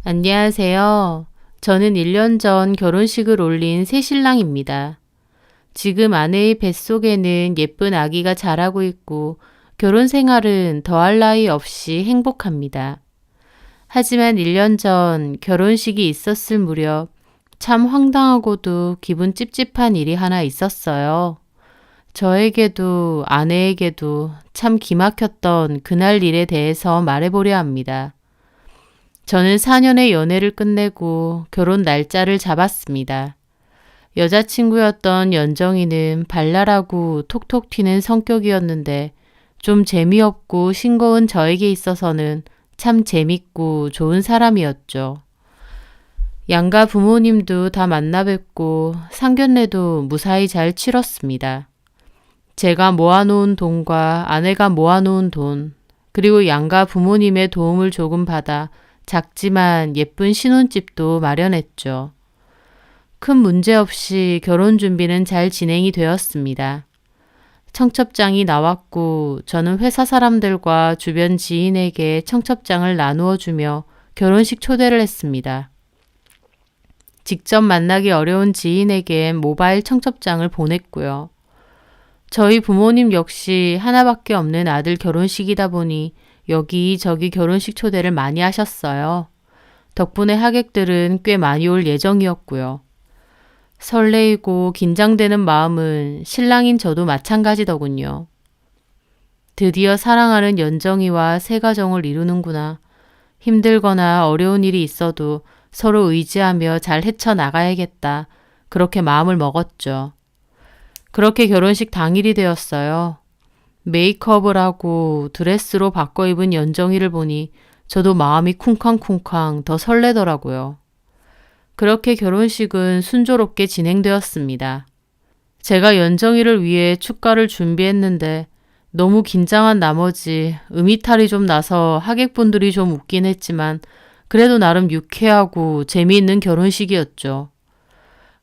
안녕하세요. 저는 1년 전 결혼식을 올린 새신랑입니다. 지금 아내의 뱃속에는 예쁜 아기가 자라고 있고 결혼 생활은 더할 나위 없이 행복합니다. 하지만 1년 전 결혼식이 있었을 무렵 참 황당하고도 기분 찝찝한 일이 하나 있었어요. 저에게도 아내에게도 참 기막혔던 그날 일에 대해서 말해보려 합니다. 저는 4년의 연애를 끝내고 결혼 날짜를 잡았습니다. 여자친구였던 연정이는 발랄하고 톡톡 튀는 성격이었는데 좀 재미없고 싱거운 저에게 있어서는 참 재밌고 좋은 사람이었죠. 양가 부모님도 다 만나 뵙고 상견례도 무사히 잘 치렀습니다. 제가 모아놓은 돈과 아내가 모아놓은 돈, 그리고 양가 부모님의 도움을 조금 받아 작지만 예쁜 신혼집도 마련했죠. 큰 문제 없이 결혼 준비는 잘 진행이 되었습니다. 청첩장이 나왔고 저는 회사 사람들과 주변 지인에게 청첩장을 나누어 주며 결혼식 초대를 했습니다. 직접 만나기 어려운 지인에게 모바일 청첩장을 보냈고요. 저희 부모님 역시 하나밖에 없는 아들 결혼식이다 보니 여기저기 결혼식 초대를 많이 하셨어요. 덕분에 하객들은 꽤 많이 올 예정이었고요. 설레이고 긴장되는 마음은 신랑인 저도 마찬가지더군요. 드디어 사랑하는 연정이와 새 가정을 이루는구나. 힘들거나 어려운 일이 있어도 서로 의지하며 잘 헤쳐나가야겠다. 그렇게 마음을 먹었죠. 그렇게 결혼식 당일이 되었어요. 메이크업을 하고 드레스로 바꿔 입은 연정이를 보니 저도 마음이 쿵쾅쿵쾅 더 설레더라고요. 그렇게 결혼식은 순조롭게 진행되었습니다. 제가 연정이를 위해 축가를 준비했는데 너무 긴장한 나머지 음이탈이 좀 나서 하객분들이 좀 웃긴 했지만 그래도 나름 유쾌하고 재미있는 결혼식이었죠.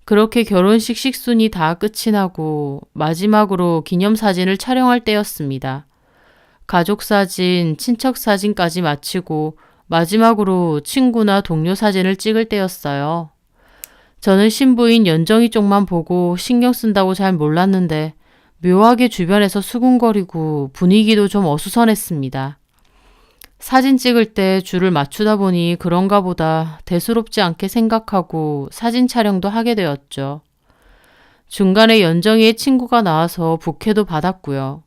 그렇게 결혼식 식순이 다 끝이 나고 마지막으로 기념사진을 촬영할 때였습니다. 가족사진, 친척사진까지 마치고 마지막으로 친구나 동료 사진을 찍을 때였어요. 저는 신부인 연정이 쪽만 보고 신경 쓴다고 잘 몰랐는데 묘하게 주변에서 수군거리고 분위기도 좀 어수선했습니다. 사진 찍을 때 줄을 맞추다 보니 그런가 보다 대수롭지 않게 생각하고 사진 촬영도 하게 되었죠. 중간에 연정이의 친구가 나와서 부케도 받았고요.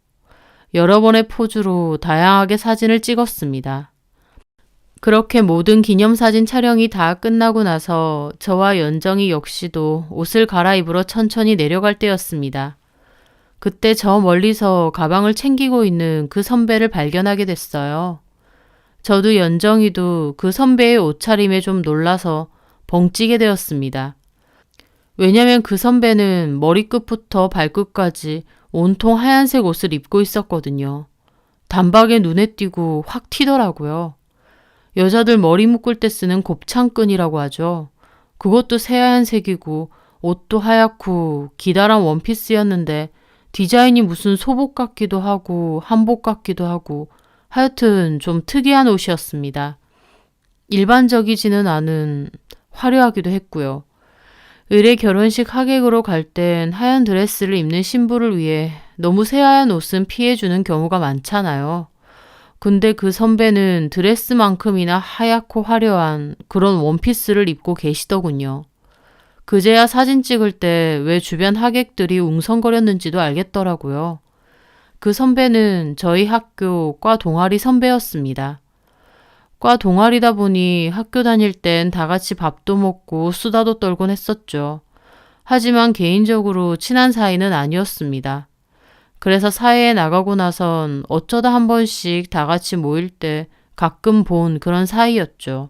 여러 번의 포즈로 다양하게 사진을 찍었습니다. 그렇게 모든 기념사진 촬영이 다 끝나고 나서 저와 연정이 역시도 옷을 갈아입으러 천천히 내려갈 때였습니다. 그때 저 멀리서 가방을 챙기고 있는 그 선배를 발견하게 됐어요. 저도 연정이도 그 선배의 옷차림에 좀 놀라서 벙찌게 되었습니다. 왜냐면 그 선배는 머리끝부터 발끝까지 온통 하얀색 옷을 입고 있었거든요. 단박에 눈에 띄고 확 튀더라고요. 여자들 머리 묶을 때 쓰는 곱창끈이라고 하죠. 그것도 새하얀색이고 옷도 하얗고 기다란 원피스였는데 디자인이 무슨 소복 같기도 하고 한복 같기도 하고 하여튼 좀 특이한 옷이었습니다. 일반적이지는 않은 화려하기도 했고요. 의례 결혼식 하객으로 갈 땐 하얀 드레스를 입는 신부를 위해 너무 새하얀 옷은 피해주는 경우가 많잖아요. 근데 그 선배는 드레스만큼이나 하얗고 화려한 그런 원피스를 입고 계시더군요. 그제야 사진 찍을 때 왜 주변 하객들이 웅성거렸는지도 알겠더라고요. 그 선배는 저희 학교 과 동아리 선배였습니다. 과 동아리다 보니 학교 다닐 땐 다 같이 밥도 먹고 수다도 떨곤 했었죠. 하지만 개인적으로 친한 사이는 아니었습니다. 그래서 사회에 나가고 나선 어쩌다 한 번씩 다 같이 모일 때 가끔 본 그런 사이였죠.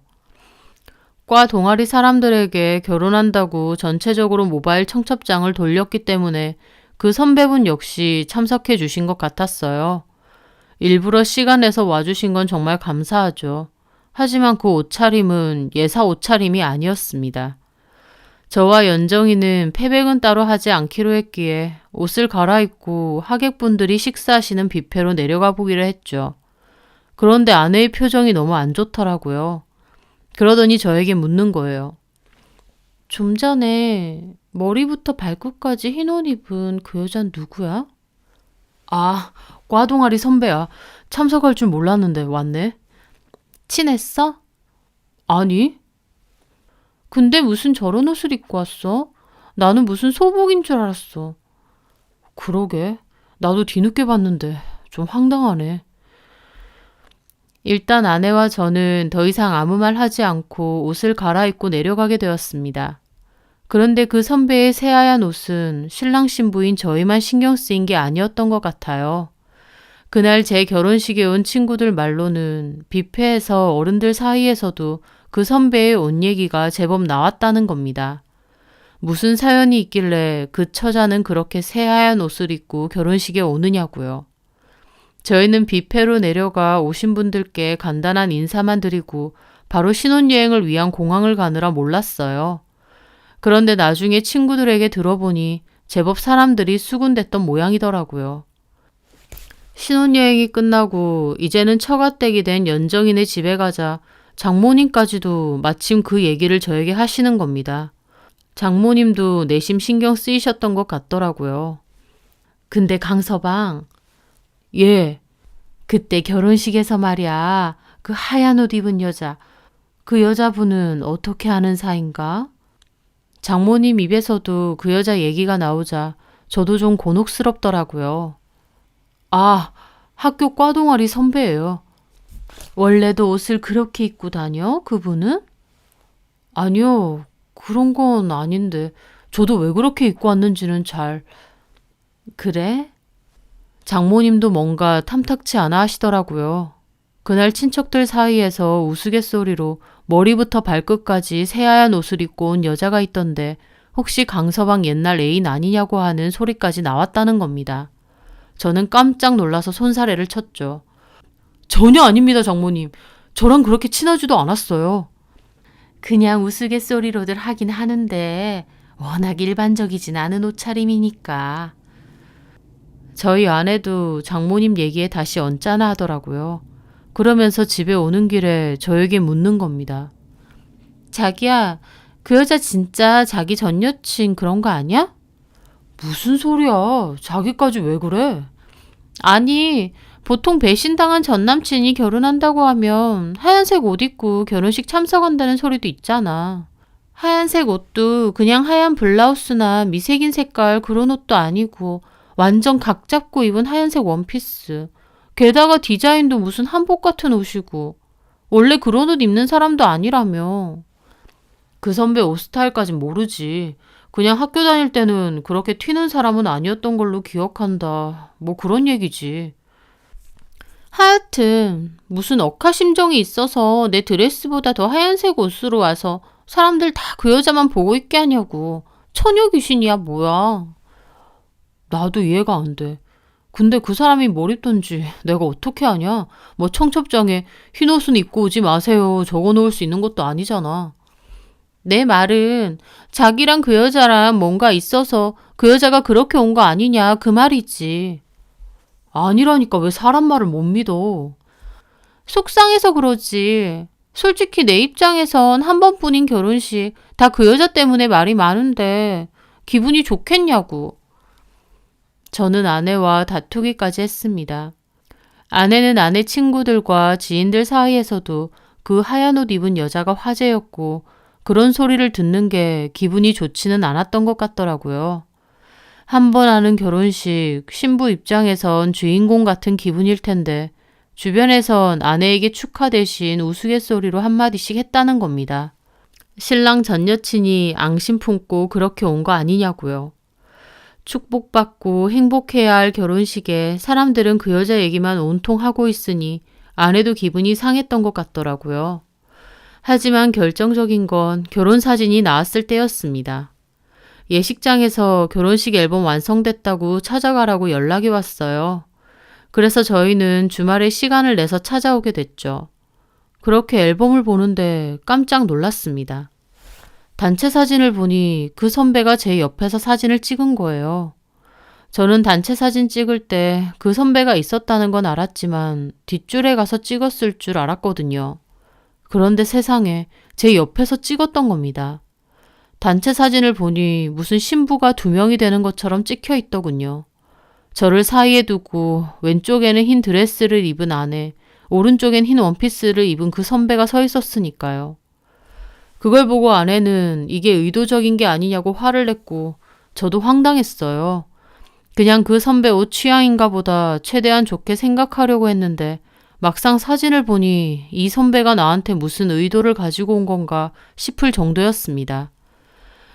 과 동아리 사람들에게 결혼한다고 전체적으로 모바일 청첩장을 돌렸기 때문에 그 선배분 역시 참석해 주신 것 같았어요. 일부러 시간 내서 와주신 건 정말 감사하죠. 하지만 그 옷차림은 예사 옷차림이 아니었습니다. 저와 연정이는 패백은 따로 하지 않기로 했기에 옷을 갈아입고 하객분들이 식사하시는 뷔페로 내려가 보기로 했죠. 그런데 아내의 표정이 너무 안 좋더라고요. 그러더니 저에게 묻는 거예요. 좀 전에 머리부터 발끝까지 흰 옷 입은 그 여잔 누구야? 아, 꽈동아리 선배야. 참석할 줄 몰랐는데 왔네. 친했어? 아니. 근데 무슨 저런 옷을 입고 왔어? 나는 무슨 소복인 줄 알았어. 그러게. 나도 뒤늦게 봤는데 좀 황당하네. 일단 아내와 저는 더 이상 아무 말 하지 않고 옷을 갈아입고 내려가게 되었습니다. 그런데 그 선배의 새하얀 옷은 신랑 신부인 저희만 신경 쓰인 게 아니었던 것 같아요. 그날 제 결혼식에 온 친구들 말로는 뷔페에서 어른들 사이에서도 그 선배의 옷 얘기가 제법 나왔다는 겁니다. 무슨 사연이 있길래 그 처자는 그렇게 새하얀 옷을 입고 결혼식에 오느냐고요. 저희는 뷔페로 내려가 오신 분들께 간단한 인사만 드리고 바로 신혼여행을 위한 공항을 가느라 몰랐어요. 그런데 나중에 친구들에게 들어보니 제법 사람들이 수군댔던 모양이더라고요. 신혼여행이 끝나고 이제는 처가댁이 된 연정이네 집에 가자 장모님까지도 마침 그 얘기를 저에게 하시는 겁니다. 장모님도 내심 신경 쓰이셨던 것 같더라고요. 근데 강서방, 예, 그때 결혼식에서 말이야, 그 하얀 옷 입은 여자, 그 여자분은 어떻게 하는 사이인가? 장모님 입에서도 그 여자 얘기가 나오자 저도 좀 곤혹스럽더라고요. 아, 학교 꽈동아리 선배예요. 원래도 옷을 그렇게 입고 다녀? 그분은? 아니요, 그런 건 아닌데 저도 왜 그렇게 입고 왔는지는 잘... 그래? 장모님도 뭔가 탐탁치 않아 하시더라고요. 그날 친척들 사이에서 우스갯소리로 머리부터 발끝까지 새하얀 옷을 입고 온 여자가 있던데 혹시 강서방 옛날 애인 아니냐고 하는 소리까지 나왔다는 겁니다. 저는 깜짝 놀라서 손사래를 쳤죠. 전혀 아닙니다, 장모님. 저랑 그렇게 친하지도 않았어요. 그냥 우스갯소리로들 하긴 하는데 워낙 일반적이진 않은 옷차림이니까. 저희 아내도 장모님 얘기에 다시 언짢아 하더라고요. 그러면서 집에 오는 길에 저에게 묻는 겁니다. 자기야, 그 여자 진짜 자기 전 여친 그런 거 아니야? 무슨 소리야. 자기까지 왜 그래? 아니, 보통 배신당한 전 남친이 결혼한다고 하면 하얀색 옷 입고 결혼식 참석한다는 소리도 있잖아. 하얀색 옷도 그냥 하얀 블라우스나 미색인 색깔 그런 옷도 아니고 완전 각 잡고 입은 하얀색 원피스. 게다가 디자인도 무슨 한복 같은 옷이고. 원래 그런 옷 입는 사람도 아니라며. 그 선배 옷 스타일까진 모르지. 그냥 학교 다닐 때는 그렇게 튀는 사람은 아니었던 걸로 기억한다. 뭐 그런 얘기지. 하여튼 무슨 억하심정이 있어서 내 드레스보다 더 하얀색 옷으로 와서 사람들 다 그 여자만 보고 있게 하냐고. 처녀 귀신이야 뭐야. 나도 이해가 안 돼. 근데 그 사람이 뭘 입던지 내가 어떻게 아냐? 뭐 청첩장에 흰 옷은 입고 오지 마세요 적어 놓을 수 있는 것도 아니잖아. 내 말은 자기랑 그 여자랑 뭔가 있어서 그 여자가 그렇게 온 거 아니냐 그 말이지. 아니라니까 왜 사람 말을 못 믿어. 속상해서 그러지. 솔직히 내 입장에선 한 번뿐인 결혼식 다 그 여자 때문에 말이 많은데 기분이 좋겠냐고. 저는 아내와 다투기까지 했습니다. 아내는 아내 친구들과 지인들 사이에서도 그 하얀 옷 입은 여자가 화제였고 그런 소리를 듣는 게 기분이 좋지는 않았던 것 같더라고요. 한 번 하는 결혼식, 신부 입장에선 주인공 같은 기분일 텐데 주변에선 아내에게 축하 대신 우스갯소리로 한마디씩 했다는 겁니다. 신랑 전 여친이 앙심 품고 그렇게 온 거 아니냐고요. 축복받고 행복해야 할 결혼식에 사람들은 그 여자 얘기만 온통 하고 있으니 아내도 기분이 상했던 것 같더라고요. 하지만 결정적인 건 결혼 사진이 나왔을 때였습니다. 예식장에서 결혼식 앨범 완성됐다고 찾아가라고 연락이 왔어요. 그래서 저희는 주말에 시간을 내서 찾아오게 됐죠. 그렇게 앨범을 보는데 깜짝 놀랐습니다. 단체 사진을 보니 그 선배가 제 옆에서 사진을 찍은 거예요. 저는 단체 사진 찍을 때 그 선배가 있었다는 건 알았지만 뒷줄에 가서 찍었을 줄 알았거든요. 그런데 세상에 제 옆에서 찍었던 겁니다. 단체 사진을 보니 무슨 신부가 2명이 되는 것처럼 찍혀 있더군요. 저를 사이에 두고 왼쪽에는 흰 드레스를 입은 아내, 오른쪽엔 흰 원피스를 입은 그 선배가 서 있었으니까요. 그걸 보고 아내는 이게 의도적인 게 아니냐고 화를 냈고 저도 황당했어요. 그냥 그 선배 옷 취향인가 보다 최대한 좋게 생각하려고 했는데 막상 사진을 보니 이 선배가 나한테 무슨 의도를 가지고 온 건가 싶을 정도였습니다.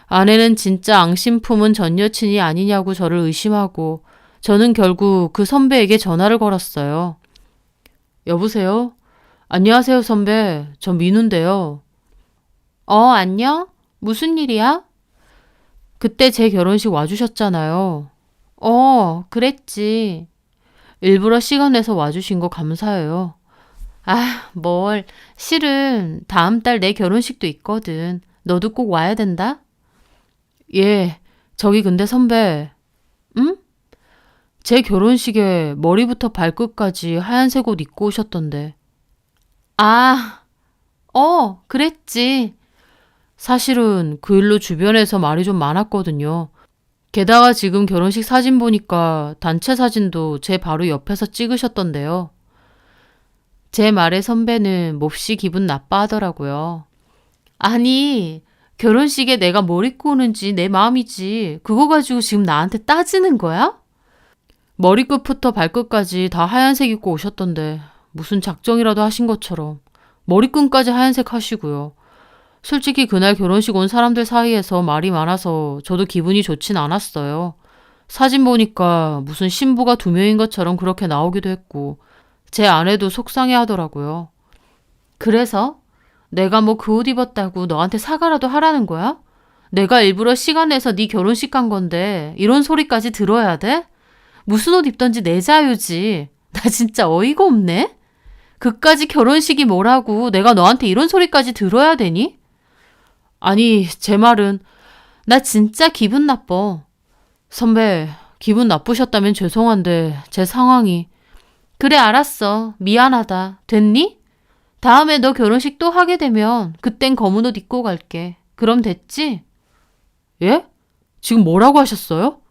아내는 진짜 앙심 품은 전 여친이 아니냐고 저를 의심하고 저는 결국 그 선배에게 전화를 걸었어요. 여보세요? 안녕하세요, 선배. 저 민우인데요. 안녕? 무슨 일이야? 그때 제 결혼식 와주셨잖아요. 그랬지. 일부러 시간 내서 와주신 거 감사해요. 뭘. 실은 다음 달 내 결혼식도 있거든. 너도 꼭 와야 된다? 예, 저기 근데 선배. 응? 제 결혼식에 머리부터 발끝까지 하얀색 옷 입고 오셨던데. 그랬지. 사실은 그 일로 주변에서 말이 좀 많았거든요. 게다가 지금 결혼식 사진 보니까 단체 사진도 제 바로 옆에서 찍으셨던데요. 제 말에 선배는 몹시 기분 나빠하더라고요. 아니, 결혼식에 내가 뭘 입고 오는지 내 마음이지. 그거 가지고 지금 나한테 따지는 거야? 머리끝부터 발끝까지 다 하얀색 입고 오셨던데 무슨 작정이라도 하신 것처럼 머리끈까지 하얀색 하시고요. 솔직히 그날 결혼식 온 사람들 사이에서 말이 많아서 저도 기분이 좋진 않았어요. 사진 보니까 무슨 신부가 2명인 것처럼 그렇게 나오기도 했고 제 아내도 속상해 하더라고요. 그래서? 내가 뭐 그 옷 입었다고 너한테 사과라도 하라는 거야? 내가 일부러 시간 내서 네 결혼식 간 건데 이런 소리까지 들어야 돼? 무슨 옷 입던지 내 자유지. 나 진짜 어이가 없네? 그까지 결혼식이 뭐라고 내가 너한테 이런 소리까지 들어야 되니? 아니, 제 말은 나 진짜 기분 나빠. 선배, 기분 나쁘셨다면 죄송한데 제 상황이. 그래, 알았어. 미안하다. 됐니? 다음에 너 결혼식 또 하게 되면 그땐 검은 옷 입고 갈게. 그럼 됐지? 예? 지금 뭐라고 하셨어요?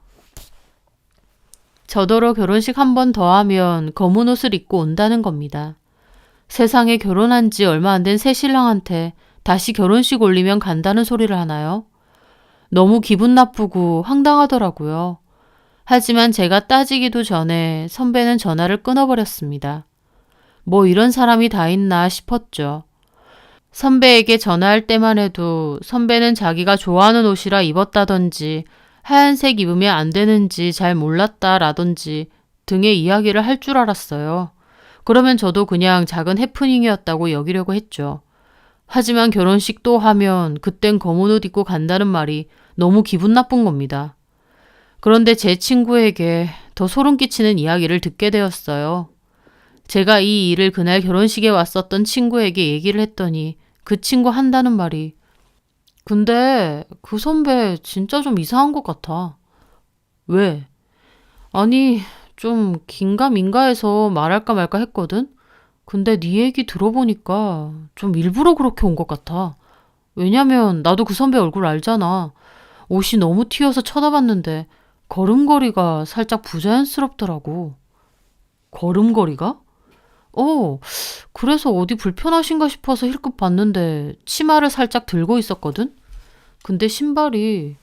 저더러 결혼식 한 번 더 하면 검은 옷을 입고 온다는 겁니다. 세상에 결혼한 지 얼마 안 된 새신랑한테 다시 결혼식 올리면 간다는 소리를 하나요? 너무 기분 나쁘고 황당하더라고요. 하지만 제가 따지기도 전에 선배는 전화를 끊어버렸습니다. 뭐 이런 사람이 다 있나 싶었죠. 선배에게 전화할 때만 해도 선배는 자기가 좋아하는 옷이라 입었다던지 하얀색 입으면 안 되는지 잘 몰랐다라던지 등의 이야기를 할 줄 알았어요. 그러면 저도 그냥 작은 해프닝이었다고 여기려고 했죠. 하지만 결혼식 또 하면 그땐 검은 옷 입고 간다는 말이 너무 기분 나쁜 겁니다. 그런데 제 친구에게 더 소름 끼치는 이야기를 듣게 되었어요. 제가 이 일을 그날 결혼식에 왔었던 친구에게 얘기를 했더니 그 친구 한다는 말이 근데 그 선배 진짜 좀 이상한 것 같아. 왜? 아니, 좀 긴가민가해서 말할까 말까 했거든? 근데 네 얘기 들어보니까 좀 일부러 그렇게 온 것 같아. 왜냐면 나도 그 선배 얼굴 알잖아. 옷이 너무 튀어서 쳐다봤는데 걸음걸이가 살짝 부자연스럽더라고. 걸음걸이가? 그래서 어디 불편하신가 싶어서 힐끗 봤는데 치마를 살짝 들고 있었거든? 근데 신발이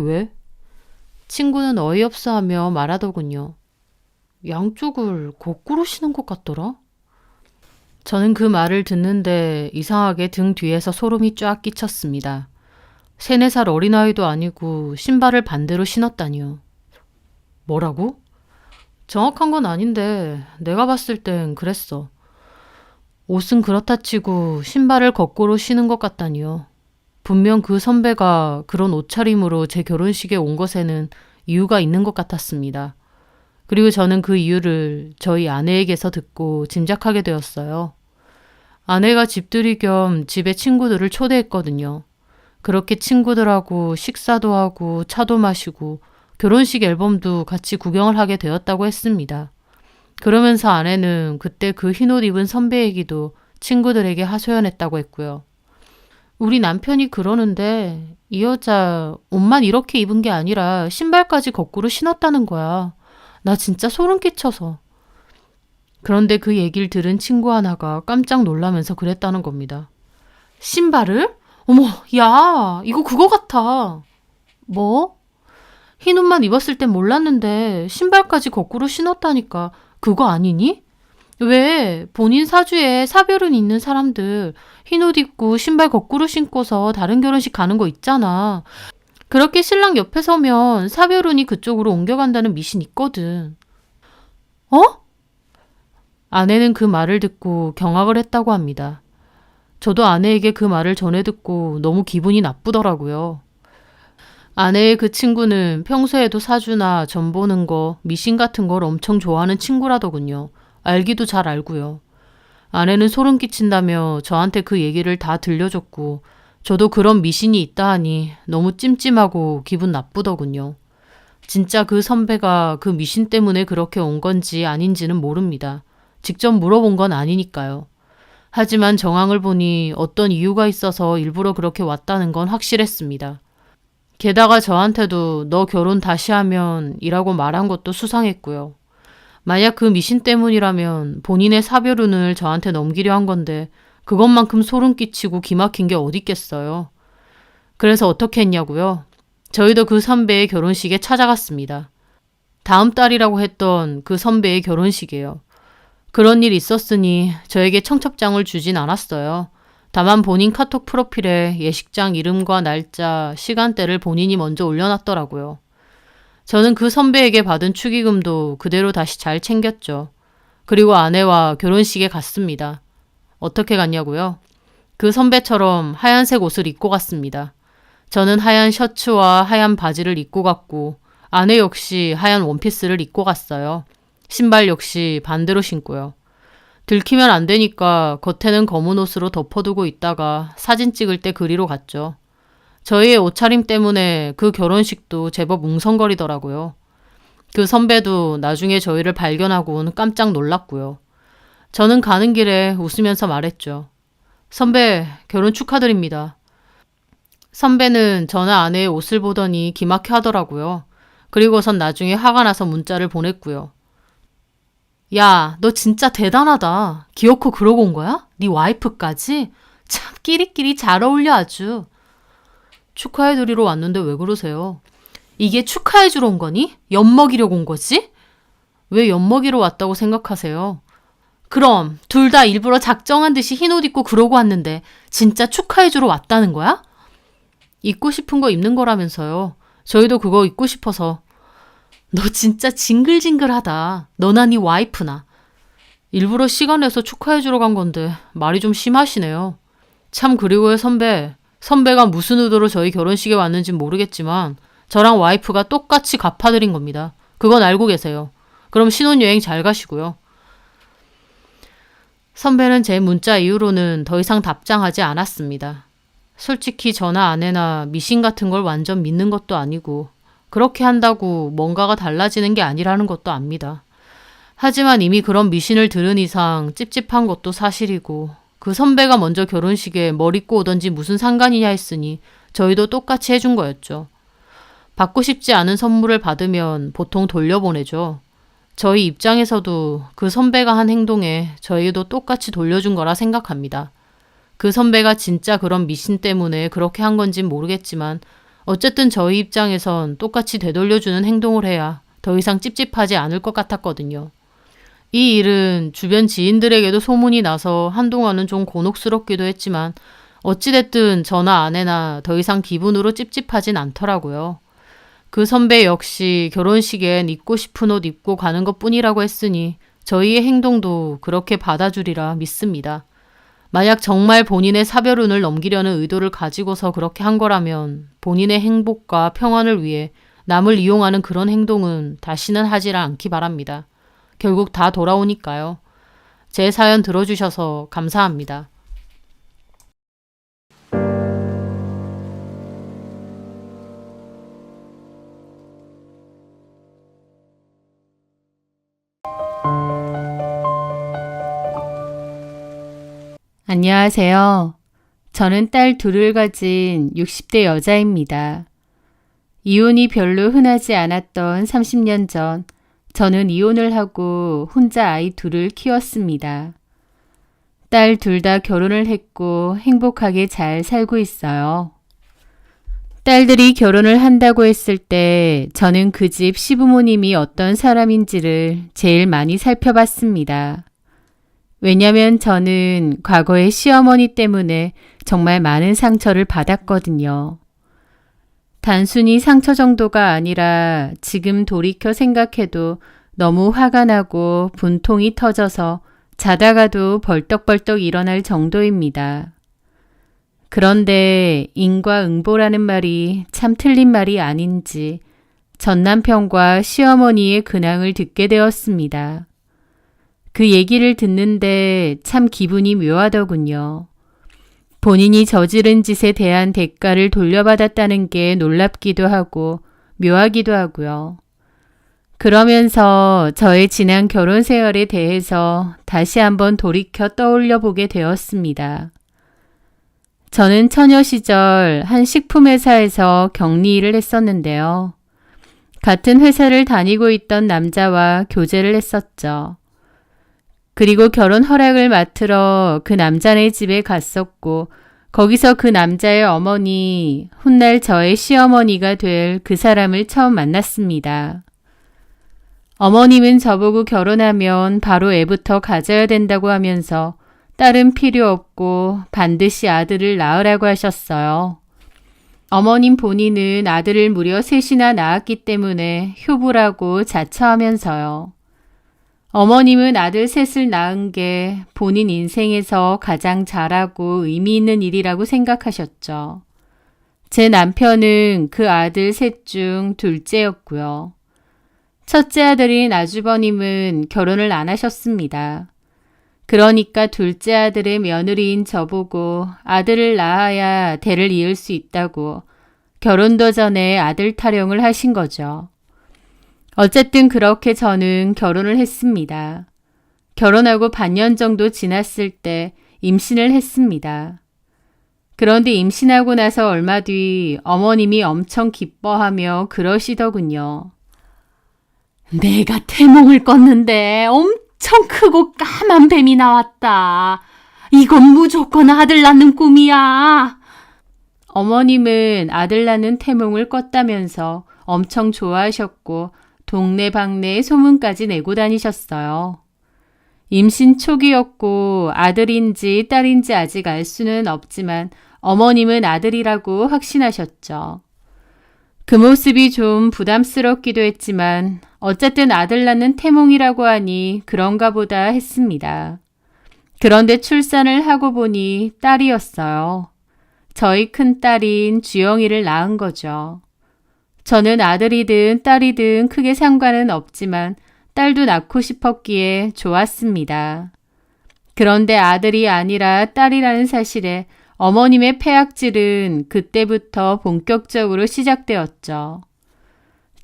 왜? 친구는 어이없어 하며 말하더군요. 양쪽을 거꾸로 신은 것 같더라? 저는 그 말을 듣는데 이상하게 등 뒤에서 소름이 쫙 끼쳤습니다. 3, 4살 어린아이도 아니고 신발을 반대로 신었다니요. 뭐라고? 정확한 건 아닌데 내가 봤을 땐 그랬어. 옷은 그렇다 치고 신발을 거꾸로 신은 것 같다니요. 분명 그 선배가 그런 옷차림으로 제 결혼식에 온 것에는 이유가 있는 것 같았습니다. 그리고 저는 그 이유를 저희 아내에게서 듣고 짐작하게 되었어요. 아내가 집들이 겸 집에 친구들을 초대했거든요. 그렇게 친구들하고 식사도 하고 차도 마시고 결혼식 앨범도 같이 구경을 하게 되었다고 했습니다. 그러면서 아내는 그때 그 흰옷 입은 선배 얘기도 친구들에게 하소연했다고 했고요. 우리 남편이 그러는데 이 여자 옷만 이렇게 입은 게 아니라 신발까지 거꾸로 신었다는 거야. 나 진짜 소름 끼쳐서. 그런데 그 얘기를 들은 친구 하나가 깜짝 놀라면서 그랬다는 겁니다. 신발을? 어머, 야, 이거 그거 같아. 뭐? 흰 옷만 입었을 땐 몰랐는데 신발까지 거꾸로 신었다니까 그거 아니니? 왜 본인 사주에 사별은 있는 사람들 흰 옷 입고 신발 거꾸로 신고서 다른 결혼식 가는 거 있잖아. 그렇게 신랑 옆에 서면 사별운이 그쪽으로 옮겨간다는 미신 있거든. 어? 아내는 그 말을 듣고 경악을 했다고 합니다. 저도 아내에게 그 말을 전해 듣고 너무 기분이 나쁘더라고요. 아내의 그 친구는 평소에도 사주나 점 보는 거, 미신 같은 걸 엄청 좋아하는 친구라더군요. 알기도 잘 알고요. 아내는 소름 끼친다며 저한테 그 얘기를 다 들려줬고 저도 그런 미신이 있다 하니 너무 찜찜하고 기분 나쁘더군요. 진짜 그 선배가 그 미신 때문에 그렇게 온 건지 아닌지는 모릅니다. 직접 물어본 건 아니니까요. 하지만 정황을 보니 어떤 이유가 있어서 일부러 그렇게 왔다는 건 확실했습니다. 게다가 저한테도 너 결혼 다시 하면 이라고 말한 것도 수상했고요. 만약 그 미신 때문이라면 본인의 사별운을 저한테 넘기려 한 건데 그것만큼 소름 끼치고 기막힌 게 어딨겠어요. 그래서 어떻게 했냐고요? 저희도 그 선배의 결혼식에 찾아갔습니다. 다음 달이라고 했던 그 선배의 결혼식이에요. 그런 일 있었으니 저에게 청첩장을 주진 않았어요. 다만 본인 카톡 프로필에 예식장 이름과 날짜, 시간대를 본인이 먼저 올려놨더라고요. 저는 그 선배에게 받은 축의금도 그대로 다시 잘 챙겼죠. 그리고 아내와 결혼식에 갔습니다. 어떻게 갔냐고요? 그 선배처럼 하얀색 옷을 입고 갔습니다. 저는 하얀 셔츠와 하얀 바지를 입고 갔고 아내 역시 하얀 원피스를 입고 갔어요. 신발 역시 반대로 신고요. 들키면 안 되니까 겉에는 검은 옷으로 덮어두고 있다가 사진 찍을 때 그리로 갔죠. 저희의 옷차림 때문에 그 결혼식도 제법 웅성거리더라고요. 그 선배도 나중에 저희를 발견하고는 깜짝 놀랐고요. 저는 가는 길에 웃으면서 말했죠. 선배, 결혼 축하드립니다. 선배는 저나 아내의 옷을 보더니 기막혀 하더라고요. 그리고선 나중에 화가 나서 문자를 보냈고요. 야, 너 진짜 대단하다. 기어코 그러고 온 거야? 네 와이프까지? 참 끼리끼리 잘 어울려 아주. 축하해드리러 왔는데 왜 그러세요? 이게 축하해주러 온 거니? 엿먹이려고 온 거지? 왜 엿먹이러 왔다고 생각하세요? 그럼 둘 다 일부러 작정한 듯이 흰옷 입고 그러고 왔는데 진짜 축하해주러 왔다는 거야? 입고 싶은 거 입는 거라면서요. 저희도 그거 입고 싶어서. 너 진짜 징글징글하다. 너나 네 와이프나. 일부러 시간 내서 축하해주러 간 건데 말이 좀 심하시네요. 참 그리고요 선배. 선배가 무슨 의도로 저희 결혼식에 왔는지 모르겠지만 저랑 와이프가 똑같이 갚아드린 겁니다. 그건 알고 계세요. 그럼 신혼여행 잘 가시고요. 선배는 제 문자 이후로는 더 이상 답장하지 않았습니다. 솔직히 저나 아내나 미신 같은 걸 완전 믿는 것도 아니고 그렇게 한다고 뭔가가 달라지는 게 아니라는 것도 압니다. 하지만 이미 그런 미신을 들은 이상 찝찝한 것도 사실이고 그 선배가 먼저 결혼식에 뭘 입고 오던지 무슨 상관이냐 했으니 저희도 똑같이 해준 거였죠. 받고 싶지 않은 선물을 받으면 보통 돌려보내죠. 저희 입장에서도 그 선배가 한 행동에 저희도 똑같이 돌려준 거라 생각합니다. 그 선배가 진짜 그런 미신 때문에 그렇게 한 건진 모르겠지만 어쨌든 저희 입장에선 똑같이 되돌려주는 행동을 해야 더 이상 찝찝하지 않을 것 같았거든요. 이 일은 주변 지인들에게도 소문이 나서 한동안은 좀 곤혹스럽기도 했지만 어찌됐든 저나 아내나 더 이상 기분으로 찝찝하진 않더라고요. 그 선배 역시 결혼식엔 입고 싶은 옷 입고 가는 것 뿐이라고 했으니 저희의 행동도 그렇게 받아주리라 믿습니다. 만약 정말 본인의 사별운을 넘기려는 의도를 가지고서 그렇게 한 거라면 본인의 행복과 평안을 위해 남을 이용하는 그런 행동은 다시는 하지 않기 바랍니다. 결국 다 돌아오니까요. 제 사연 들어주셔서 감사합니다. 안녕하세요. 저는 딸 둘을 가진 60대 여자입니다. 이혼이 별로 흔하지 않았던 30년 전, 저는 이혼을 하고 혼자 아이 둘을 키웠습니다. 딸 둘 다 결혼을 했고 행복하게 잘 살고 있어요. 딸들이 결혼을 한다고 했을 때 저는 그 집 시부모님이 어떤 사람인지를 제일 많이 살펴봤습니다. 왜냐면 저는 과거에 시어머니 때문에 정말 많은 상처를 받았거든요. 단순히 상처 정도가 아니라 지금 돌이켜 생각해도 너무 화가 나고 분통이 터져서 자다가도 벌떡벌떡 일어날 정도입니다. 그런데 인과응보라는 말이 참 틀린 말이 아닌지 전 남편과 시어머니의 근황을 듣게 되었습니다. 그 얘기를 듣는데 참 기분이 묘하더군요. 본인이 저지른 짓에 대한 대가를 돌려받았다는 게 놀랍기도 하고 묘하기도 하고요. 그러면서 저의 지난 결혼 생활에 대해서 다시 한번 돌이켜 떠올려 보게 되었습니다. 저는 처녀 시절 한 식품회사에서 격리 일을 했었는데요. 같은 회사를 다니고 있던 남자와 교제를 했었죠. 그리고 결혼 허락을 맡으러 그 남자네 집에 갔었고 거기서 그 남자의 어머니, 훗날 저의 시어머니가 될 그 사람을 처음 만났습니다. 어머님은 저보고 결혼하면 바로 애부터 가져야 된다고 하면서 딸은 필요 없고 반드시 아들을 낳으라고 하셨어요. 어머님 본인은 아들을 무려 셋이나 낳았기 때문에 효부라고 자처하면서요. 어머님은 아들 셋을 낳은 게 본인 인생에서 가장 잘하고 의미 있는 일이라고 생각하셨죠. 제 남편은 그 아들 셋 중 둘째였고요. 첫째 아들인 아주버님은 결혼을 안 하셨습니다. 그러니까 둘째 아들의 며느리인 저보고 아들을 낳아야 대를 이을 수 있다고 결혼도 전에 아들 타령을 하신 거죠. 어쨌든 그렇게 저는 결혼을 했습니다. 결혼하고 반년 정도 지났을 때 임신을 했습니다. 그런데 임신하고 나서 얼마 뒤 어머님이 엄청 기뻐하며 그러시더군요. 내가 태몽을 꿨는데 엄청 크고 까만 뱀이 나왔다. 이건 무조건 아들 낳는 꿈이야. 어머님은 아들 낳는 태몽을 꿨다면서 엄청 좋아하셨고 동네방네에 소문까지 내고 다니셨어요. 임신 초기였고 아들인지 딸인지 아직 알 수는 없지만 어머님은 아들이라고 확신하셨죠. 그 모습이 좀 부담스럽기도 했지만 어쨌든 아들 낳는 태몽이라고 하니 그런가 보다 했습니다. 그런데 출산을 하고 보니 딸이었어요. 저희 큰딸인 주영이를 낳은 거죠. 저는 아들이든 딸이든 크게 상관은 없지만 딸도 낳고 싶었기에 좋았습니다. 그런데 아들이 아니라 딸이라는 사실에 어머님의 패악질은 그때부터 본격적으로 시작되었죠.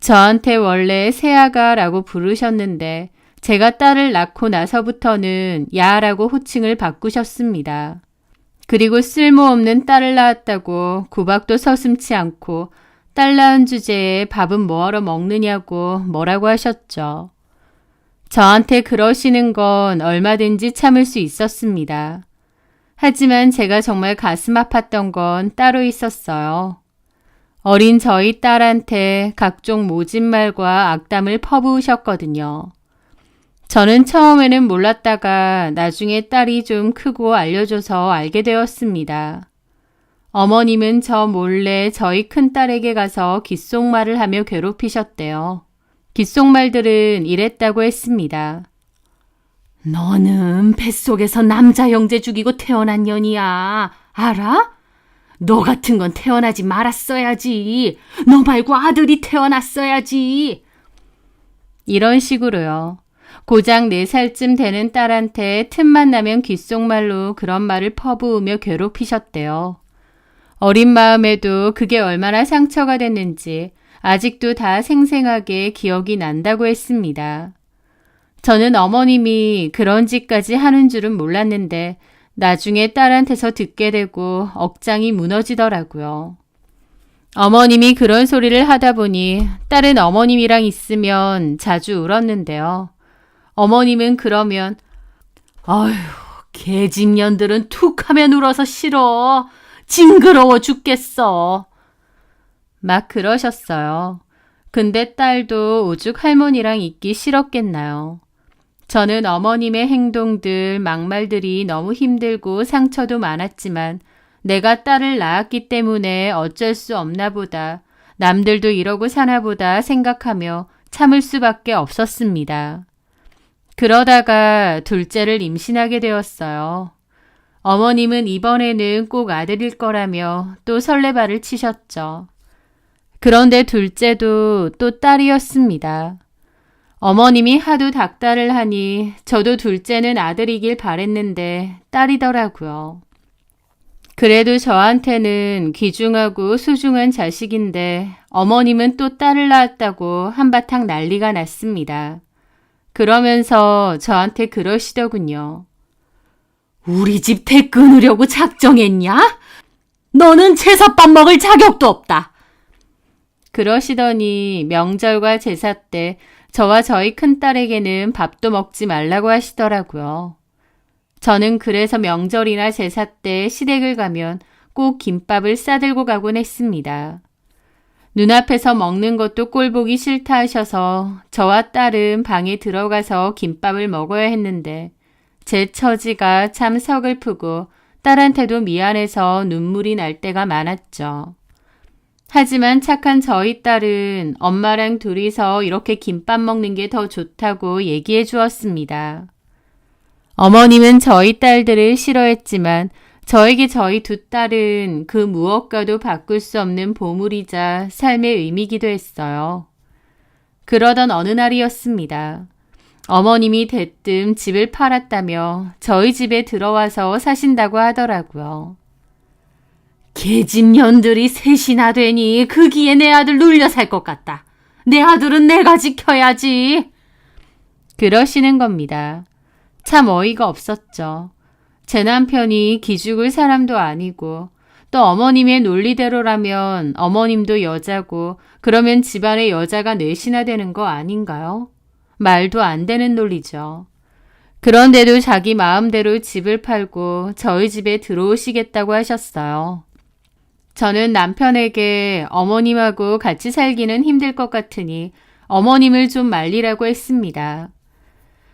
저한테 원래 새아가라고 부르셨는데 제가 딸을 낳고 나서부터는 야라고 호칭을 바꾸셨습니다. 그리고 쓸모없는 딸을 낳았다고 구박도 서슴지 않고 딸 낳은 주제에 밥은 뭐하러 먹느냐고 뭐라고 하셨죠. 저한테 그러시는 건 얼마든지 참을 수 있었습니다. 하지만 제가 정말 가슴 아팠던 건 따로 있었어요. 어린 저희 딸한테 각종 모진말과 악담을 퍼부으셨거든요. 저는 처음에는 몰랐다가 나중에 딸이 좀 크고 알려줘서 알게 되었습니다. 어머님은 저 몰래 저희 큰딸에게 가서 귓속말을 하며 괴롭히셨대요. 귓속말들은 이랬다고 했습니다. 너는 뱃속에서 남자 형제 죽이고 태어난 년이야. 알아? 너 같은 건 태어나지 말았어야지. 너 말고 아들이 태어났어야지. 이런 식으로요. 고작 4살쯤 되는 딸한테 틈만 나면 귓속말로 그런 말을 퍼부으며 괴롭히셨대요. 어린 마음에도 그게 얼마나 상처가 됐는지 아직도 다 생생하게 기억이 난다고 했습니다. 저는 어머님이 그런 짓까지 하는 줄은 몰랐는데 나중에 딸한테서 듣게 되고 억장이 무너지더라고요. 어머님이 그런 소리를 하다 보니 딸은 어머님이랑 있으면 자주 울었는데요. 어머님은 그러면 아휴, 개집년들은 툭 하면 울어서 싫어. 징그러워 죽겠어. 막 그러셨어요. 근데 딸도 오죽 할머니랑 있기 싫었겠나요. 저는 어머님의 행동들, 막말들이 너무 힘들고 상처도 많았지만 내가 딸을 낳았기 때문에 어쩔 수 없나 보다, 남들도 이러고 사나 보다 생각하며 참을 수밖에 없었습니다. 그러다가 둘째를 임신하게 되었어요. 어머님은 이번에는 꼭 아들일 거라며 또 설레발을 치셨죠. 그런데 둘째도 또 딸이었습니다. 어머님이 하도 닥달을 하니 저도 둘째는 아들이길 바랬는데 딸이더라고요. 그래도 저한테는 귀중하고 소중한 자식인데 어머님은 또 딸을 낳았다고 한바탕 난리가 났습니다. 그러면서 저한테 그러시더군요. 우리 집 대 끊으려고 작정했냐? 너는 제사밥 먹을 자격도 없다. 그러시더니 명절과 제사 때 저와 저희 큰딸에게는 밥도 먹지 말라고 하시더라고요. 저는 그래서 명절이나 제사 때 시댁을 가면 꼭 김밥을 싸들고 가곤 했습니다. 눈앞에서 먹는 것도 꼴보기 싫다 하셔서 저와 딸은 방에 들어가서 김밥을 먹어야 했는데 제 처지가 참 서글프고 딸한테도 미안해서 눈물이 날 때가 많았죠. 하지만 착한 저희 딸은 엄마랑 둘이서 이렇게 김밥 먹는 게 더 좋다고 얘기해 주었습니다. 어머님은 저희 딸들을 싫어했지만 저에게 저희 두 딸은 그 무엇과도 바꿀 수 없는 보물이자 삶의 의미이기도 했어요. 그러던 어느 날이었습니다. 어머님이 대뜸 집을 팔았다며 저희 집에 들어와서 사신다고 하더라고요. 계집년들이 셋이나 되니 그 기에 내 아들 눌려 살 것 같다. 내 아들은 내가 지켜야지. 그러시는 겁니다. 참 어이가 없었죠. 제 남편이 기죽을 사람도 아니고 또 어머님의 논리대로라면 어머님도 여자고 그러면 집안에 여자가 넷이나 되는 거 아닌가요? 말도 안 되는 논리죠. 그런데도 자기 마음대로 집을 팔고 저희 집에 들어오시겠다고 하셨어요. 저는 남편에게 어머님하고 같이 살기는 힘들 것 같으니 어머님을 좀 말리라고 했습니다.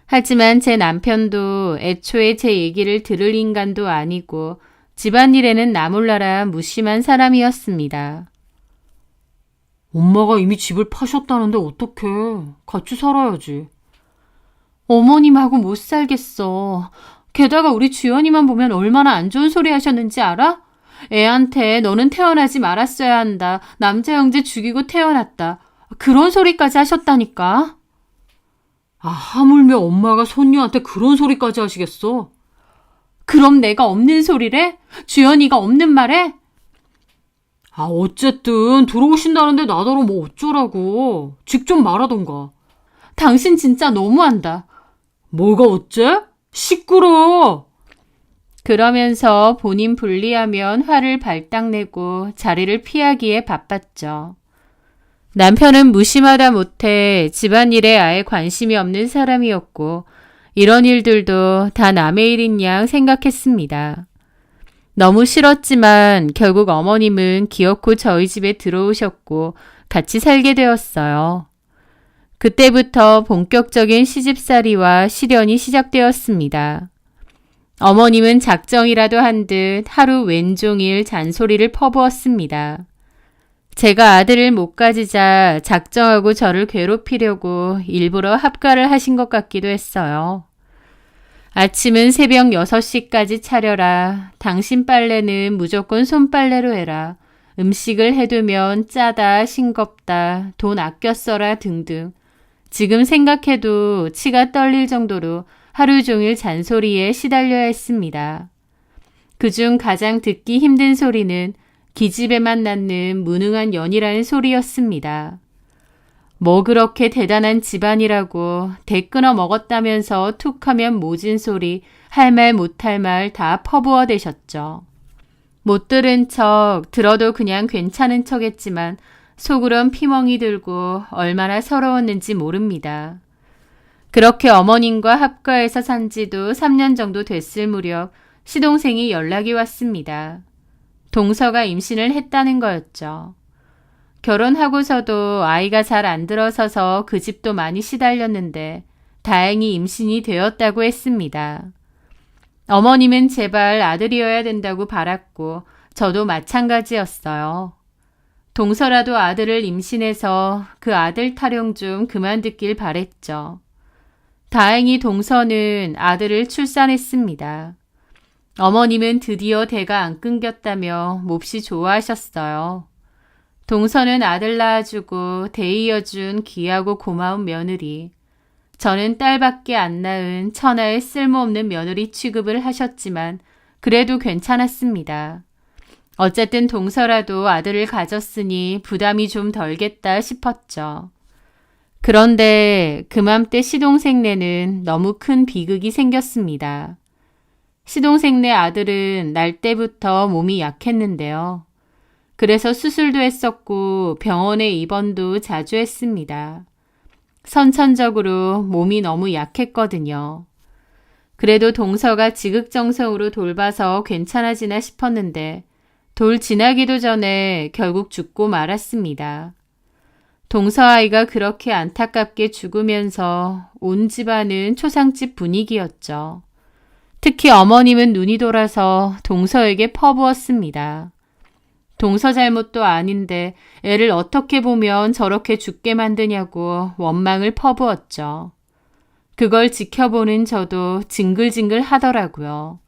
하지만 제 남편도 애초에 제 얘기를 들을 인간도 아니고 집안일에는 나몰라라 무심한 사람이었습니다. 엄마가 이미 집을 파셨다는데 어떡해. 같이 살아야지. 어머님하고 못 살겠어. 게다가 우리 주연이만 보면 얼마나 안 좋은 소리 하셨는지 알아? 애한테 너는 태어나지 말았어야 한다. 남자 형제 죽이고 태어났다. 그런 소리까지 하셨다니까. 하물며 엄마가 손녀한테 그런 소리까지 하시겠어? 그럼 내가 없는 소리래? 주연이가 없는 말에? 어쨌든 들어오신다는데 나더러 뭐 어쩌라고. 직접 말하던가. 당신 진짜 너무한다. 뭐가 어째? 시끄러워. 그러면서 본인 불리하면 화를 발딱 내고 자리를 피하기에 바빴죠. 남편은 무심하다 못해 집안일에 아예 관심이 없는 사람이었고 이런 일들도 다 남의 일인 양 생각했습니다. 너무 싫었지만 결국 어머님은 기어코 저희 집에 들어오셨고 같이 살게 되었어요. 그때부터 본격적인 시집살이와 시련이 시작되었습니다. 어머님은 작정이라도 한 듯 하루 왼종일 잔소리를 퍼부었습니다. 제가 아들을 못 가지자 작정하고 저를 괴롭히려고 일부러 합가를 하신 것 같기도 했어요. 아침은 새벽 6시까지 차려라. 당신 빨래는 무조건 손빨래로 해라. 음식을 해두면 짜다, 싱겁다, 돈 아껴 써라 등등. 지금 생각해도 치가 떨릴 정도로 하루 종일 잔소리에 시달려야 했습니다. 그중 가장 듣기 힘든 소리는 기집애만 낳는 무능한 년이라는 소리였습니다. 뭐 그렇게 대단한 집안이라고 대 끊어 먹었다면서 툭하면 모진 소리 할 말 못할 말 다 퍼부어 대셨죠. 못 들은 척, 들어도 그냥 괜찮은 척 했지만 속으론 피멍이 들고 얼마나 서러웠는지 모릅니다. 그렇게 어머님과 합가해서 산 지도 3년 정도 됐을 무렵 시동생이 연락이 왔습니다. 동서가 임신을 했다는 거였죠. 결혼하고서도 아이가 잘 안 들어서서 그 집도 많이 시달렸는데 다행히 임신이 되었다고 했습니다. 어머님은 제발 아들이어야 된다고 바랐고 저도 마찬가지였어요. 동서라도 아들을 임신해서 그 아들 타령 좀 그만 듣길 바랬죠. 다행히 동서는 아들을 출산했습니다. 어머님은 드디어 대가 안 끊겼다며 몹시 좋아하셨어요. 동서는 아들 낳아주고 대이어준 귀하고 고마운 며느리. 저는 딸밖에 안 낳은 천하의 쓸모없는 며느리 취급을 하셨지만 그래도 괜찮았습니다. 어쨌든 동서라도 아들을 가졌으니 부담이 좀 덜겠다 싶었죠. 그런데 그맘때 시동생네는 너무 큰 비극이 생겼습니다. 시동생네 아들은 날 때부터 몸이 약했는데요. 그래서 수술도 했었고 병원에 입원도 자주 했습니다. 선천적으로 몸이 너무 약했거든요. 그래도 동서가 지극정성으로 돌봐서 괜찮아지나 싶었는데 돌 지나기도 전에 결국 죽고 말았습니다. 동서 아이가 그렇게 안타깝게 죽으면서 온 집안은 초상집 분위기였죠. 특히 어머님은 눈이 돌아서 동서에게 퍼부었습니다. 동서 잘못도 아닌데 애를 어떻게 보면 저렇게 죽게 만드냐고 원망을 퍼부었죠. 그걸 지켜보는 저도 징글징글 하더라고요.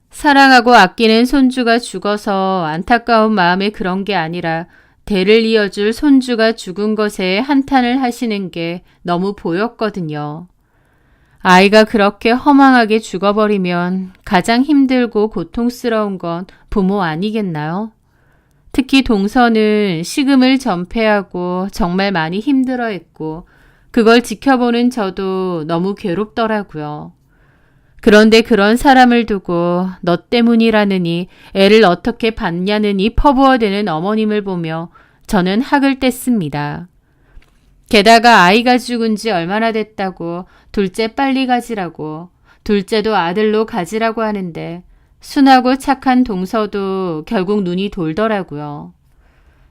사랑하고 아끼는 손주가 죽어서 안타까운 마음에 그런 게 아니라 대를 이어줄 손주가 죽은 것에 한탄을 하시는 게 너무 보였거든요. 아이가 그렇게 허망하게 죽어버리면 가장 힘들고 고통스러운 건 부모 아니겠나요? 특히 동서는 식음을 전폐하고 정말 많이 힘들어했고 그걸 지켜보는 저도 너무 괴롭더라고요. 그런데 그런 사람을 두고 너 때문이라느니 애를 어떻게 봤냐느니 퍼부어대는 어머님을 보며 저는 학을 뗐습니다. 게다가 아이가 죽은 지 얼마나 됐다고 둘째 빨리 가지라고 둘째도 아들로 가지라고 하는데 순하고 착한 동서도 결국 눈이 돌더라고요.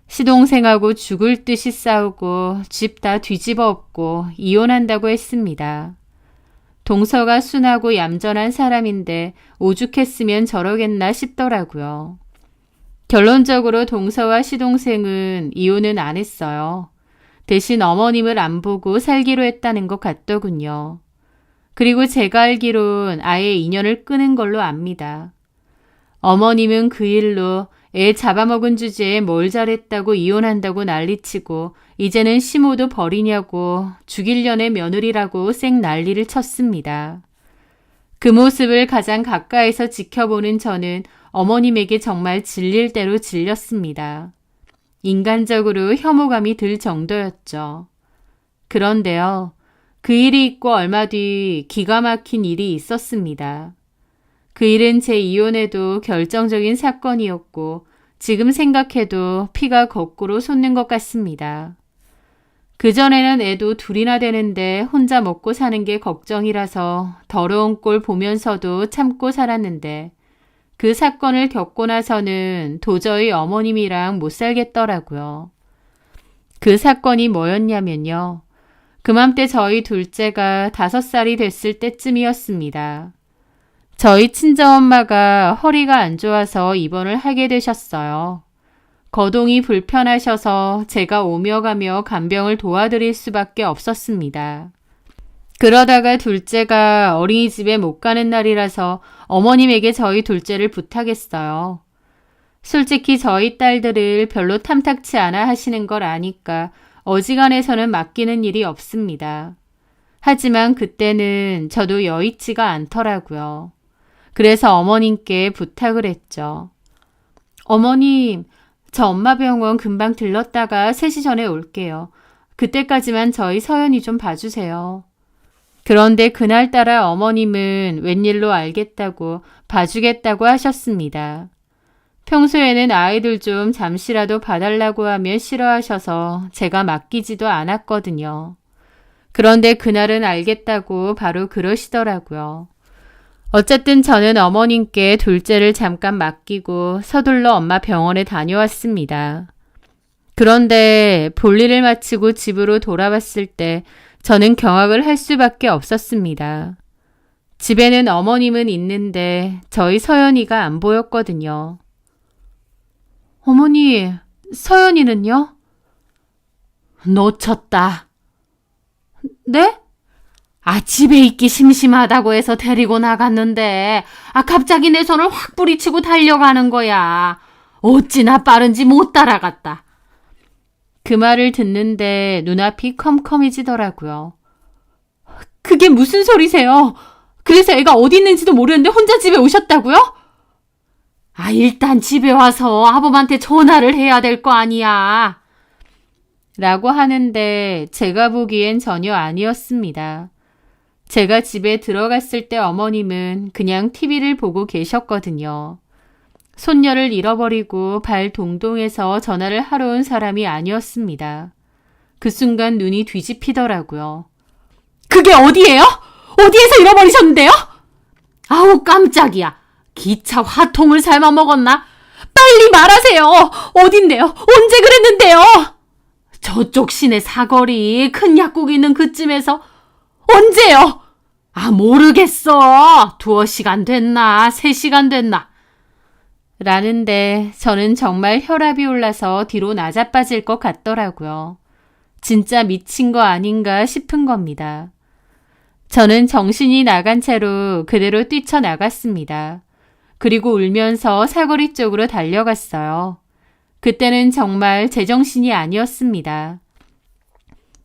시동생하고 죽을 듯이 싸우고 집 다 뒤집어 엎고 이혼한다고 했습니다. 동서가 순하고 얌전한 사람인데 오죽했으면 저러겠나 싶더라고요. 결론적으로 동서와 시동생은 이혼은 안 했어요. 대신 어머님을 안 보고 살기로 했다는 것 같더군요. 그리고 제가 알기론 아예 인연을 끊은 걸로 압니다. 어머님은 그 일로 애 잡아먹은 주제에 뭘 잘했다고 이혼한다고 난리치고 이제는 시모도 버리냐고 죽일년의 며느리라고 쌩 난리를 쳤습니다. 그 모습을 가장 가까이서 지켜보는 저는 어머님에게 정말 질릴 대로 질렸습니다. 인간적으로 혐오감이 들 정도였죠. 그런데요, 그 일이 있고 얼마 뒤 기가 막힌 일이 있었습니다. 그 일은 제 이혼에도 결정적인 사건이었고 지금 생각해도 피가 거꾸로 솟는 것 같습니다. 그전에는 애도 둘이나 되는데 혼자 먹고 사는 게 걱정이라서 더러운 꼴 보면서도 참고 살았는데 그 사건을 겪고 나서는 도저히 어머님이랑 못 살겠더라고요. 그 사건이 뭐였냐면요. 그맘때 저희 둘째가 5살이 됐을 때쯤이었습니다. 저희 친정엄마가 허리가 안 좋아서 입원을 하게 되셨어요. 거동이 불편하셔서 제가 오며 가며 간병을 도와드릴 수밖에 없었습니다. 그러다가 둘째가 어린이집에 못 가는 날이라서 어머님에게 저희 둘째를 부탁했어요. 솔직히 저희 딸들을 별로 탐탁치 않아 하시는 걸 아니까 어지간해서는 맡기는 일이 없습니다. 하지만 그때는 저도 여의치가 않더라고요. 그래서 어머님께 부탁을 했죠. 어머님, 저 엄마 병원 금방 들렀다가 3시 전에 올게요. 그때까지만 저희 서연이 좀 봐주세요. 그런데 그날따라 어머님은 웬일로 알겠다고 봐주겠다고 하셨습니다. 평소에는 아이들 좀 잠시라도 봐달라고 하면 싫어하셔서 제가 맡기지도 않았거든요. 그런데 그날은 알겠다고 바로 그러시더라고요. 어쨌든 저는 어머님께 둘째를 잠깐 맡기고 서둘러 엄마 병원에 다녀왔습니다. 그런데 볼일을 마치고 집으로 돌아왔을 때 저는 경악을 할 수밖에 없었습니다. 집에는 어머님은 있는데 저희 서연이가 안 보였거든요. 어머니, 서연이는요? 놓쳤다. 네? 집에 있기 심심하다고 해서 데리고 나갔는데 갑자기 내 손을 확 뿌리치고 달려가는 거야. 어찌나 빠른지 못 따라갔다. 그 말을 듣는데 눈앞이 컴컴해지더라고요. 그게 무슨 소리세요? 그래서 애가 어디 있는지도 모르는데 혼자 집에 오셨다고요? 일단 집에 와서 아범한테 전화를 해야 될 거 아니야. 라고 하는데 제가 보기엔 전혀 아니었습니다. 제가 집에 들어갔을 때 어머님은 그냥 TV를 보고 계셨거든요. 손녀를 잃어버리고 발 동동해서 전화를 하러 온 사람이 아니었습니다. 그 순간 눈이 뒤집히더라고요. 그게 어디예요? 어디에서 잃어버리셨는데요? 아우 깜짝이야. 기차 화통을 삶아 먹었나? 빨리 말하세요. 어딘데요? 언제 그랬는데요? 저쪽 시내 사거리 큰 약국 있는 그쯤에서. 언제요? 모르겠어. 2시간 됐나 3시간 됐나. 라는데 저는 정말 혈압이 올라서 뒤로 낮아빠질 것 같더라고요. 진짜 미친 거 아닌가 싶은 겁니다. 저는 정신이 나간 채로 그대로 뛰쳐나갔습니다. 그리고 울면서 사거리 쪽으로 달려갔어요. 그때는 정말 제정신이 아니었습니다.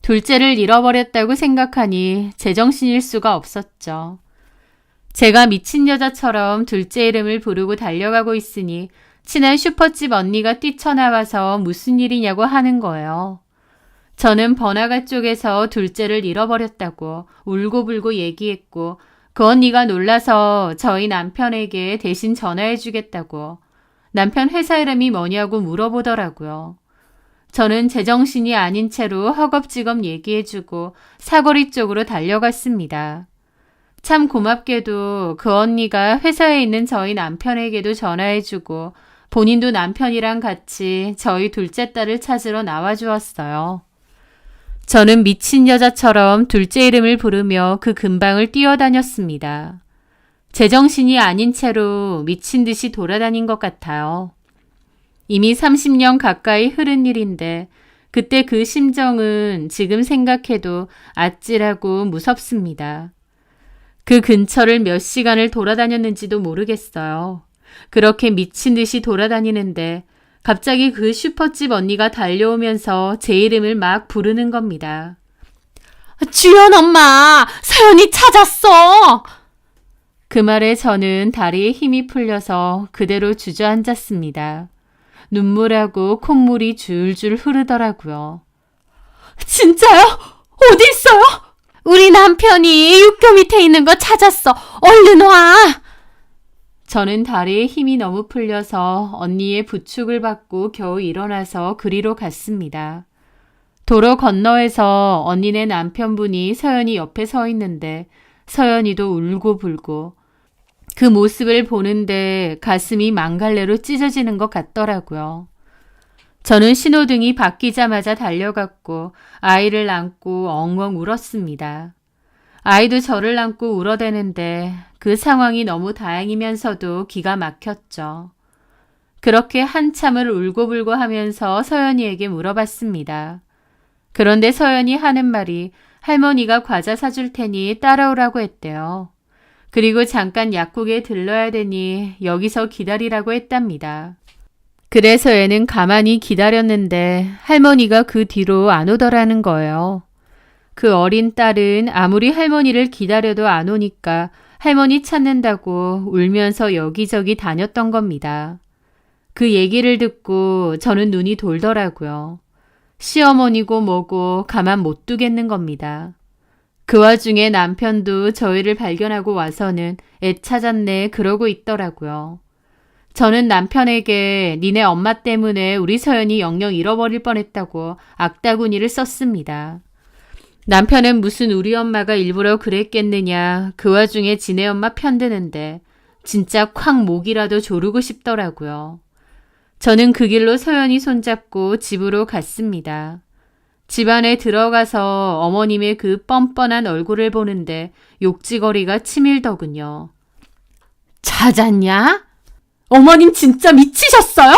둘째를 잃어버렸다고 생각하니 제정신일 수가 없었죠. 제가 미친 여자처럼 둘째 이름을 부르고 달려가고 있으니 친한 슈퍼집 언니가 뛰쳐나와서 무슨 일이냐고 하는 거예요. 저는 번화가 쪽에서 둘째를 잃어버렸다고 울고불고 얘기했고 그 언니가 놀라서 저희 남편에게 대신 전화해 주겠다고 남편 회사 이름이 뭐냐고 물어보더라고요. 저는 제정신이 아닌 채로 허겁지겁 얘기해주고 사거리 쪽으로 달려갔습니다. 참 고맙게도 그 언니가 회사에 있는 저희 남편에게도 전화해주고 본인도 남편이랑 같이 저희 둘째 딸을 찾으러 나와주었어요. 저는 미친 여자처럼 둘째 이름을 부르며 그 근방을 뛰어다녔습니다. 제정신이 아닌 채로 미친 듯이 돌아다닌 것 같아요. 이미 30년 가까이 흐른 일인데 그때 그 심정은 지금 생각해도 아찔하고 무섭습니다. 그 근처를 몇 시간을 돌아다녔는지도 모르겠어요. 그렇게 미친 듯이 돌아다니는데 갑자기 그 슈퍼집 언니가 달려오면서 제 이름을 막 부르는 겁니다. 주연 엄마, 서연이 찾았어! 그 말에 저는 다리에 힘이 풀려서 그대로 주저앉았습니다. 눈물하고 콧물이 줄줄 흐르더라고요. 진짜요? 어디 있어요? 우리 남편이 육교 밑에 있는 거 찾았어. 얼른 와! 저는 다리에 힘이 너무 풀려서 언니의 부축을 받고 겨우 일어나서 그리로 갔습니다. 도로 건너에서 언니네 남편분이 서연이 옆에 서 있는데 서연이도 울고불고 그 모습을 보는데 가슴이 망갈래로 찢어지는 것 같더라고요. 저는 신호등이 바뀌자마자 달려갔고 아이를 안고 엉엉 울었습니다. 아이도 저를 안고 울어대는데 그 상황이 너무 다행이면서도 기가 막혔죠. 그렇게 한참을 울고불고 하면서 서연이에게 물어봤습니다. 그런데 서연이 하는 말이 할머니가 과자 사줄 테니 따라오라고 했대요. 그리고 잠깐 약국에 들러야 되니 여기서 기다리라고 했답니다. 그래서 애는 가만히 기다렸는데 할머니가 그 뒤로 안 오더라는 거예요. 그 어린 딸은 아무리 할머니를 기다려도 안 오니까 할머니 찾는다고 울면서 여기저기 다녔던 겁니다. 그 얘기를 듣고 저는 눈이 돌더라고요. 시어머니고 뭐고 가만 못 두겠는 겁니다. 그 와중에 남편도 저희를 발견하고 와서는 애 찾았네 그러고 있더라고요. 저는 남편에게 니네 엄마 때문에 우리 서연이 영영 잃어버릴 뻔했다고 악다구니를 썼습니다. 남편은 무슨 우리 엄마가 일부러 그랬겠느냐 그 와중에 지네 엄마 편드는데 진짜 콱 목이라도 조르고 싶더라고요. 저는 그 길로 서연이 손잡고 집으로 갔습니다. 집 안에 들어가서 어머님의 그 뻔뻔한 얼굴을 보는데 욕지거리가 치밀더군요. 찾았냐? 어머님 진짜 미치셨어요?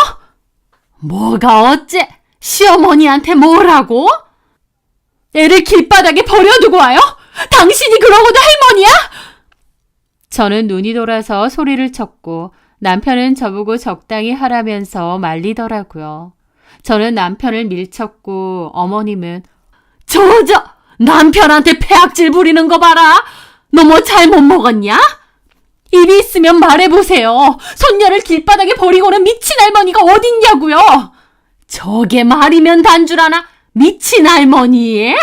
뭐가 어째? 시어머니한테 뭐라고? 애를 길바닥에 버려두고 와요? 당신이 그러고도 할머니야? 저는 눈이 돌아서 소리를 쳤고 남편은 저보고 적당히 하라면서 말리더라고요. 저는 남편을 밀쳤고 어머님은 남편한테 폐악질 부리는 거 봐라. 너 뭐 잘못 먹었냐? 입이 있으면 말해보세요. 손녀를 길바닥에 버리고는 미친 할머니가 어딨냐고요. 저게 말이면 단줄 아나? 미친 할머니?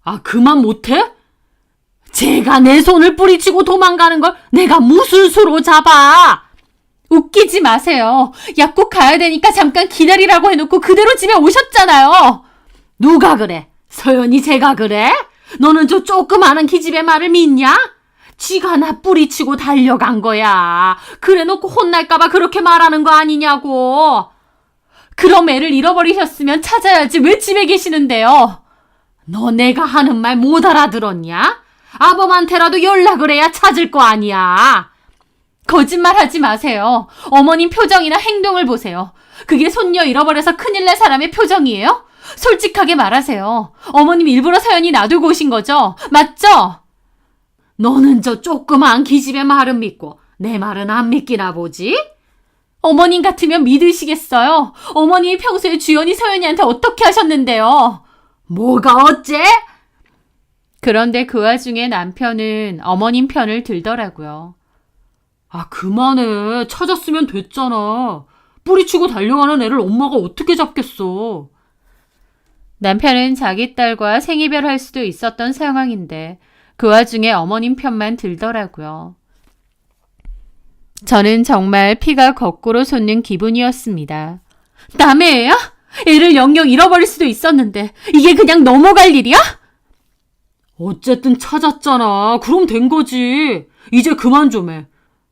아, 그만 못해? 제가 내 손을 뿌리치고 도망가는 걸 내가 무슨 수로 잡아? 웃기지 마세요. 약국 가야 되니까 잠깐 기다리라고 해놓고 그대로 집에 오셨잖아요. 누가 그래? 서연이 제가 그래? 너는 저 조그마한 기집애 말을 믿냐? 지가 나 뿌리치고 달려간 거야. 그래놓고 혼날까봐 그렇게 말하는 거 아니냐고. 그럼 애를 잃어버리셨으면 찾아야지 왜 집에 계시는데요? 너 내가 하는 말 못 알아들었냐? 아범한테라도 연락을 해야 찾을 거 아니야. 거짓말하지 마세요. 어머님 표정이나 행동을 보세요. 그게 손녀 잃어버려서 큰일 날 사람의 표정이에요? 솔직하게 말하세요. 어머님 일부러 서연이 놔두고 오신 거죠? 맞죠? 너는 저 조그마한 기집애 말은 믿고 내 말은 안 믿기나 보지? 어머님 같으면 믿으시겠어요? 어머님이 평소에 주연이 서연이한테 어떻게 하셨는데요? 뭐가 어째? 그런데 그 와중에 남편은 어머님 편을 들더라고요. 아, 그만해. 찾았으면 됐잖아. 뿌리치고 달려가는 애를 엄마가 어떻게 잡겠어. 남편은 자기 딸과 생이별할 수도 있었던 상황인데 그 와중에 어머님 편만 들더라고요. 저는 정말 피가 거꾸로 솟는 기분이었습니다. 남의 애야? 애를 영영 잃어버릴 수도 있었는데 이게 그냥 넘어갈 일이야? 어쨌든 찾았잖아. 그럼 된 거지. 이제 그만 좀 해.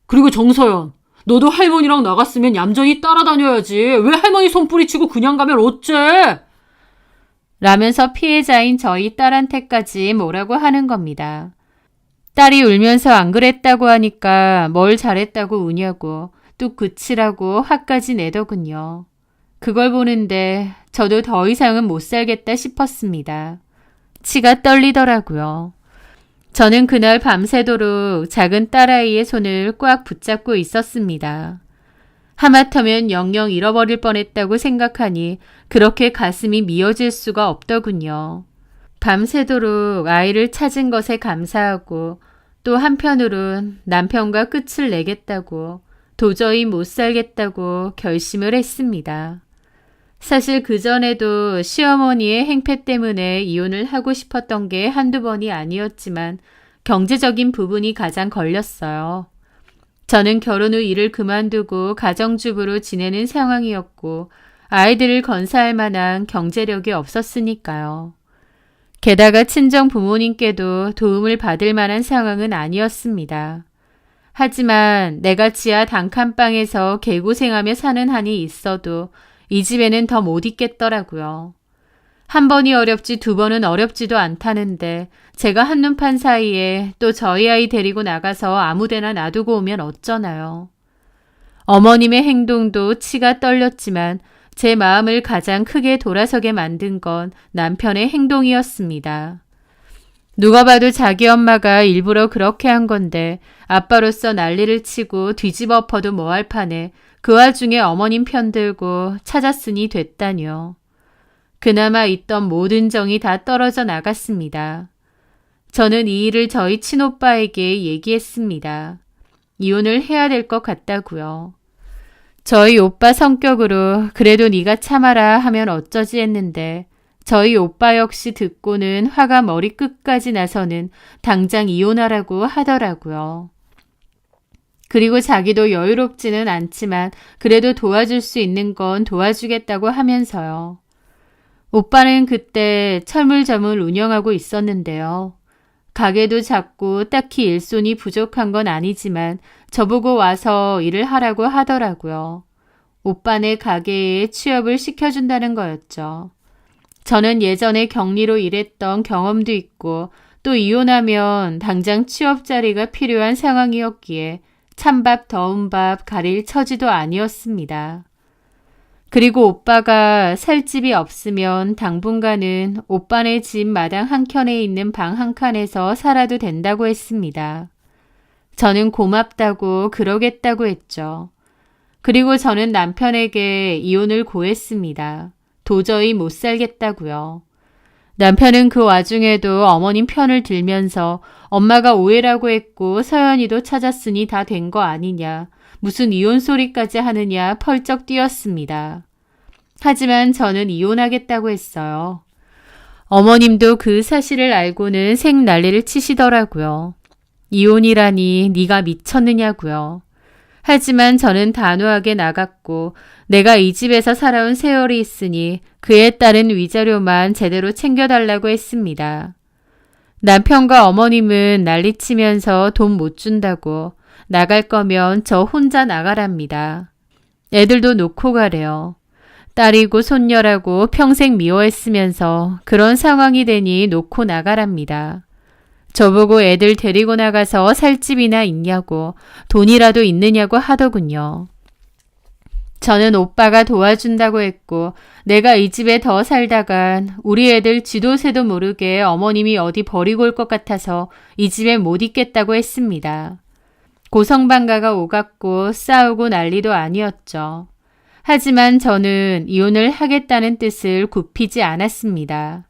그리고 정서연, 너도 할머니랑 나갔으면 얌전히 따라다녀야지. 왜 할머니 손 뿌리치고 그냥 가면 어째? 라면서 피해자인 저희 딸한테까지 뭐라고 하는 겁니다. 딸이 울면서 안 그랬다고 하니까 뭘 잘했다고 우냐고 뚝 그치라고 화까지 내더군요. 그걸 보는데 저도 더 이상은 못 살겠다 싶었습니다. 치가 떨리더라고요. 저는 그날 밤새도록 작은 딸아이의 손을 꽉 붙잡고 있었습니다. 하마터면 영영 잃어버릴 뻔했다고 생각하니 그렇게 가슴이 미어질 수가 없더군요. 밤새도록 아이를 찾은 것에 감사하고 또 한편으론 남편과 끝을 내겠다고 도저히 못 살겠다고 결심을 했습니다. 사실 그전에도 시어머니의 행패 때문에 이혼을 하고 싶었던 게 한두 번이 아니었지만 경제적인 부분이 가장 걸렸어요. 저는 결혼 후 일을 그만두고 가정주부로 지내는 상황이었고 아이들을 건사할 만한 경제력이 없었으니까요. 게다가 친정 부모님께도 도움을 받을 만한 상황은 아니었습니다. 하지만 내가 지하 단칸방에서 개고생하며 사는 한이 있어도 이 집에는 더 못 있겠더라고요. 한 번이 어렵지 두 번은 어렵지도 않다는데 제가 한눈 판 사이에 또 저희 아이 데리고 나가서 아무데나 놔두고 오면 어쩌나요. 어머님의 행동도 치가 떨렸지만 제 마음을 가장 크게 돌아서게 만든 건 남편의 행동이었습니다. 누가 봐도 자기 엄마가 일부러 그렇게 한 건데 아빠로서 난리를 치고 뒤집어 엎어도 뭐할 판에 그 와중에 어머님 편들고 찾았으니 됐다뇨. 그나마 있던 모든 정이 다 떨어져 나갔습니다. 저는 이 일을 저희 친오빠에게 얘기했습니다. 이혼을 해야 될 것 같다고요. 저희 오빠 성격으로 그래도 네가 참아라 하면 어쩌지 했는데 저희 오빠 역시 듣고는 화가 머리끝까지 나서는 당장 이혼하라고 하더라고요. 그리고 자기도 여유롭지는 않지만 그래도 도와줄 수 있는 건 도와주겠다고 하면서요. 오빠는 그때 철물점을 운영하고 있었는데요. 가게도 작고 딱히 일손이 부족한 건 아니지만 저보고 와서 일을 하라고 하더라고요. 오빠네 가게에 취업을 시켜준다는 거였죠. 저는 예전에 격리로 일했던 경험도 있고 또 이혼하면 당장 취업 자리가 필요한 상황이었기에 찬밥 더운 밥 가릴 처지도 아니었습니다. 그리고 오빠가 살 집이 없으면 당분간은 오빠네 집 마당 한켠에 있는 방 한 칸에서 살아도 된다고 했습니다. 저는 고맙다고 그러겠다고 했죠. 그리고 저는 남편에게 이혼을 고했습니다. 도저히 못 살겠다고요. 남편은 그 와중에도 어머님 편을 들면서 엄마가 오해라고 했고 서연이도 찾았으니 다 된 거 아니냐. 무슨 이혼 소리까지 하느냐 펄쩍 뛰었습니다. 하지만 저는 이혼하겠다고 했어요. 어머님도 그 사실을 알고는 생난리를 치시더라고요. 이혼이라니 네가 미쳤느냐고요. 하지만 저는 단호하게 나갔고 내가 이 집에서 살아온 세월이 있으니 그에 따른 위자료만 제대로 챙겨달라고 했습니다. 남편과 어머님은 난리치면서 돈 못 준다고 나갈 거면 저 혼자 나가랍니다. 애들도 놓고 가래요. 딸이고 손녀라고 평생 미워했으면서 그런 상황이 되니 놓고 나가랍니다. 저보고 애들 데리고 나가서 살 집이나 있냐고 돈이라도 있느냐고 하더군요. 저는 오빠가 도와준다고 했고 내가 이 집에 더 살다간 우리 애들 지도새도 모르게 어머님이 어디 버리고 올 것 같아서 이 집에 못 있겠다고 했습니다. 고성방가가 오갔고 싸우고 난리도 아니었죠. 하지만 저는 이혼을 하겠다는 뜻을 굽히지 않았습니다.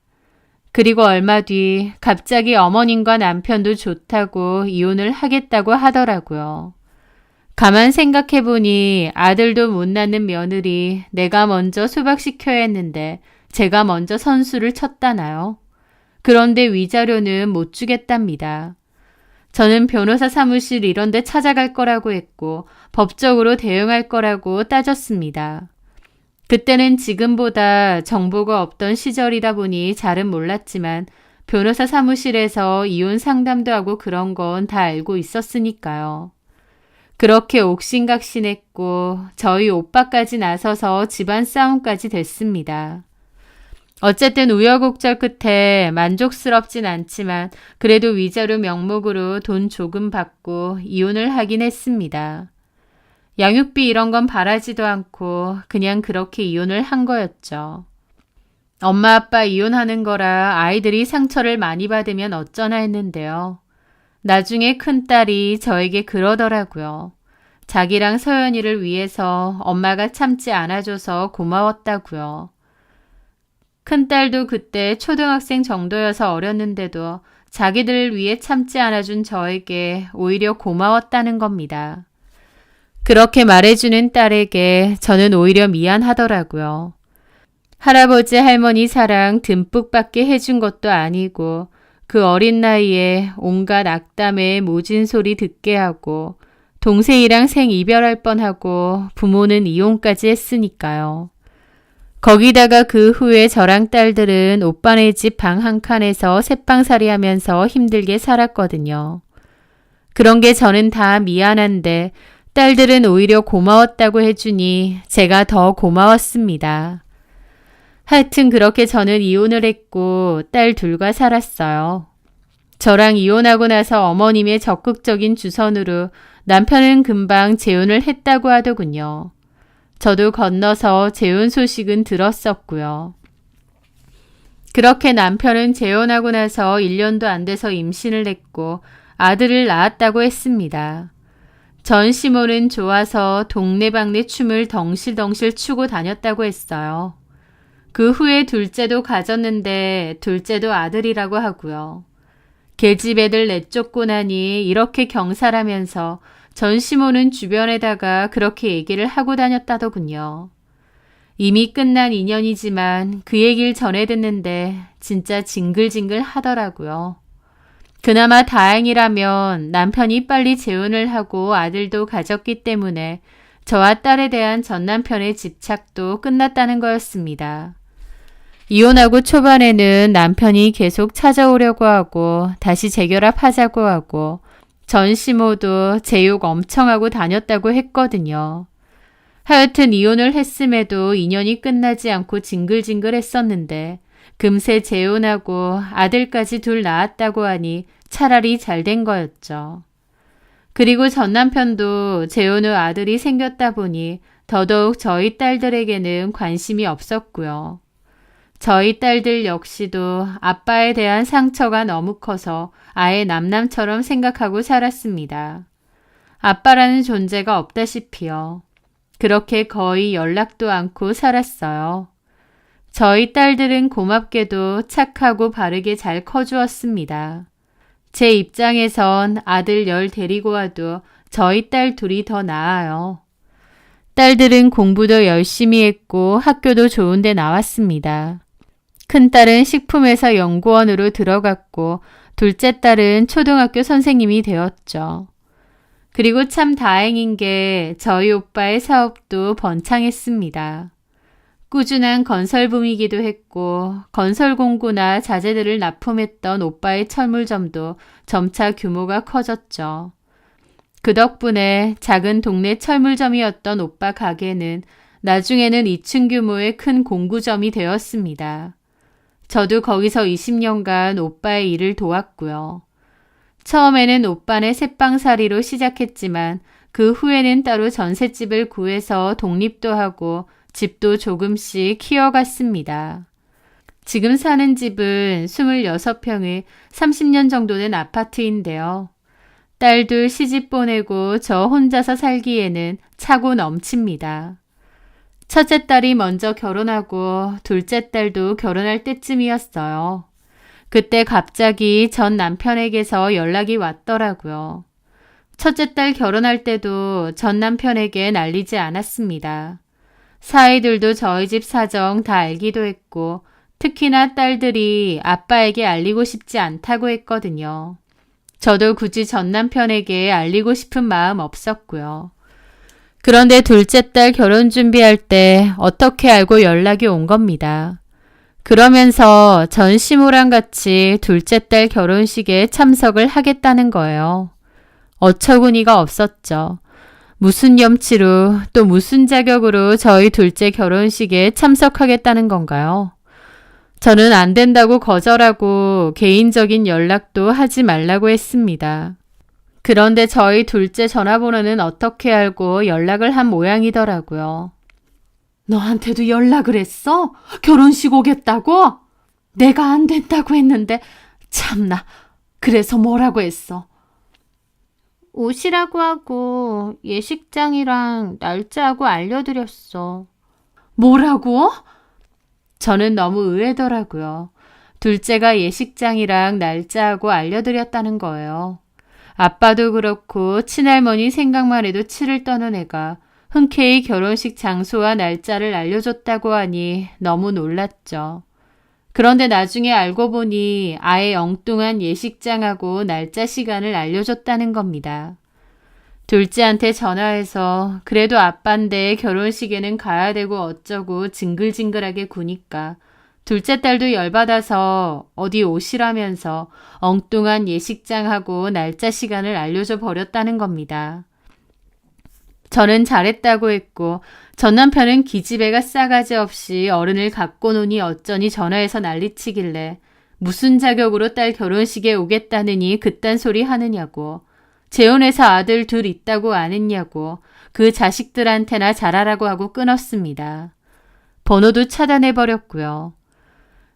그리고 얼마 뒤 갑자기 어머님과 남편도 좋다고 이혼을 하겠다고 하더라고요. 가만 생각해보니 아들도 못 낳는 며느리 내가 먼저 수박시켜야 했는데 제가 먼저 선수를 쳤다나요? 그런데 위자료는 못 주겠답니다. 저는 변호사 사무실 이런 데 찾아갈 거라고 했고 법적으로 대응할 거라고 따졌습니다. 그때는 지금보다 정보가 없던 시절이다 보니 잘은 몰랐지만 변호사 사무실에서 이혼 상담도 하고 그런 건 다 알고 있었으니까요. 그렇게 옥신각신했고 저희 오빠까지 나서서 집안 싸움까지 됐습니다. 어쨌든 우여곡절 끝에 만족스럽진 않지만 그래도 위자료 명목으로 돈 조금 받고 이혼을 하긴 했습니다. 양육비 이런 건 바라지도 않고 그냥 그렇게 이혼을 한 거였죠. 엄마 아빠 이혼하는 거라 아이들이 상처를 많이 받으면 어쩌나 했는데요. 나중에 큰딸이 저에게 그러더라고요. 자기랑 서연이를 위해서 엄마가 참지 않아줘서 고마웠다고요. 큰딸도 그때 초등학생 정도여서 어렸는데도 자기들을 위해 참지 않아준 저에게 오히려 고마웠다는 겁니다. 그렇게 말해주는 딸에게 저는 오히려 미안하더라고요. 할아버지 할머니 사랑 듬뿍 받게 해준 것도 아니고 그 어린 나이에 온갖 악담에 모진 소리 듣게 하고 동생이랑 생이별할 뻔하고 부모는 이혼까지 했으니까요. 거기다가 그 후에 저랑 딸들은 오빠네 집 방 한 칸에서 새빵살이 하면서 힘들게 살았거든요. 그런 게 저는 다 미안한데 딸들은 오히려 고마웠다고 해주니 제가 더 고마웠습니다. 하여튼 그렇게 저는 이혼을 했고 딸 둘과 살았어요. 저랑 이혼하고 나서 어머님의 적극적인 주선으로 남편은 금방 재혼을 했다고 하더군요. 저도 건너서 재혼 소식은 들었었고요. 그렇게 남편은 재혼하고 나서 1년도 안 돼서 임신을 했고 아들을 낳았다고 했습니다. 전 시모는 좋아서 동네방네 춤을 덩실덩실 추고 다녔다고 했어요. 그 후에 둘째도 가졌는데 둘째도 아들이라고 하고요. 계집 애들 내쫓고 나니 이렇게 경살하면서 전 시모는 주변에다가 그렇게 얘기를 하고 다녔다더군요. 이미 끝난 인연이지만 그 얘기를 전해 듣는데 진짜 징글징글 하더라고요. 그나마 다행이라면 남편이 빨리 재혼을 하고 아들도 가졌기 때문에 저와 딸에 대한 전 남편의 집착도 끝났다는 거였습니다. 이혼하고 초반에는 남편이 계속 찾아오려고 하고 다시 재결합하자고 하고 전시모도 제 욕 엄청 하고 다녔다고 했거든요. 하여튼 이혼을 했음에도 인연이 끝나지 않고 징글징글 했었는데 금세 재혼하고 아들까지 둘 낳았다고 하니 차라리 잘 된 거였죠. 그리고 전 남편도 재혼 후 아들이 생겼다 보니 더더욱 저희 딸들에게는 관심이 없었고요. 저희 딸들 역시도 아빠에 대한 상처가 너무 커서 아예 남남처럼 생각하고 살았습니다. 아빠라는 존재가 없다시피요. 그렇게 거의 연락도 않고 살았어요. 저희 딸들은 고맙게도 착하고 바르게 잘 커주었습니다. 제 입장에선 아들 10 데리고 와도 저희 딸 둘이 더 나아요. 딸들은 공부도 열심히 했고 학교도 좋은 데 나왔습니다. 큰딸은 식품회사 연구원으로 들어갔고 둘째 딸은 초등학교 선생님이 되었죠. 그리고 참 다행인 게 저희 오빠의 사업도 번창했습니다. 꾸준한 건설붐이기도 했고 건설 공구나 자재들을 납품했던 오빠의 철물점도 점차 규모가 커졌죠. 그 덕분에 작은 동네 철물점이었던 오빠 가게는 나중에는 2층 규모의 큰 공구점이 되었습니다. 저도 거기서 20년간 오빠의 일을 도왔고요. 처음에는 오빠네 새빵살이로 시작했지만 그 후에는 따로 전셋집을 구해서 독립도 하고 집도 조금씩 키워갔습니다. 지금 사는 집은 26평의 30년 정도 된 아파트인데요. 딸들 시집 보내고 저 혼자서 살기에는 차고 넘칩니다. 첫째 딸이 먼저 결혼하고 둘째 딸도 결혼할 때쯤이었어요. 그때 갑자기 전 남편에게서 연락이 왔더라고요. 첫째 딸 결혼할 때도 전 남편에게 알리지 않았습니다. 사이들도 저희 집 사정 다 알기도 했고 특히나 딸들이 아빠에게 알리고 싶지 않다고 했거든요. 저도 굳이 전 남편에게 알리고 싶은 마음 없었고요. 그런데 둘째 딸 결혼 준비할 때 어떻게 알고 연락이 온 겁니다. 그러면서 전시모랑 같이 둘째 딸 결혼식에 참석을 하겠다는 거예요. 어처구니가 없었죠. 무슨 염치로 또 무슨 자격으로 저희 둘째 결혼식에 참석하겠다는 건가요? 저는 안 된다고 거절하고 개인적인 연락도 하지 말라고 했습니다. 그런데 저희 둘째 전화번호는 어떻게 알고 연락을 한 모양이더라고요. 너한테도 연락을 했어? 결혼식 오겠다고? 내가 안 된다고 했는데 참나. 그래서 뭐라고 했어? 오시라고 하고 예식장이랑 날짜하고 알려드렸어. 뭐라고? 저는 너무 의외더라고요. 둘째가 예식장이랑 날짜하고 알려드렸다는 거예요. 아빠도 그렇고 친할머니 생각만 해도 치를 떠는 애가 흔쾌히 결혼식 장소와 날짜를 알려줬다고 하니 너무 놀랐죠. 그런데 나중에 알고 보니 아예 엉뚱한 예식장하고 날짜 시간을 알려줬다는 겁니다. 둘째한테 전화해서 그래도 아빠인데 결혼식에는 가야 되고 어쩌고 징글징글하게 구니까 둘째 딸도 열받아서 어디 오시라면서 엉뚱한 예식장하고 날짜 시간을 알려줘 버렸다는 겁니다. 저는 잘했다고 했고 전 남편은 기집애가 싸가지 없이 어른을 갖고 노니 어쩌니 전화해서 난리치길래 무슨 자격으로 딸 결혼식에 오겠다느니 그딴 소리 하느냐고, 재혼해서 아들 둘 있다고 안 했냐고 그 자식들한테나 잘하라고 하고 끊었습니다. 번호도 차단해버렸고요.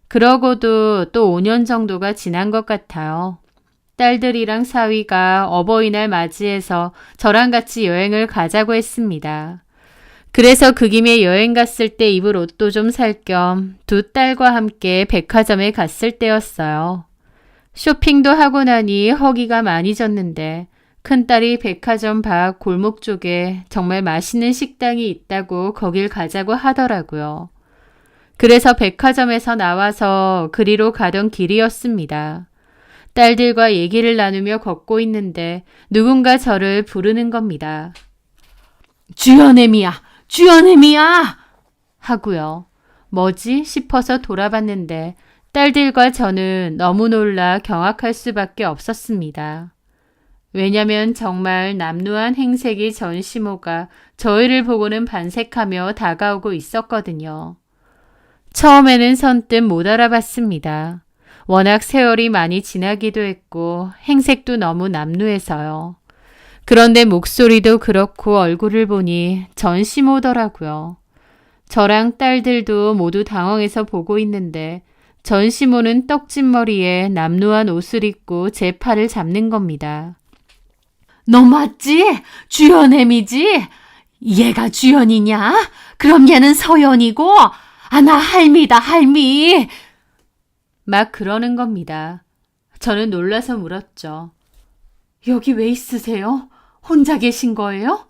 그러고도 또 5년 정도가 지난 것 같아요. 딸들이랑 사위가 어버이날 맞이해서 저랑 같이 여행을 가자고 했습니다. 그래서 그 김에 여행 갔을 때 입을 옷도 좀 살 겸 두 딸과 함께 백화점에 갔을 때였어요. 쇼핑도 하고 나니 허기가 많이 졌는데 큰딸이 백화점 밖 골목 쪽에 정말 맛있는 식당이 있다고 거길 가자고 하더라고요. 그래서 백화점에서 나와서 그리로 가던 길이었습니다. 딸들과 얘기를 나누며 걷고 있는데 누군가 저를 부르는 겁니다. 주연애미야! 주연애미야! 하고요. 뭐지 싶어서 돌아봤는데 딸들과 저는 너무 놀라 경악할 수밖에 없었습니다. 왜냐면 정말 남루한 행색이 전시모가 저희를 보고는 반색하며 다가오고 있었거든요. 처음에는 선뜻 못 알아봤습니다. 워낙 세월이 많이 지나기도 했고 행색도 너무 남루해서요. 그런데 목소리도 그렇고 얼굴을 보니 전시모더라고요. 저랑 딸들도 모두 당황해서 보고 있는데 전시모는 떡진 머리에 남루한 옷을 입고 제 팔을 잡는 겁니다. 너 맞지? 주연애미지? 얘가 주연이냐? 그럼 얘는 서연이고? 아, 나 할미다, 할미. 막 그러는 겁니다. 저는 놀라서 물었죠. 여기 왜 있으세요? 혼자 계신 거예요?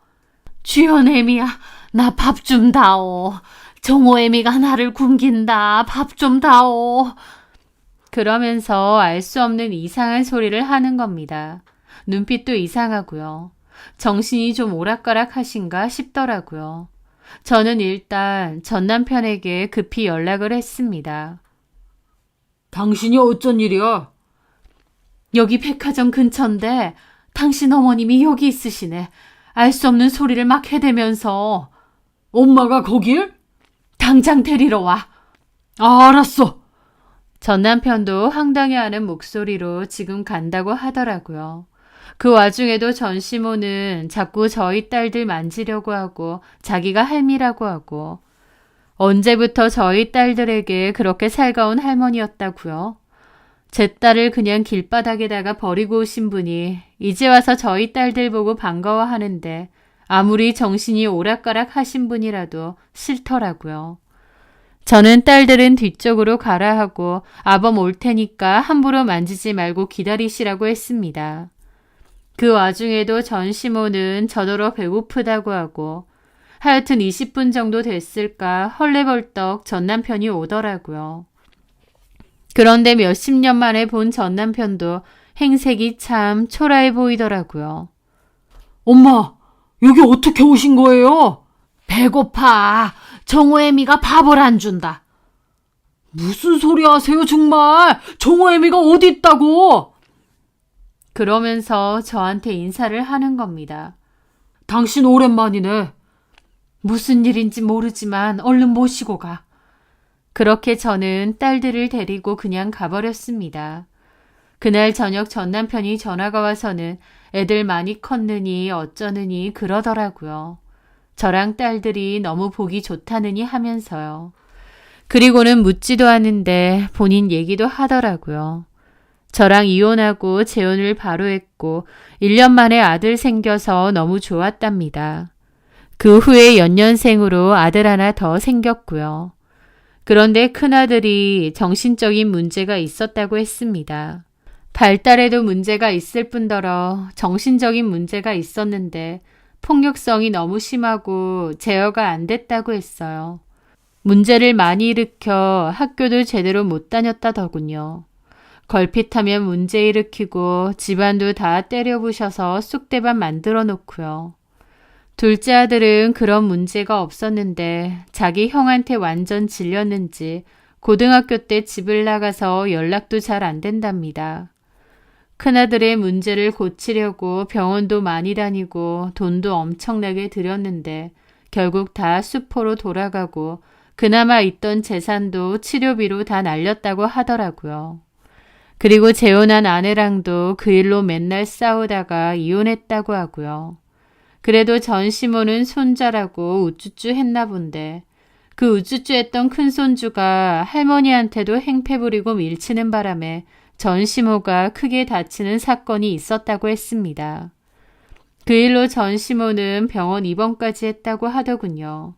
주연애미야, 나 밥 좀 다오. 정호애미가 나를 굶긴다. 밥 좀 다오. 그러면서 알 수 없는 이상한 소리를 하는 겁니다. 눈빛도 이상하고요. 정신이 좀 오락가락하신가 싶더라고요. 저는 일단 전 남편에게 급히 연락을 했습니다. 당신이 어쩐 일이야? 여기 백화점 근처인데 당신 어머님이 여기 있으시네. 알 수 없는 소리를 막 해대면서. 엄마가 거길? 당장 데리러 와. 아, 알았어. 전 남편도 황당해하는 목소리로 지금 간다고 하더라고요. 그 와중에도 전시모는 자꾸 저희 딸들 만지려고 하고 자기가 할미라고 하고 언제부터 저희 딸들에게 그렇게 살가운 할머니였다고요? 제 딸을 그냥 길바닥에다가 버리고 오신 분이 이제 와서 저희 딸들 보고 반가워하는데 아무리 정신이 오락가락 하신 분이라도 싫더라고요. 저는 딸들은 뒤쪽으로 가라 하고 아범 올 테니까 함부로 만지지 말고 기다리시라고 했습니다. 그 와중에도 전시모는 저더러 배고프다고 하고 하여튼 20분 정도 됐을까 헐레벌떡 전 남편이 오더라고요. 그런데 몇십 년 만에 본 전 남편도 행색이 참 초라해 보이더라고요. 엄마, 여기 어떻게 오신 거예요? 배고파. 정호애미가 밥을 안 준다. 무슨 소리 하세요 정말. 정호애미가 어디 있다고. 그러면서 저한테 인사를 하는 겁니다. 당신 오랜만이네. 무슨 일인지 모르지만 얼른 모시고 가. 그렇게 저는 딸들을 데리고 그냥 가버렸습니다. 그날 저녁 전 남편이 전화가 와서는 애들 많이 컸느니 어쩌느니 그러더라고요. 저랑 딸들이 너무 보기 좋다느니 하면서요. 그리고는 묻지도 않은데 본인 얘기도 하더라고요. 저랑 이혼하고 재혼을 바로 했고 1년 만에 아들 생겨서 너무 좋았답니다. 그 후에 연년생으로 아들 하나 더 생겼고요. 그런데 큰아들이 정신적인 문제가 있었다고 했습니다. 발달에도 문제가 있을 뿐더러 정신적인 문제가 있었는데 폭력성이 너무 심하고 제어가 안 됐다고 했어요. 문제를 많이 일으켜 학교도 제대로 못 다녔다더군요. 걸핏하면 문제 일으키고 집안도 다 때려부셔서 쑥대밭 만들어 놓고요. 둘째 아들은 그런 문제가 없었는데 자기 형한테 완전 질렸는지 고등학교 때 집을 나가서 연락도 잘 안 된답니다. 큰아들의 문제를 고치려고 병원도 많이 다니고 돈도 엄청나게 들였는데 결국 다 수포로 돌아가고 그나마 있던 재산도 치료비로 다 날렸다고 하더라고요. 그리고 재혼한 아내랑도 그 일로 맨날 싸우다가 이혼했다고 하고요. 그래도 전시모는 손자라고 우쭈쭈 했나 본데 그 우쭈쭈 했던 큰손주가 할머니한테도 행패 부리고 밀치는 바람에 전시모가 크게 다치는 사건이 있었다고 했습니다. 그 일로 전시모는 병원 입원까지 했다고 하더군요.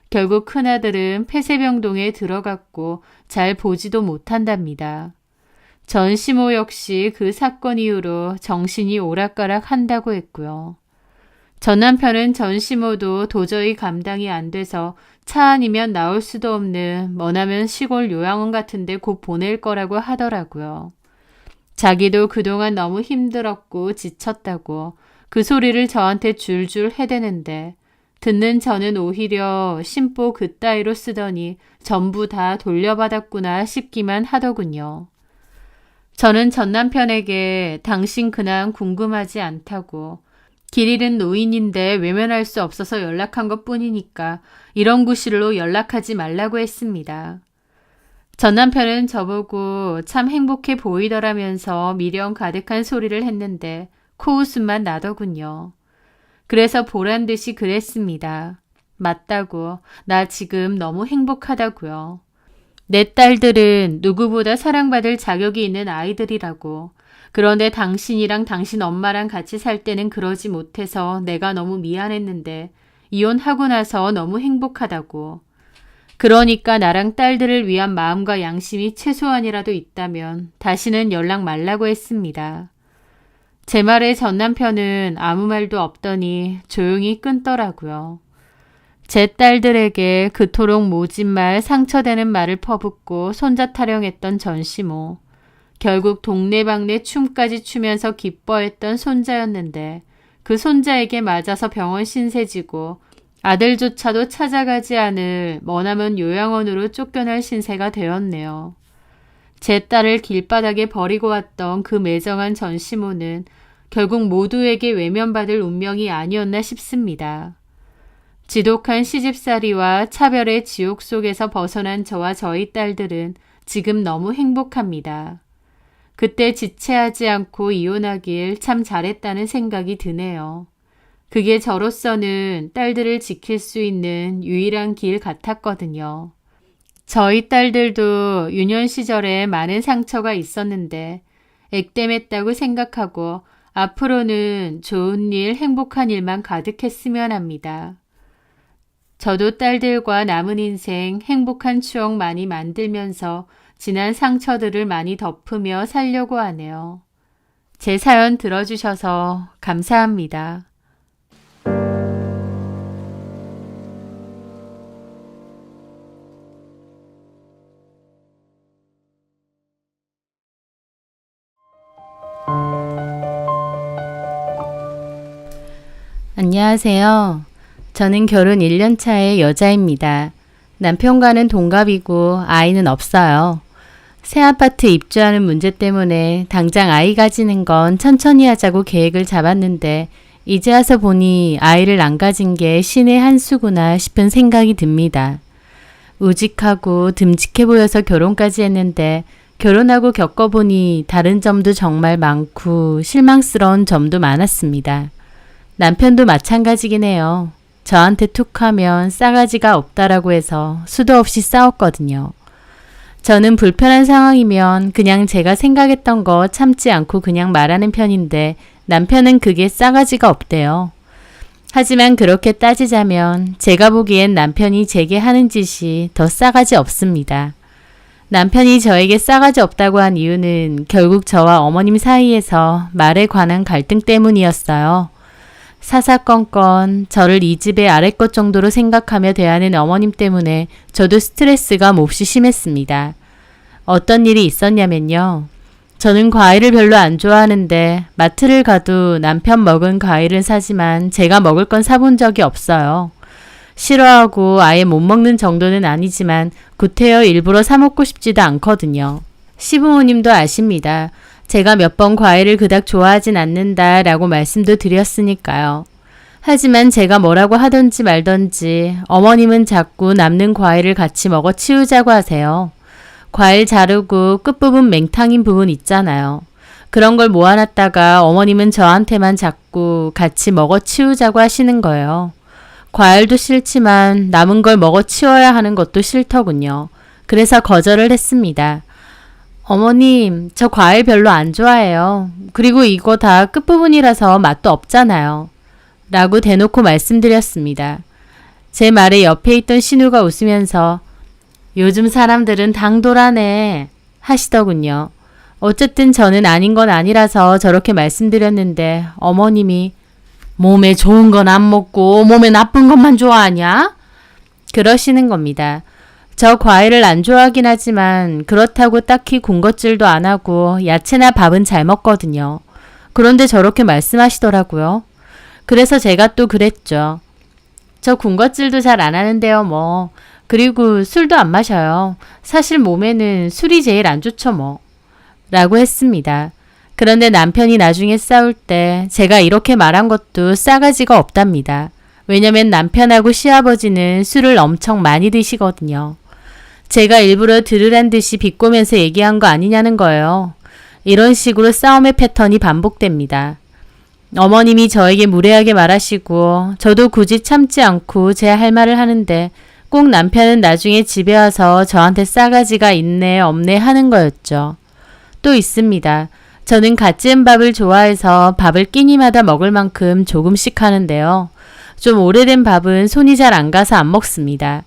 결국 큰아들은 폐쇄병동에 들어갔고 잘 보지도 못한답니다. 전시모 역시 그 사건 이후로 정신이 오락가락 한다고 했고요. 전 남편은 전시모도 도저히 감당이 안 돼서 차 아니면 나올 수도 없는 머나먼 시골 요양원 같은데 곧 보낼 거라고 하더라고요. 자기도 그동안 너무 힘들었고 지쳤다고 그 소리를 저한테 줄줄 해대는데 듣는 저는 오히려 심보 그따위로 쓰더니 전부 다 돌려받았구나 싶기만 하더군요. 저는 전 남편에게 당신 근황 궁금하지 않다고 길 잃은 노인인데 외면할 수 없어서 연락한 것뿐이니까 이런 구실로 연락하지 말라고 했습니다. 전 남편은 저보고 참 행복해 보이더라면서 미련 가득한 소리를 했는데 코웃음만 나더군요. 그래서 보란듯이 그랬습니다. 맞다고. 나 지금 너무 행복하다고요. 내 딸들은 누구보다 사랑받을 자격이 있는 아이들이라고. 그런데 당신이랑 당신 엄마랑 같이 살 때는 그러지 못해서 내가 너무 미안했는데 이혼하고 나서 너무 행복하다고. 그러니까 나랑 딸들을 위한 마음과 양심이 최소한이라도 있다면 다시는 연락 말라고 했습니다. 제 말에 전 남편은 아무 말도 없더니 조용히 끊더라고요. 제 딸들에게 그토록 모진 말 상처되는 말을 퍼붓고 손자 타령했던 전시모. 결국 동네방네 춤까지 추면서 기뻐했던 손자였는데 그 손자에게 맞아서 병원 신세지고 아들조차도 찾아가지 않을 머나먼 요양원으로 쫓겨날 신세가 되었네요. 제 딸을 길바닥에 버리고 왔던 그 매정한 전시모는 결국 모두에게 외면받을 운명이 아니었나 싶습니다. 지독한 시집살이와 차별의 지옥 속에서 벗어난 저와 저희 딸들은 지금 너무 행복합니다. 그때 지체하지 않고 이혼하길 참 잘했다는 생각이 드네요. 그게 저로서는 딸들을 지킬 수 있는 유일한 길 같았거든요. 저희 딸들도 유년 시절에 많은 상처가 있었는데 액땜했다고 생각하고 앞으로는 좋은 일, 행복한 일만 가득했으면 합니다. 저도 딸들과 남은 인생 행복한 추억 많이 만들면서 지난 상처들을 많이 덮으며 살려고 하네요. 제 사연 들어주셔서 감사합니다. 안녕하세요. 저는 결혼 1년 차의 여자입니다. 남편과는 동갑이고 아이는 없어요. 새 아파트 입주하는 문제 때문에 당장 아이 가지는 건 천천히 하자고 계획을 잡았는데 이제 와서 보니 아이를 안 가진 게 신의 한 수구나 싶은 생각이 듭니다. 우직하고 듬직해 보여서 결혼까지 했는데 결혼하고 겪어보니 다른 점도 정말 많고 실망스러운 점도 많았습니다. 남편도 마찬가지긴 해요. 저한테 툭하면 싸가지가 없다라고 해서 수도 없이 싸웠거든요. 저는 불편한 상황이면 그냥 제가 생각했던 거 참지 않고 그냥 말하는 편인데 남편은 그게 싸가지가 없대요. 하지만 그렇게 따지자면 제가 보기엔 남편이 제게 하는 짓이 더 싸가지 없습니다. 남편이 저에게 싸가지 없다고 한 이유는 결국 저와 어머님 사이에서 말에 관한 갈등 때문이었어요. 사사건건 저를 이 집의 아랫것 정도로 생각하며 대하는 어머님 때문에 저도 스트레스가 몹시 심했습니다. 어떤 일이 있었냐면요. 저는 과일을 별로 안 좋아하는데 마트를 가도 남편 먹은 과일은 사지만 제가 먹을 건 사본 적이 없어요. 싫어하고 아예 못 먹는 정도는 아니지만 구태여 일부러 사 먹고 싶지도 않거든요. 시부모님도 아십니다. 제가 몇 번 과일을 그닥 좋아하진 않는다라고 말씀도 드렸으니까요. 하지만 제가 뭐라고 하던지 말던지 어머님은 자꾸 남는 과일을 같이 먹어 치우자고 하세요. 과일 자르고 끝부분 맹탕인 부분 있잖아요. 그런 걸 모아놨다가 어머님은 저한테만 자꾸 같이 먹어 치우자고 하시는 거예요. 과일도 싫지만 남은 걸 먹어 치워야 하는 것도 싫더군요. 그래서 거절을 했습니다. 어머님, 저 과일 별로 안 좋아해요. 그리고 이거 다 끝부분이라서 맛도 없잖아요. 라고 대놓고 말씀드렸습니다. 제 말에 옆에 있던 신우가 웃으면서 요즘 사람들은 당돌하네 하시더군요. 어쨌든 저는 아닌 건 아니라서 저렇게 말씀드렸는데 어머님이 몸에 좋은 건 안 먹고 몸에 나쁜 것만 좋아하냐? 그러시는 겁니다. 저 과일을 안 좋아하긴 하지만 그렇다고 딱히 군것질도 안 하고 야채나 밥은 잘 먹거든요. 그런데 저렇게 말씀하시더라고요. 그래서 제가 또 그랬죠. 저 군것질도 잘 안 하는데요, 뭐. 그리고 술도 안 마셔요. 사실 몸에는 술이 제일 안 좋죠, 뭐. 라고 했습니다. 그런데 남편이 나중에 싸울 때 제가 이렇게 말한 것도 싸가지가 없답니다. 왜냐면 남편하고 시아버지는 술을 엄청 많이 드시거든요. 제가 일부러 들으란 듯이 비꼬면서 얘기한 거 아니냐는 거예요. 이런 식으로 싸움의 패턴이 반복됩니다. 어머님이 저에게 무례하게 말하시고 저도 굳이 참지 않고 제 할 말을 하는데 꼭 남편은 나중에 집에 와서 저한테 싸가지가 있네 없네 하는 거였죠. 또 있습니다. 저는 갓 지은 밥을 좋아해서 밥을 끼니마다 먹을 만큼 조금씩 하는데요. 좀 오래된 밥은 손이 잘 안 가서 안 먹습니다.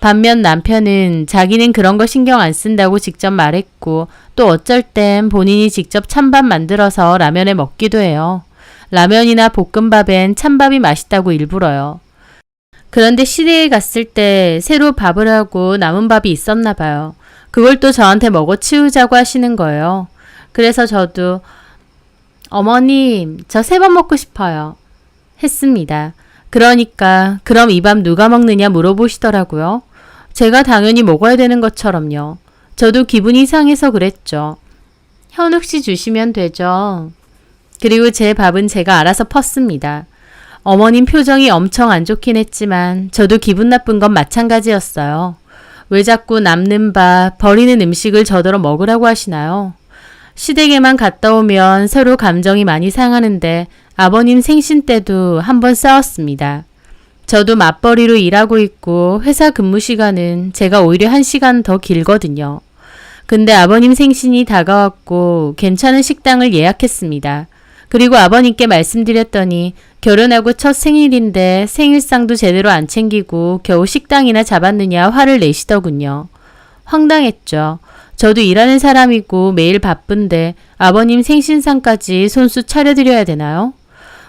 반면 남편은 자기는 그런 거 신경 안 쓴다고 직접 말했고 또 어쩔 땐 본인이 직접 찬밥 만들어서 라면에 먹기도 해요. 라면이나 볶음밥엔 찬밥이 맛있다고 일부러요. 그런데 시댁에 갔을 때 새로 밥을 하고 남은 밥이 있었나 봐요. 그걸 또 저한테 먹어 치우자고 하시는 거예요. 그래서 저도 어머님 저 3번 먹고 싶어요. 했습니다. 그러니까 그럼 이 밥 누가 먹느냐 물어보시더라고요. 제가 당연히 먹어야 되는 것처럼요. 저도 기분이 상해서 그랬죠. 현욱 씨 주시면 되죠. 그리고 제 밥은 제가 알아서 펐습니다. 어머님 표정이 엄청 안 좋긴 했지만 저도 기분 나쁜 건 마찬가지였어요. 왜 자꾸 남는 밥, 버리는 음식을 저더러 먹으라고 하시나요? 시댁에만 갔다 오면 서로 감정이 많이 상하는데 아버님 생신 때도 한번 싸웠습니다. 저도 맞벌이로 일하고 있고 회사 근무 시간은 제가 오히려 1시간 더 길거든요. 근데 아버님 생신이 다가왔고 괜찮은 식당을 예약했습니다. 그리고 아버님께 말씀드렸더니 결혼하고 첫 생일인데 생일상도 제대로 안 챙기고 겨우 식당이나 잡았느냐 화를 내시더군요. 황당했죠. 저도 일하는 사람이고 매일 바쁜데 아버님 생신상까지 손수 차려드려야 되나요?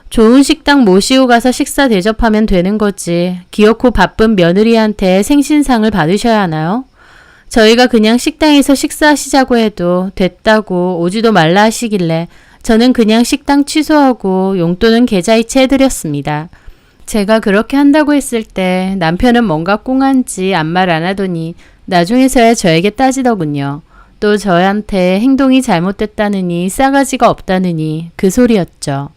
좋은 식당 모시고 가서 식사 대접하면 되는 거지. 기어코 바쁜 며느리한테 생신상을 받으셔야 하나요? 저희가 그냥 식당에서 식사하시자고 해도 됐다고 오지도 말라 하시길래 저는 그냥 식당 취소하고 용돈은 계좌이체 해드렸습니다. 제가 그렇게 한다고 했을 때 남편은 뭔가 꽁한지 아무 말 안 하더니 나중에서야 저에게 따지더군요. 또 저한테 행동이 잘못됐다느니 싸가지가 없다느니 그 소리였죠.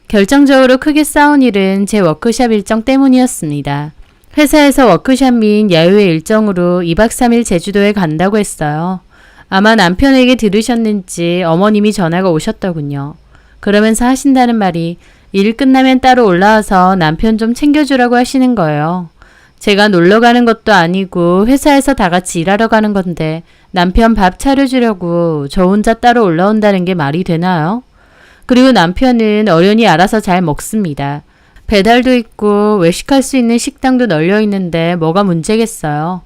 결정적으로 크게 싸운 일은 제 워크숍 일정 때문이었습니다. 회사에서 워크숍 및 야유회 일정으로 2박 3일 제주도에 간다고 했어요. 아마 남편에게 들으셨는지 어머님이 전화가 오셨더군요. 그러면서 하신다는 말이 일 끝나면 따로 올라와서 남편 좀 챙겨주라고 하시는 거예요. 제가 놀러 가는 것도 아니고 회사에서 다 같이 일하러 가는 건데 남편 밥 차려주려고 저 혼자 따로 올라온다는 게 말이 되나요? 그리고 남편은 어련히 알아서 잘 먹습니다. 배달도 있고 외식할 수 있는 식당도 널려 있는데 뭐가 문제겠어요.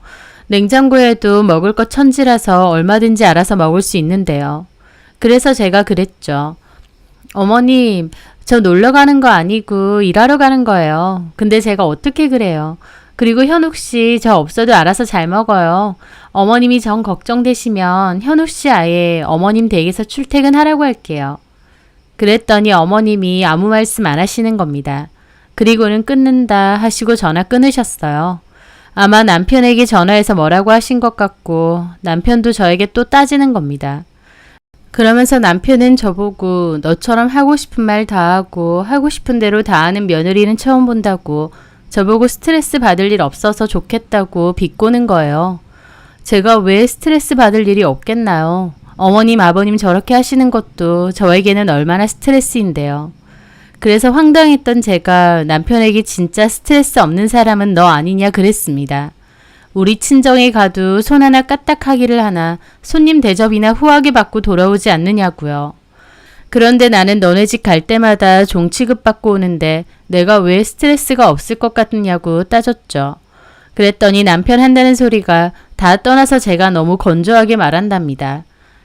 냉장고에도 먹을 것 천지라서 얼마든지 알아서 먹을 수 있는데요. 그래서 제가 그랬죠. 어머님, 저 놀러 가는 거 아니고 일하러 가는 거예요. 근데 제가 어떻게 그래요? 그리고 현욱 씨 저 없어도 알아서 잘 먹어요. 어머님이 정 걱정되시면 현욱 씨 아예 어머님 댁에서 출퇴근하라고 할게요. 그랬더니 어머님이 아무 말씀 안 하시는 겁니다. 그리고는 끊는다 하시고 전화 끊으셨어요. 아마 남편에게 전화해서 뭐라고 하신 것 같고 남편도 저에게 또 따지는 겁니다. 그러면서 남편은 저보고 너처럼 하고 싶은 말 다 하고 하고 싶은 대로 다 하는 며느리는 처음 본다고 저보고 스트레스 받을 일 없어서 좋겠다고 비꼬는 거예요. 제가 왜 스트레스 받을 일이 없겠나요? 어머님, 아버님 저렇게 하시는 것도 저에게는 얼마나 스트레스인데요. 그래서 황당했던 제가 남편에게 진짜 스트레스 없는 사람은 너 아니냐 그랬습니다. 우리 친정에 가도 손 하나 까딱하기를 하나 손님 대접이나 후하게 받고 돌아오지 않느냐고요. 그런데 나는 너네 집 갈 때마다 종 취급받고 오는데 내가 왜 스트레스가 없을 것 같느냐고 따졌죠. 그랬더니 남편 한다는 소리가 다 떠나서 제가 너무 건조하게 말한답니다.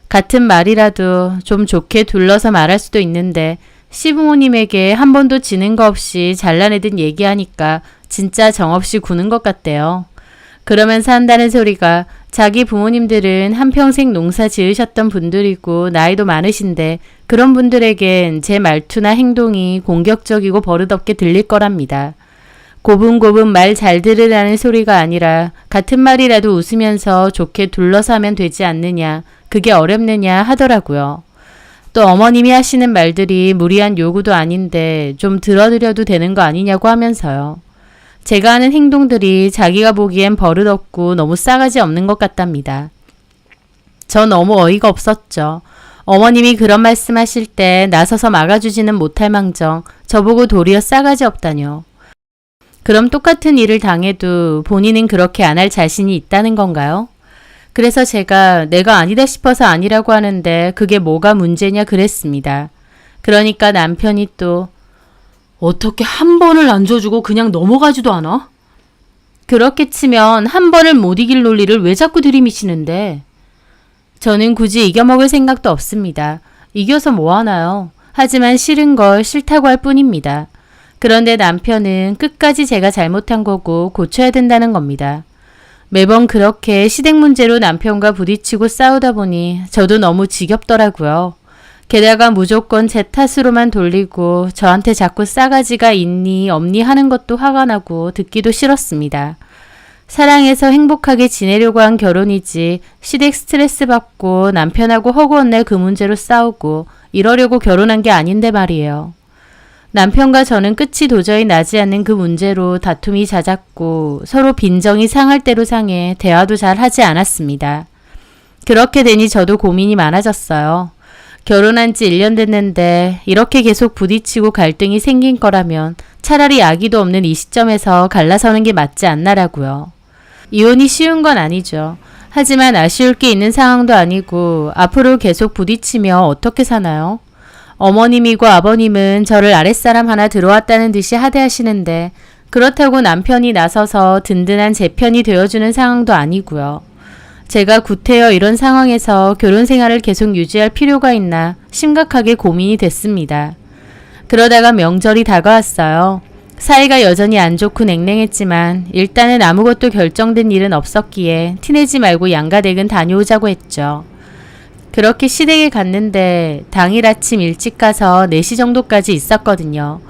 같은 말이라도 좀 좋게 둘러서 말할 수도 있는데 시부모님에게 한 번도 지는 거 없이 잘라내듯 얘기하니까 진짜 정없이 구는 것 같대요. 그러면서 한다는 소리가 자기 부모님들은 한평생 농사 지으셨던 분들이고 나이도 많으신데 그런 분들에겐 제 말투나 행동이 공격적이고 버릇없게 들릴 거랍니다. 고분고분 말 잘 들으라는 소리가 아니라 같은 말이라도 웃으면서 좋게 둘러서 하면 되지 않느냐, 그게 어렵느냐 하더라고요. 또 어머님이 하시는 말들이 무리한 요구도 아닌데 좀 들어드려도 되는 거 아니냐고 하면서요. 제가 하는 행동들이 자기가 보기엔 버릇없고 너무 싸가지 없는 것 같답니다. 전 너무 어이가 없었죠. 어머님이 그런 말씀하실 때 나서서 막아주지는 못할 망정 저보고 도리어 싸가지 없다뇨. 그럼 똑같은 일을 당해도 본인은 그렇게 안 할 자신이 있다는 건가요? 그래서 제가 내가 아니다 싶어서 아니라고 하는데 그게 뭐가 문제냐 그랬습니다. 그러니까 남편이 또 어떻게 한 번을 안 줘주고 그냥 넘어가지도 않아? 그렇게 치면 한 번을 못 이길 논리를 왜 자꾸 들이미시는데? 저는 굳이 이겨먹을 생각도 없습니다. 이겨서 뭐하나요? 하지만 싫은 걸 싫다고 할 뿐입니다. 그런데 남편은 끝까지 제가 잘못한 거고 고쳐야 된다는 겁니다. 매번 그렇게 시댁 문제로 남편과 부딪히고 싸우다 보니 저도 너무 지겹더라고요. 게다가 무조건 제 탓으로만 돌리고 저한테 자꾸 싸가지가 있니 없니 하는 것도 화가 나고 듣기도 싫었습니다. 사랑해서 행복하게 지내려고 한 결혼이지 시댁 스트레스 받고 남편하고 허구한 날 그 문제로 싸우고 이러려고 결혼한 게 아닌데 말이에요. 남편과 저는 끝이 도저히 나지 않는 그 문제로 다툼이 잦았고 서로 빈정이 상할 대로 상해 대화도 잘 하지 않았습니다. 그렇게 되니 저도 고민이 많아졌어요. 결혼한 지 1년 됐는데 이렇게 계속 부딪히고 갈등이 생긴 거라면 차라리 아기도 없는 이 시점에서 갈라서는 게 맞지 않나라고요. 이혼이 쉬운 건 아니죠. 하지만 아쉬울 게 있는 상황도 아니고 앞으로 계속 부딪히며 어떻게 사나요? 어머님이고 아버님은 저를 아랫사람 하나 들어왔다는 듯이 하대하시는데 그렇다고 남편이 나서서 든든한 제 편이 되어주는 상황도 아니고요. 제가 구태여 이런 상황에서 결혼 생활을 계속 유지할 필요가 있나 심각하게 고민이 됐습니다. 그러다가 명절이 다가왔어요. 사이가 여전히 안 좋고 냉랭했지만 일단은 아무것도 결정된 일은 없었기에 티내지 말고 양가댁은 다녀오자고 했죠. 그렇게 시댁에 갔는데 당일 아침 일찍 가서 4시 정도까지 있었거든요.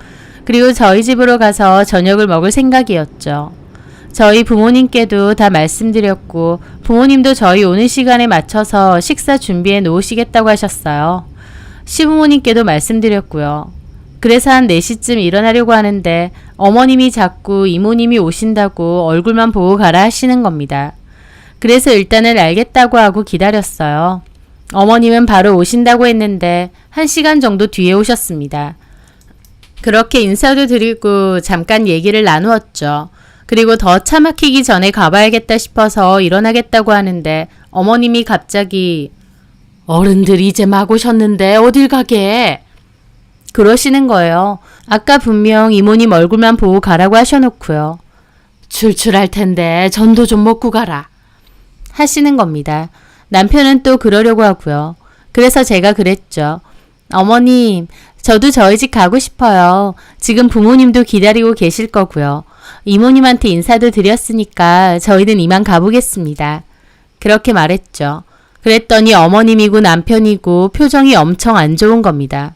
그리고 저희 집으로 가서 저녁을 먹을 생각이었죠. 저희 부모님께도 다 말씀드렸고 부모님도 저희 오는 시간에 맞춰서 식사 준비해 놓으시겠다고 하셨어요. 시부모님께도 말씀드렸고요. 그래서 한 4시쯤 일어나려고 하는데 어머님이 자꾸 이모님이 오신다고 얼굴만 보고 가라 하시는 겁니다. 그래서 일단은 알겠다고 하고 기다렸어요. 어머님은 바로 오신다고 했는데 1시간 정도 뒤에 오셨습니다. 그렇게 인사도 드리고 잠깐 얘기를 나누었죠. 그리고 더 차 막히기 전에 가봐야겠다 싶어서 일어나겠다고 하는데 어머님이 갑자기 어른들 이제 막 오셨는데 어딜 가게? 그러시는 거예요. 아까 분명 이모님 얼굴만 보고 가라고 하셔놓고요. 출출할 텐데 전도 좀 먹고 가라. 하시는 겁니다. 남편은 또 그러려고 하고요. 그래서 제가 그랬죠. 어머님, 저도 저희 집 가고 싶어요. 지금 부모님도 기다리고 계실 거고요. 이모님한테 인사도 드렸으니까 저희는 이만 가보겠습니다. 그렇게 말했죠. 그랬더니 어머님이고 남편이고 표정이 엄청 안 좋은 겁니다.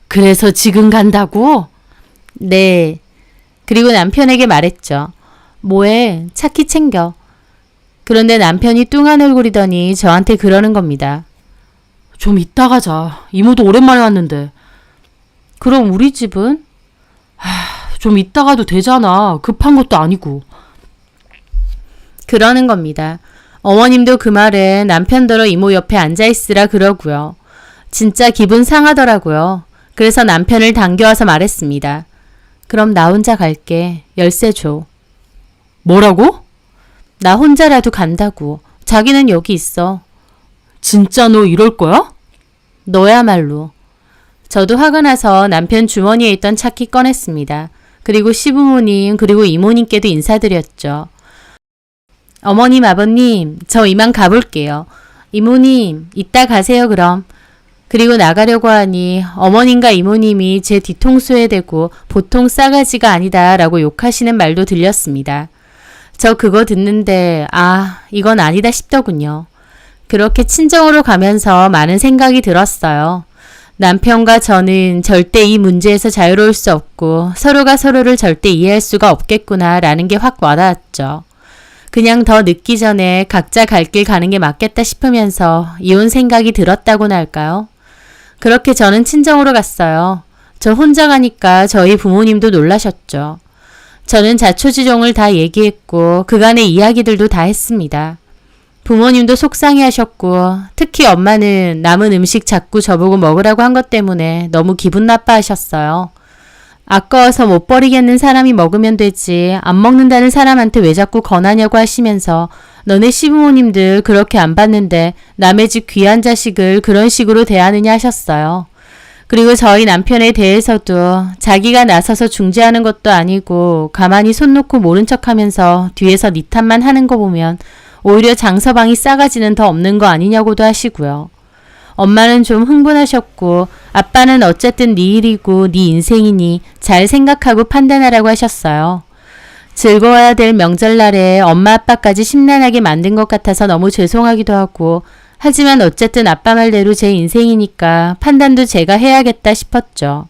그래서 지금 간다고? 네. 그리고 남편에게 말했죠. 뭐해? 차키 챙겨. 그런데 남편이 뚱한 얼굴이더니 저한테 그러는 겁니다. 좀 이따 가자. 이모도 오랜만에 왔는데. 그럼 우리 집은? 좀 이따 가도 되잖아. 급한 것도 아니고. 그러는 겁니다. 어머님도 그 말에 남편더러 이모 옆에 앉아있으라 그러고요. 진짜 기분 상하더라고요. 그래서 남편을 당겨와서 말했습니다. 그럼 나 혼자 갈게. 열쇠 줘. 뭐라고? 나 혼자라도 간다고. 자기는 여기 있어. 진짜 너 이럴 거야? 너야말로. 저도 화가 나서 남편 주머니에 있던 차키 꺼냈습니다. 그리고 시부모님 그리고 이모님께도 인사드렸죠. 어머님 아버님 저 이만 가볼게요. 이모님, 이따 가세요 그럼. 그리고 나가려고 하니 어머님과 이모님이 제 뒤통수에 대고 보통 싸가지가 아니다 라고 욕하시는 말도 들렸습니다. 저 그거 듣는데 이건 아니다 싶더군요. 그렇게 친정으로 가면서 많은 생각이 들었어요. 남편과 저는 절대 이 문제에서 자유로울 수 없고 서로가 서로를 절대 이해할 수가 없겠구나 라는 게 확 와닿았죠. 그냥 더 늦기 전에 각자 갈 길 가는 게 맞겠다 싶으면서 이혼 생각이 들었다고나 할까요? 그렇게 저는 친정으로 갔어요. 저 혼자 가니까 저희 부모님도 놀라셨죠. 저는 자초지종을 다 얘기했고 그간의 이야기들도 다 했습니다. 부모님도 속상해 하셨고 특히 엄마는 남은 음식 자꾸 저보고 먹으라고 한 것 때문에 너무 기분 나빠하셨어요. 아까워서 못 버리겠는 사람이 먹으면 되지 안 먹는다는 사람한테 왜 자꾸 권하냐고 하시면서 너네 시부모님들 그렇게 안 봤는데 남의 집 귀한 자식을 그런 식으로 대하느냐 하셨어요. 그리고 저희 남편에 대해서도 자기가 나서서 중재하는 것도 아니고 가만히 손 놓고 모른 척하면서 뒤에서 니 탓만 하는 거 보면 오히려 장서방이 싸가지는 더 없는 거 아니냐고도 하시고요. 엄마는 좀 흥분하셨고 아빠는 어쨌든 네 일이고 네 인생이니 잘 생각하고 판단하라고 하셨어요. 즐거워야 될 명절날에 엄마 아빠까지 심란하게 만든 것 같아서 너무 죄송하기도 하고 하지만 어쨌든 아빠 말대로 제 인생이니까 판단도 제가 해야겠다 싶었죠.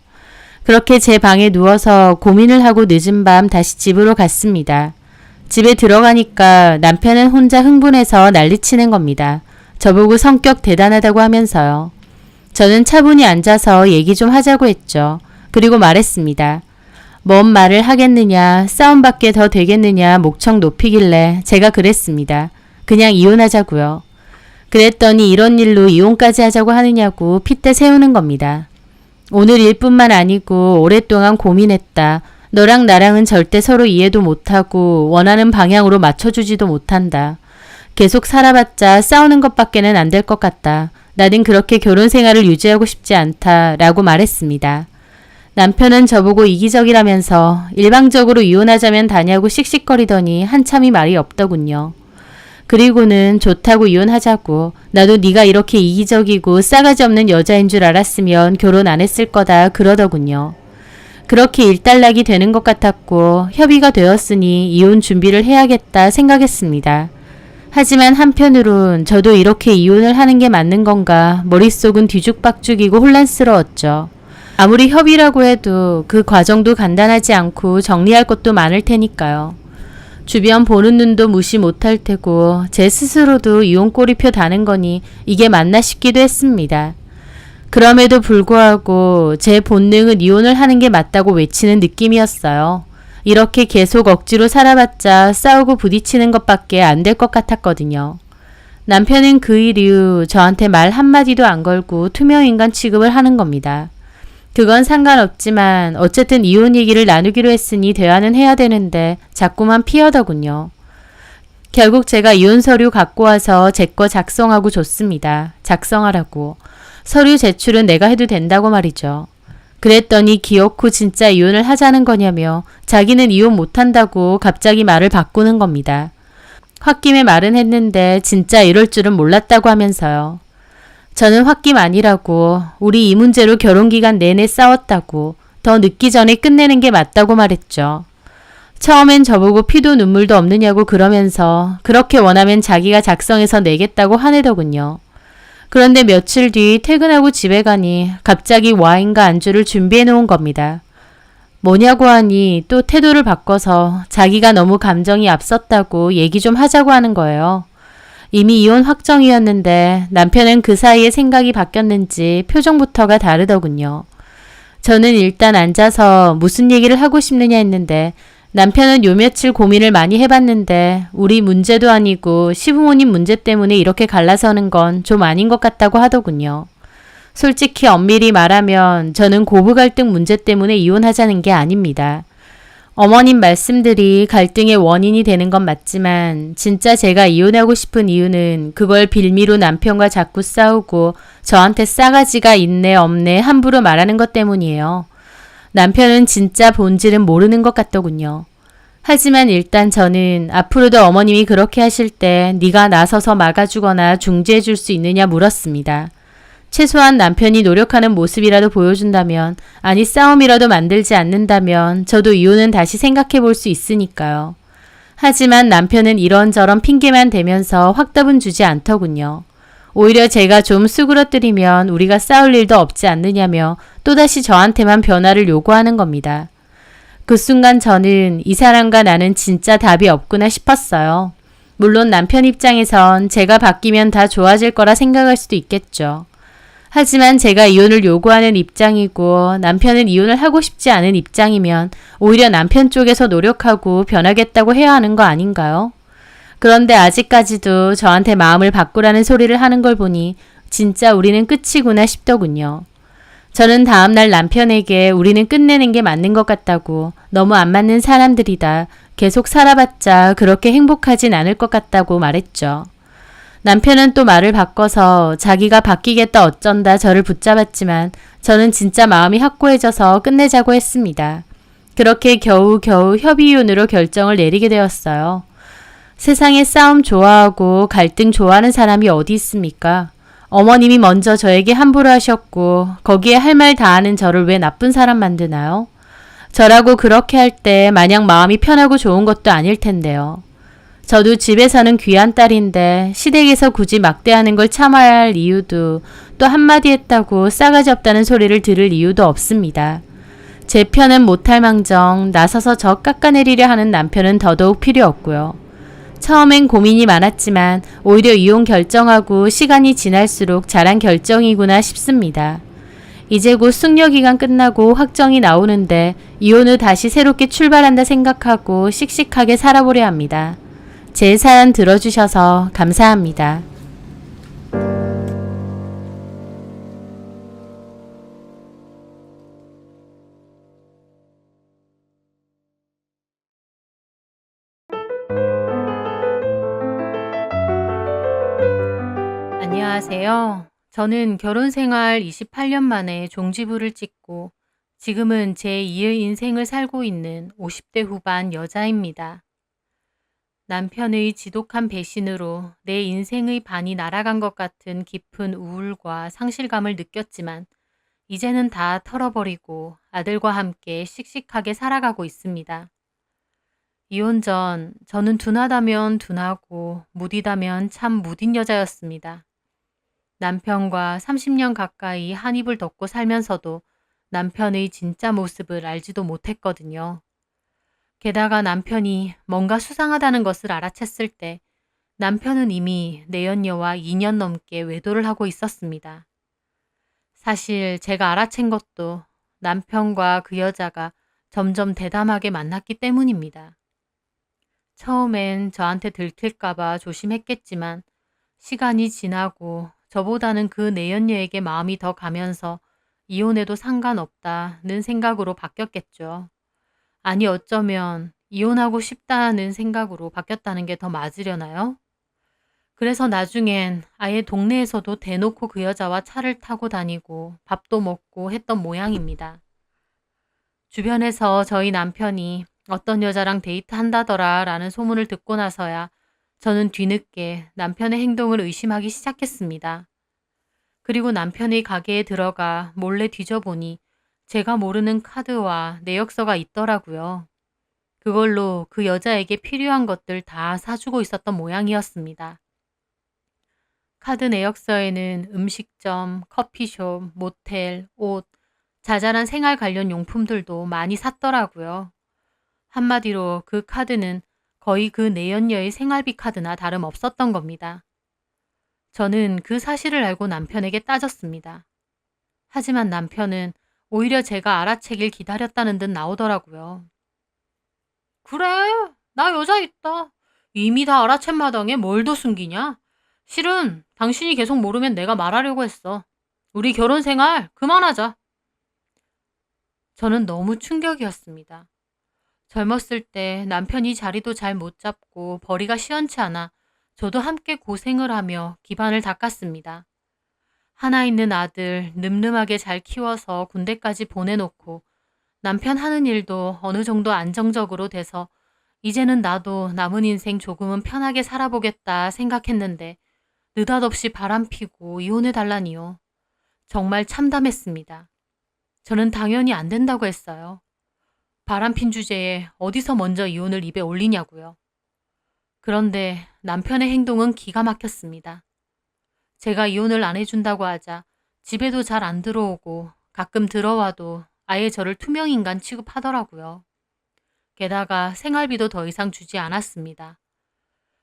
그렇게 제 방에 누워서 고민을 하고 늦은 밤 다시 집으로 갔습니다. 집에 들어가니까 남편은 혼자 흥분해서 난리치는 겁니다. 저보고 성격 대단하다고 하면서요. 저는 차분히 앉아서 얘기 좀 하자고 했죠. 그리고 말했습니다. 뭔 말을 하겠느냐, 싸움밖에 더 되겠느냐 목청 높이길래 제가 그랬습니다. 그냥 이혼하자고요. 그랬더니 이런 일로 이혼까지 하자고 하느냐고 핏대 세우는 겁니다. 오늘 일뿐만 아니고 오랫동안 고민했다. 너랑 나랑은 절대 서로 이해도 못하고 원하는 방향으로 맞춰주지도 못한다. 계속 살아봤자 싸우는 것밖에는 안 될 것 같다. 나는 그렇게 결혼 생활을 유지하고 싶지 않다. 라고 말했습니다. 남편은 저보고 이기적이라면서 일방적으로 이혼하자면 다냐고 씩씩거리더니 한참이 말이 없더군요. 그리고는 좋다고 이혼하자고 나도 네가 이렇게 이기적이고 싸가지 없는 여자인 줄 알았으면 결혼 안 했을 거다 그러더군요. 그렇게 일단락이 되는 것 같았고 협의가 되었으니 이혼 준비를 해야겠다 생각했습니다. 하지만 한편으론 저도 이렇게 이혼을 하는 게 맞는 건가 머릿속은 뒤죽박죽이고 혼란스러웠죠. 아무리 협의라고 해도 그 과정도 간단하지 않고 정리할 것도 많을 테니까요. 주변 보는 눈도 무시 못할 테고 제 스스로도 이혼 꼬리표 다는 거니 이게 맞나 싶기도 했습니다. 그럼에도 불구하고 제 본능은 이혼을 하는 게 맞다고 외치는 느낌이었어요. 이렇게 계속 억지로 살아봤자 싸우고 부딪히는 것밖에 안 될 것 같았거든요. 남편은 그 이후 저한테 말 한마디도 안 걸고 투명인간 취급을 하는 겁니다. 그건 상관없지만 어쨌든 이혼 얘기를 나누기로 했으니 대화는 해야 되는데 자꾸만 피하더군요. 결국 제가 이혼 서류 갖고 와서 제 거 작성하고 줬습니다. 작성하라고. 서류 제출은 내가 해도 된다고 말이죠. 그랬더니 기어코 진짜 이혼을 하자는 거냐며 자기는 이혼 못한다고 갑자기 말을 바꾸는 겁니다. 홧김에 말은 했는데 진짜 이럴 줄은 몰랐다고 하면서요. 저는 홧김 아니라고 우리 이 문제로 결혼기간 내내 싸웠다고 더 늦기 전에 끝내는 게 맞다고 말했죠. 처음엔 저보고 피도 눈물도 없느냐고 그러면서 그렇게 원하면 자기가 작성해서 내겠다고 화내더군요. 그런데 며칠 뒤 퇴근하고 집에 가니 갑자기 와인과 안주를 준비해 놓은 겁니다. 뭐냐고 하니 또 태도를 바꿔서 자기가 너무 감정이 앞섰다고 얘기 좀 하자고 하는 거예요. 이미 이혼 확정이었는데 남편은 그 사이에 생각이 바뀌었는지 표정부터가 다르더군요. 저는 일단 앉아서 무슨 얘기를 하고 싶느냐 했는데 남편은 요 며칠 고민을 많이 해봤는데 우리 문제도 아니고 시부모님 문제 때문에 이렇게 갈라서는 건 좀 아닌 것 같다고 하더군요. 솔직히 엄밀히 말하면 저는 고부 갈등 문제 때문에 이혼하자는 게 아닙니다. 어머님 말씀들이 갈등의 원인이 되는 건 맞지만 진짜 제가 이혼하고 싶은 이유는 그걸 빌미로 남편과 자꾸 싸우고 저한테 싸가지가 있네 없네 함부로 말하는 것 때문이에요. 남편은 진짜 본질은 모르는 것 같더군요. 하지만 일단 저는 앞으로도 어머님이 그렇게 하실 때 네가 나서서 막아주거나 중재해 줄 수 있느냐 물었습니다. 최소한 남편이 노력하는 모습이라도 보여준다면, 아니 싸움이라도 만들지 않는다면 저도 이혼은 다시 생각해 볼 수 있으니까요. 하지만 남편은 이런저런 핑계만 대면서 확답은 주지 않더군요. 오히려 제가 좀 수그러뜨리면 우리가 싸울 일도 없지 않느냐며 또다시 저한테만 변화를 요구하는 겁니다. 그 순간 저는 이 사람과 나는 진짜 답이 없구나 싶었어요. 물론 남편 입장에선 제가 바뀌면 다 좋아질 거라 생각할 수도 있겠죠. 하지만 제가 이혼을 요구하는 입장이고 남편은 이혼을 하고 싶지 않은 입장이면 오히려 남편 쪽에서 노력하고 변하겠다고 해야 하는 거 아닌가요? 그런데 아직까지도 저한테 마음을 바꾸라는 소리를 하는 걸 보니 진짜 우리는 끝이구나 싶더군요. 저는 다음날 남편에게 우리는 끝내는 게 맞는 것 같다고, 너무 안 맞는 사람들이다, 계속 살아봤자 그렇게 행복하진 않을 것 같다고 말했죠. 남편은 또 말을 바꿔서 자기가 바뀌겠다 어쩐다 저를 붙잡았지만 저는 진짜 마음이 확고해져서 끝내자고 했습니다. 그렇게 겨우겨우 협의이혼으로 결정을 내리게 되었어요. 세상에 싸움 좋아하고 갈등 좋아하는 사람이 어디 있습니까? 어머님이 먼저 저에게 함부로 하셨고 거기에 할 말 다 하는 저를 왜 나쁜 사람 만드나요? 저라고 그렇게 할 때 마냥 마음이 편하고 좋은 것도 아닐 텐데요. 저도 집에서는 귀한 딸인데 시댁에서 굳이 막대하는 걸 참아야 할 이유도, 또 한마디 했다고 싸가지 없다는 소리를 들을 이유도 없습니다. 제 편은 못할 망정 나서서 저 깎아내리려 하는 남편은 더더욱 필요 없고요. 처음엔 고민이 많았지만 오히려 이혼 결정하고 시간이 지날수록 잘한 결정이구나 싶습니다. 이제 곧 숙려기간 끝나고 확정이 나오는데 이혼 후 다시 새롭게 출발한다 생각하고 씩씩하게 살아보려 합니다. 제 사연 들어주셔서 감사합니다. 안녕하세요. 저는 결혼 생활 28년 만에 종지부를 찍고 지금은 제2의 인생을 살고 있는 50대 후반 여자입니다. 남편의 지독한 배신으로 내 인생의 반이 날아간 것 같은 깊은 우울과 상실감을 느꼈지만 이제는 다 털어버리고 아들과 함께 씩씩하게 살아가고 있습니다. 이혼 전 저는 둔하다면 둔하고 무디다면 참 무딘 여자였습니다. 남편과 30년 가까이 한 입을 덮고 살면서도 남편의 진짜 모습을 알지도 못했거든요. 게다가 남편이 뭔가 수상하다는 것을 알아챘을 때 남편은 이미 내연녀와 2년 넘게 외도를 하고 있었습니다. 사실 제가 알아챈 것도 남편과 그 여자가 점점 대담하게 만났기 때문입니다. 처음엔 저한테 들킬까봐 조심했겠지만 시간이 지나고 저보다는 그 내연녀에게 마음이 더 가면서 이혼해도 상관없다는 생각으로 바뀌었겠죠. 아니 어쩌면 이혼하고 싶다는 생각으로 바뀌었다는 게 더 맞으려나요? 그래서 나중엔 아예 동네에서도 대놓고 그 여자와 차를 타고 다니고 밥도 먹고 했던 모양입니다. 주변에서 저희 남편이 어떤 여자랑 데이트한다더라 라는 소문을 듣고 나서야 저는 뒤늦게 남편의 행동을 의심하기 시작했습니다. 그리고 남편의 가게에 들어가 몰래 뒤져보니 제가 모르는 카드와 내역서가 있더라고요. 그걸로 그 여자에게 필요한 것들 다 사주고 있었던 모양이었습니다. 카드 내역서에는 음식점, 커피숍, 모텔, 옷, 자잘한 생활 관련 용품들도 많이 샀더라고요. 한마디로 그 카드는 거의 그 내연녀의 생활비 카드나 다름없었던 겁니다. 저는 그 사실을 알고 남편에게 따졌습니다. 하지만 남편은 오히려 제가 알아채길 기다렸다는 듯 나오더라고요. 그래, 나 여자 있다. 이미 다 알아챈 마당에 뭘 더 숨기냐? 실은 당신이 계속 모르면 내가 말하려고 했어. 우리 결혼 생활 그만하자. 저는 너무 충격이었습니다. 젊었을 때 남편이 자리도 잘 못 잡고 벌이가 시원치 않아 저도 함께 고생을 하며 기반을 닦았습니다. 하나 있는 아들 늠름하게 잘 키워서 군대까지 보내놓고 남편 하는 일도 어느 정도 안정적으로 돼서 이제는 나도 남은 인생 조금은 편하게 살아보겠다 생각했는데 느닷없이 바람피고 이혼해달라니요. 정말 참담했습니다. 저는 당연히 안 된다고 했어요. 바람핀 주제에 어디서 먼저 이혼을 입에 올리냐고요. 그런데 남편의 행동은 기가 막혔습니다. 제가 이혼을 안 해준다고 하자 집에도 잘 안 들어오고 가끔 들어와도 아예 저를 투명인간 취급하더라고요. 게다가 생활비도 더 이상 주지 않았습니다.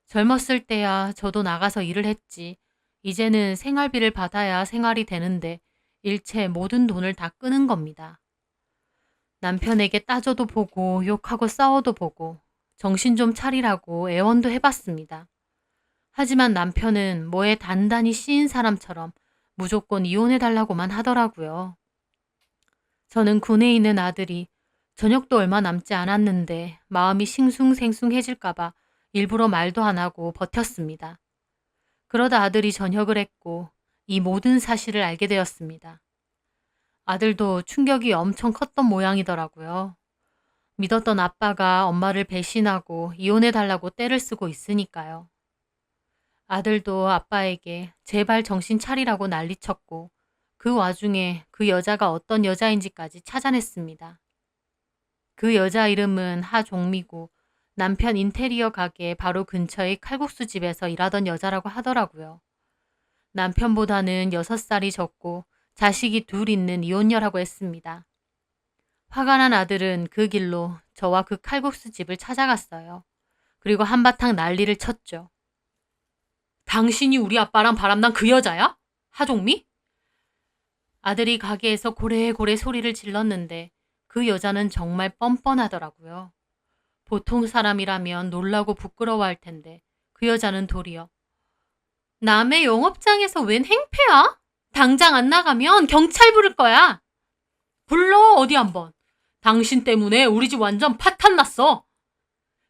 젊었을 때야 저도 나가서 일을 했지. 이제는 생활비를 받아야 생활이 되는데 일체 모든 돈을 다 끄는 겁니다. 남편에게 따져도 보고 욕하고 싸워도 보고 정신 좀 차리라고 애원도 해봤습니다. 하지만 남편은 뭐에 단단히 씌인 사람처럼 무조건 이혼해달라고만 하더라고요. 저는 군에 있는 아들이 저녁도 얼마 남지 않았는데 마음이 싱숭생숭해질까봐 일부러 말도 안 하고 버텼습니다. 그러다 아들이 전역을 했고 이 모든 사실을 알게 되었습니다. 아들도 충격이 엄청 컸던 모양이더라고요. 믿었던 아빠가 엄마를 배신하고 이혼해달라고 떼를 쓰고 있으니까요. 아들도 아빠에게 제발 정신 차리라고 난리쳤고 그 와중에 그 여자가 어떤 여자인지까지 찾아냈습니다. 그 여자 이름은 하종미고 남편 인테리어 가게 바로 근처의 칼국수 집에서 일하던 여자라고 하더라고요. 남편보다는 6살이 적고 자식이 둘 있는 이혼녀라고 했습니다. 화가 난 아들은 그 길로 저와 그 칼국수 집을 찾아갔어요. 그리고 한바탕 난리를 쳤죠. 당신이 우리 아빠랑 바람난 그 여자야? 하종미? 아들이 가게에서 고래고래 소리를 질렀는데 그 여자는 정말 뻔뻔하더라고요. 보통 사람이라면 놀라고 부끄러워할 텐데 그 여자는 도리어 남의 영업장에서 웬 행패야? 당장 안 나가면 경찰 부를 거야. 불러 어디 한번. 당신 때문에 우리 집 완전 파탄 났어.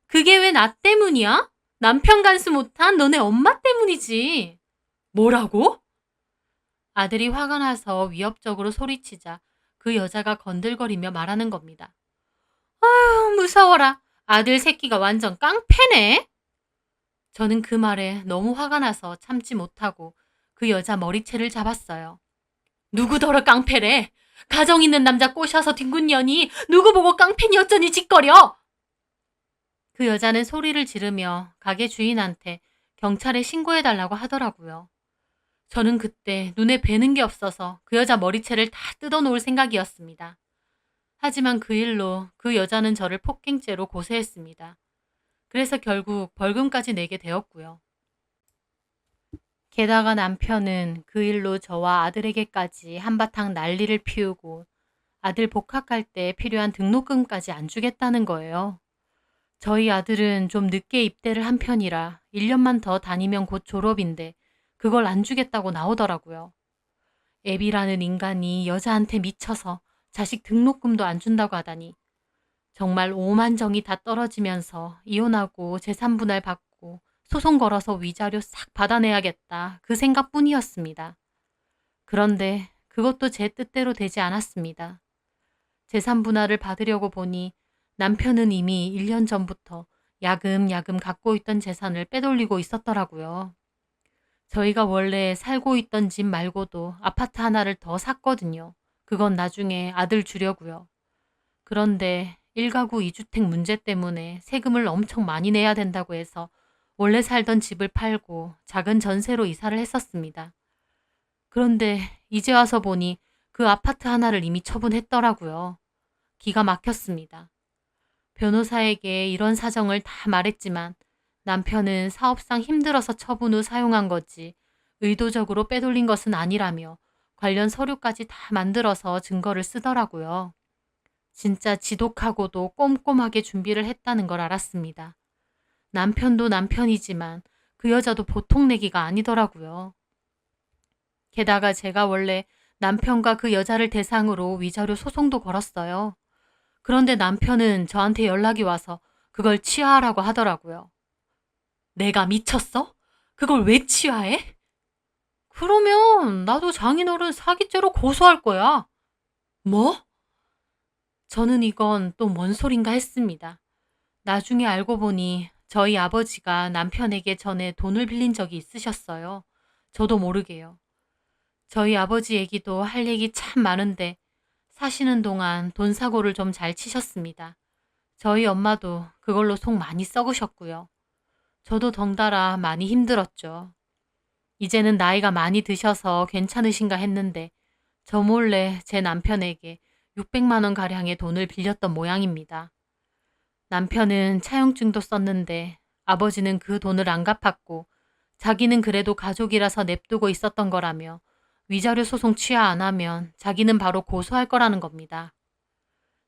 그게 왜 나 때문이야? 남편 간수 못한 너네 엄마 때문이지. 뭐라고? 아들이 화가 나서 위협적으로 소리치자 그 여자가 건들거리며 말하는 겁니다. 아유 무서워라. 아들 새끼가 완전 깡패네. 저는 그 말에 너무 화가 나서 참지 못하고 그 여자 머리채를 잡았어요. 누구더러 깡패래. 가정 있는 남자 꼬셔서 뒹군 년이 누구 보고 깡패니 어쩌니 짓거려. 그 여자는 소리를 지르며 가게 주인한테 경찰에 신고해달라고 하더라고요. 저는 그때 눈에 뵈는 게 없어서 그 여자 머리채를 다 뜯어놓을 생각이었습니다. 하지만 그 일로 그 여자는 저를 폭행죄로 고소했습니다. 그래서 결국 벌금까지 내게 되었고요. 게다가 남편은 그 일로 저와 아들에게까지 한바탕 난리를 피우고 아들 복학할 때 필요한 등록금까지 안 주겠다는 거예요. 저희 아들은 좀 늦게 입대를 한 편이라 1년만 더 다니면 곧 졸업인데 그걸 안 주겠다고 나오더라고요. 애비라는 인간이 여자한테 미쳐서 자식 등록금도 안 준다고 하다니 정말 오만정이 다 떨어지면서 이혼하고 재산분할 받고 소송 걸어서 위자료 싹 받아내야겠다 그 생각뿐이었습니다. 그런데 그것도 제 뜻대로 되지 않았습니다. 재산분할을 받으려고 보니 남편은 이미 1년 전부터 야금야금 갖고 있던 재산을 빼돌리고 있었더라고요. 저희가 원래 살고 있던 집 말고도 아파트 하나를 더 샀거든요. 그건 나중에 아들 주려고요. 그런데 1가구 2주택 문제 때문에 세금을 엄청 많이 내야 된다고 해서 원래 살던 집을 팔고 작은 전세로 이사를 했었습니다. 그런데 이제 와서 보니 그 아파트 하나를 이미 처분했더라고요. 기가 막혔습니다. 변호사에게 이런 사정을 다 말했지만 남편은 사업상 힘들어서 처분 후 사용한 거지 의도적으로 빼돌린 것은 아니라며 관련 서류까지 다 만들어서 증거를 쓰더라고요. 진짜 지독하고도 꼼꼼하게 준비를 했다는 걸 알았습니다. 남편도 남편이지만 그 여자도 보통 내기가 아니더라고요. 게다가 제가 원래 남편과 그 여자를 대상으로 위자료 소송도 걸었어요. 그런데 남편은 저한테 연락이 와서 그걸 취하하라고 하더라고요. 내가 미쳤어? 그걸 왜 취하해? 그러면 나도 장인어른 사기죄로 고소할 거야. 뭐? 저는 이건 또 뭔 소린가 했습니다. 나중에 알고 보니 저희 아버지가 남편에게 전에 돈을 빌린 적이 있으셨어요. 저도 모르게요. 저희 아버지 얘기도 할 얘기 참 많은데 사시는 동안 돈 사고를 좀 잘 치셨습니다. 저희 엄마도 그걸로 속 많이 썩으셨고요. 저도 덩달아 많이 힘들었죠. 이제는 나이가 많이 드셔서 괜찮으신가 했는데 저 몰래 제 남편에게 600만 원 가량의 돈을 빌렸던 모양입니다. 남편은 차용증도 썼는데 아버지는 그 돈을 안 갚았고 자기는 그래도 가족이라서 냅두고 있었던 거라며 위자료 소송 취하 안 하면 자기는 바로 고소할 거라는 겁니다.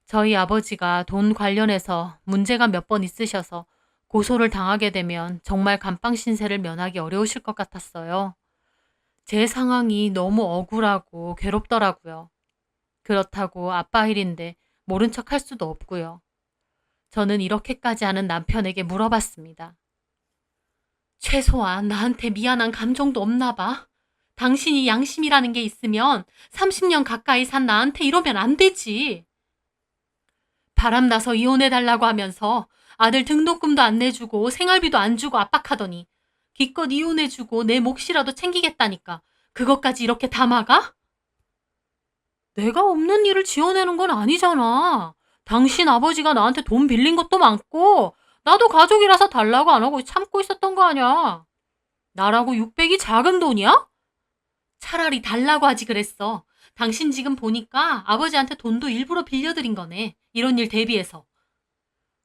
저희 아버지가 돈 관련해서 문제가 몇 번 있으셔서 고소를 당하게 되면 정말 감방 신세를 면하기 어려우실 것 같았어요. 제 상황이 너무 억울하고 괴롭더라고요. 그렇다고 아빠 일인데 모른 척 할 수도 없고요. 저는 이렇게까지 하는 남편에게 물어봤습니다. 최소한 나한테 미안한 감정도 없나 봐. 당신이 양심이라는 게 있으면 30년 가까이 산 나한테 이러면 안 되지. 바람나서 이혼해달라고 하면서 아들 등록금도 안 내주고 생활비도 안 주고 압박하더니 기껏 이혼해주고 내 몫이라도 챙기겠다니까 그것까지 이렇게 다 막아? 내가 없는 일을 지어내는 건 아니잖아. 당신 아버지가 나한테 돈 빌린 것도 많고 나도 가족이라서 달라고 안 하고 참고 있었던 거 아니야. 나라고 600이 작은 돈이야? 차라리 달라고 하지 그랬어. 당신 지금 보니까 아버지한테 돈도 일부러 빌려드린 거네. 이런 일 대비해서.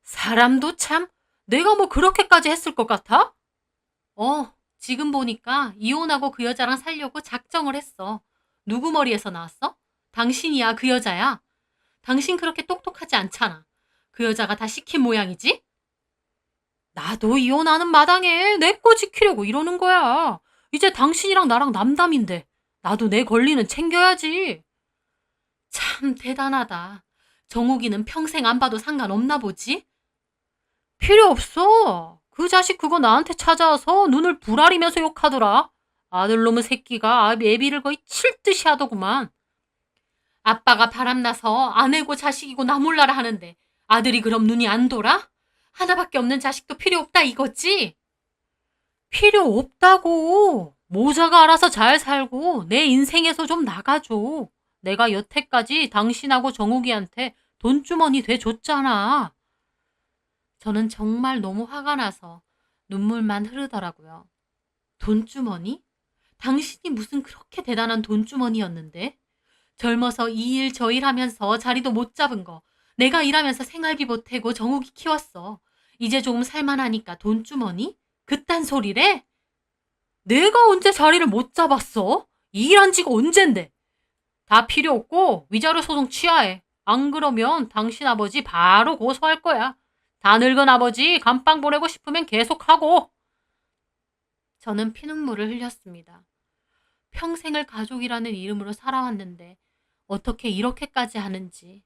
사람도 참, 내가 뭐 그렇게까지 했을 것 같아? 지금 보니까 이혼하고 그 여자랑 살려고 작정을 했어. 누구 머리에서 나왔어? 당신이야, 그 여자야. 당신 그렇게 똑똑하지 않잖아. 그 여자가 다 시킨 모양이지? 나도 이혼하는 마당에 내 거 지키려고 이러는 거야. 이제 당신이랑 나랑 남담인데 나도 내 권리는 챙겨야지. 참 대단하다. 정욱이는 평생 안 봐도 상관없나 보지? 필요 없어. 그 자식 그거 나한테 찾아와서 눈을 부라리면서 욕하더라. 아들놈의 새끼가 애비를 거의 칠 듯이 하더구만. 아빠가 바람나서 아내고 자식이고 나 몰라라 하는데 아들이 그럼 눈이 안 돌아? 하나밖에 없는 자식도 필요 없다 이거지? 필요 없다고. 모자가 알아서 잘 살고 내 인생에서 좀 나가줘. 내가 여태까지 당신하고 정욱이한테 돈주머니 돼줬잖아. 저는 정말 너무 화가 나서 눈물만 흐르더라고요. 돈주머니? 당신이 무슨 그렇게 대단한 돈주머니였는데? 젊어서 이 일 저 일 하면서 자리도 못 잡은 거. 내가 일하면서 생활비 보태고 정욱이 키웠어. 이제 조금 살만하니까 돈주머니? 그딴 소리래? 내가 언제 자리를 못 잡았어? 이 일한 지가 언젠데? 다 필요 없고 위자료 소송 취하해. 안 그러면 당신 아버지 바로 고소할 거야. 다 늙은 아버지 감방 보내고 싶으면 계속하고. 저는 피눈물을 흘렸습니다. 평생을 가족이라는 이름으로 살아왔는데 어떻게 이렇게까지 하는지.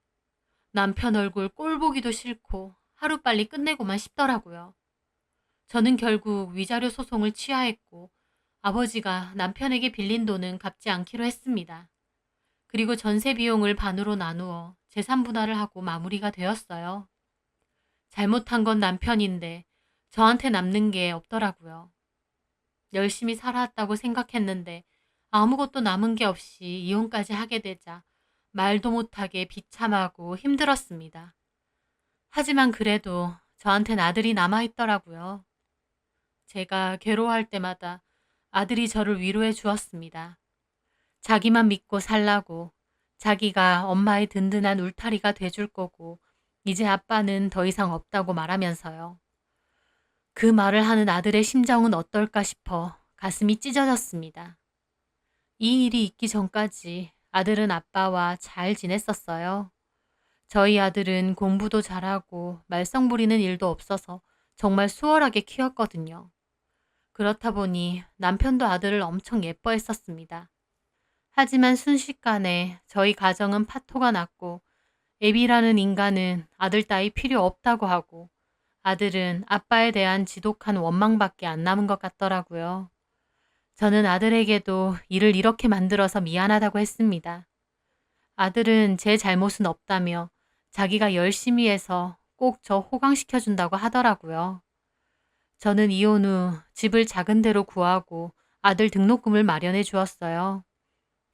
남편 얼굴 꼴 보기도 싫고 하루빨리 끝내고만 싶더라고요. 저는 결국 위자료 소송을 취하했고 아버지가 남편에게 빌린 돈은 갚지 않기로 했습니다. 그리고 전세 비용을 반으로 나누어 재산 분할을 하고 마무리가 되었어요. 잘못한 건 남편인데 저한테 남는 게 없더라고요. 열심히 살아왔다고 생각했는데 아무것도 남은 게 없이 이혼까지 하게 되자 말도 못하게 비참하고 힘들었습니다. 하지만 그래도 저한텐 아들이 남아있더라고요. 제가 괴로워할 때마다 아들이 저를 위로해 주었습니다. 자기만 믿고 살라고, 자기가 엄마의 든든한 울타리가 돼줄 거고 이제 아빠는 더 이상 없다고 말하면서요. 그 말을 하는 아들의 심정은 어떨까 싶어 가슴이 찢어졌습니다. 이 일이 있기 전까지 아들은 아빠와 잘 지냈었어요. 저희 아들은 공부도 잘하고 말썽 부리는 일도 없어서 정말 수월하게 키웠거든요. 그렇다 보니 남편도 아들을 엄청 예뻐했었습니다. 하지만 순식간에 저희 가정은 파토가 났고 애비라는 인간은 아들 따위 필요 없다고 하고 아들은 아빠에 대한 지독한 원망밖에 안 남은 것 같더라고요. 저는 아들에게도 일을 이렇게 만들어서 미안하다고 했습니다. 아들은 제 잘못은 없다며 자기가 열심히 해서 꼭 저 호강시켜준다고 하더라고요. 저는 이혼 후 집을 작은 데로 구하고 아들 등록금을 마련해 주었어요.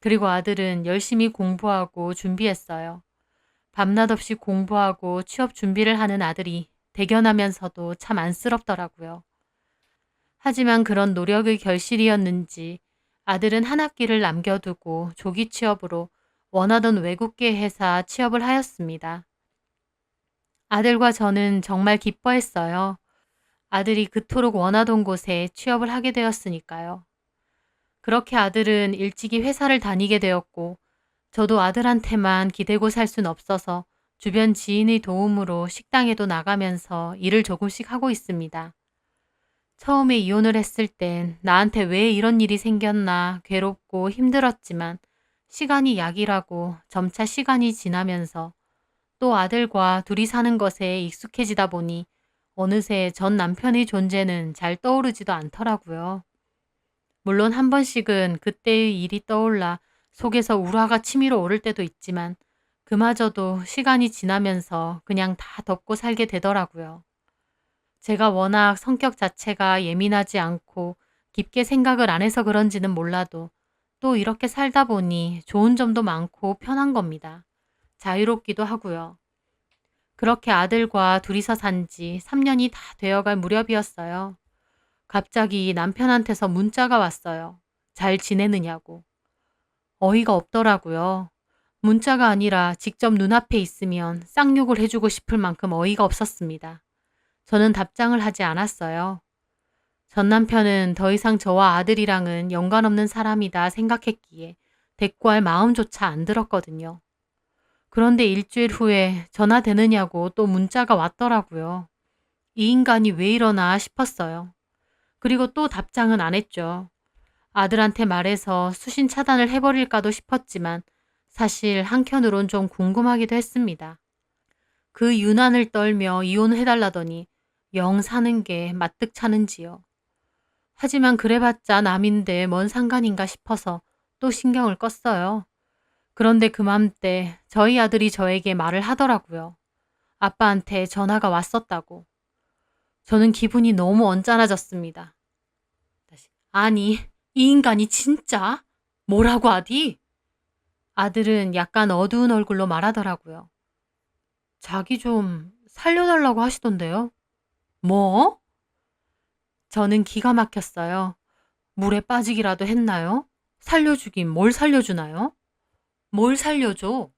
그리고 아들은 열심히 공부하고 준비했어요. 밤낮 없이 공부하고 취업 준비를 하는 아들이 대견하면서도 참 안쓰럽더라고요. 하지만 그런 노력의 결실이었는지 아들은 한 학기를 남겨두고 조기 취업으로 원하던 외국계 회사 취업을 하였습니다. 아들과 저는 정말 기뻐했어요. 아들이 그토록 원하던 곳에 취업을 하게 되었으니까요. 그렇게 아들은 일찍이 회사를 다니게 되었고, 저도 아들한테만 기대고 살 순 없어서 주변 지인의 도움으로 식당에도 나가면서 일을 조금씩 하고 있습니다. 처음에 이혼을 했을 땐 나한테 왜 이런 일이 생겼나 괴롭고 힘들었지만 시간이 약이라고 점차 시간이 지나면서 또 아들과 둘이 사는 것에 익숙해지다 보니 어느새 전 남편의 존재는 잘 떠오르지도 않더라고요. 물론 한 번씩은 그때의 일이 떠올라 속에서 울화가 치밀어 오를 때도 있지만 그마저도 시간이 지나면서 그냥 다 덮고 살게 되더라고요. 제가 워낙 성격 자체가 예민하지 않고 깊게 생각을 안 해서 그런지는 몰라도 또 이렇게 살다 보니 좋은 점도 많고 편한 겁니다. 자유롭기도 하고요. 그렇게 아들과 둘이서 산지 3년이 다 되어갈 무렵이었어요. 갑자기 남편한테서 문자가 왔어요. 잘 지내느냐고. 어이가 없더라고요. 문자가 아니라 직접 눈앞에 있으면 쌍욕을 해주고 싶을 만큼 어이가 없었습니다. 저는 답장을 하지 않았어요. 전 남편은 더 이상 저와 아들이랑은 연관없는 사람이다 생각했기에 대꾸할 마음조차 안 들었거든요. 그런데 일주일 후에 전화 되느냐고 또 문자가 왔더라고요. 이 인간이 왜 이러나 싶었어요. 그리고 또 답장은 안 했죠. 아들한테 말해서 수신 차단을 해버릴까도 싶었지만 사실 한켠으론 좀 궁금하기도 했습니다. 그 유난을 떨며 이혼해달라더니 영 사는 게 마뜩찮은지요. 하지만 그래봤자 남인데 뭔 상관인가 싶어서 또 신경을 껐어요. 그런데 그맘때 저희 아들이 저에게 말을 하더라고요. 아빠한테 전화가 왔었다고. 저는 기분이 너무 언짢아졌습니다. 아니, 이 인간이 진짜? 뭐라고 하디? 아들은 약간 어두운 얼굴로 말하더라고요. 자기 좀 살려달라고 하시던데요. 뭐? 저는 기가 막혔어요. 물에 빠지기라도 했나요? 살려주긴 뭘 살려주나요? 뭘 살려줘?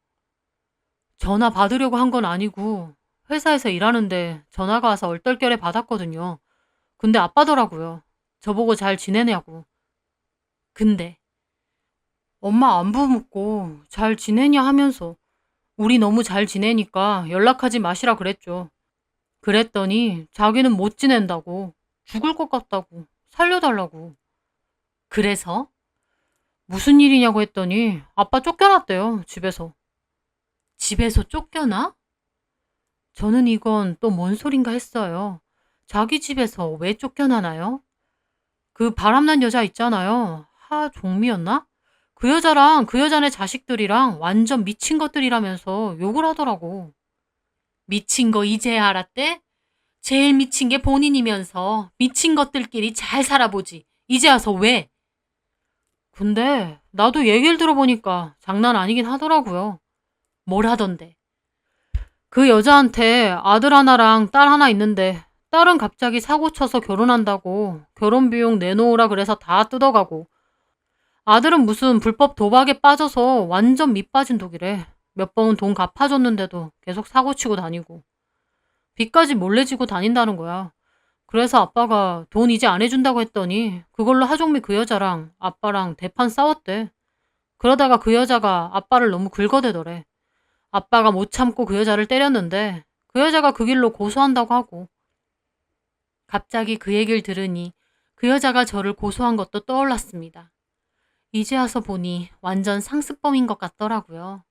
전화 받으려고 한 건 아니고 회사에서 일하는데 전화가 와서 얼떨결에 받았거든요. 근데 아빠더라고요. 저보고 잘 지내냐고. 근데 엄마 안부 묻고 잘 지내냐 하면서 우리 너무 잘 지내니까 연락하지 마시라 그랬죠. 그랬더니 자기는 못 지낸다고, 죽을 것 같다고, 살려달라고. 그래서 무슨 일이냐고 했더니 아빠 쫓겨났대요, 집에서. 집에서 쫓겨나? 저는 이건 또 뭔 소린가 했어요. 자기 집에서 왜 쫓겨나나요? 그 바람난 여자 있잖아요. 하종미였나? 그 여자랑 그 여자네 자식들이랑 완전 미친 것들이라면서 욕을 하더라고. 미친 거 이제야 알았대? 제일 미친 게 본인이면서 미친 것들끼리 잘 살아보지. 이제 와서 왜? 근데 나도 얘기를 들어보니까 장난 아니긴 하더라고요. 뭘 하던데? 그 여자한테 아들 하나랑 딸 하나 있는데 딸은 갑자기 사고 쳐서 결혼한다고 결혼 비용 내놓으라 그래서 다 뜯어가고 아들은 무슨 불법 도박에 빠져서 완전 밑빠진 독이래. 몇 번 돈 갚아줬는데도 계속 사고 치고 다니고 빚까지 몰래 지고 다닌다는 거야. 그래서 아빠가 돈 이제 안 해준다고 했더니 그걸로 하종미 그 여자랑 아빠랑 대판 싸웠대. 그러다가 그 여자가 아빠를 너무 긁어대더래. 아빠가 못 참고 그 여자를 때렸는데 그 여자가 그 길로 고소한다고 하고. 갑자기 그 얘기를 들으니 그 여자가 저를 고소한 것도 떠올랐습니다. 이제 와서 보니 완전 상습범인 것 같더라고요.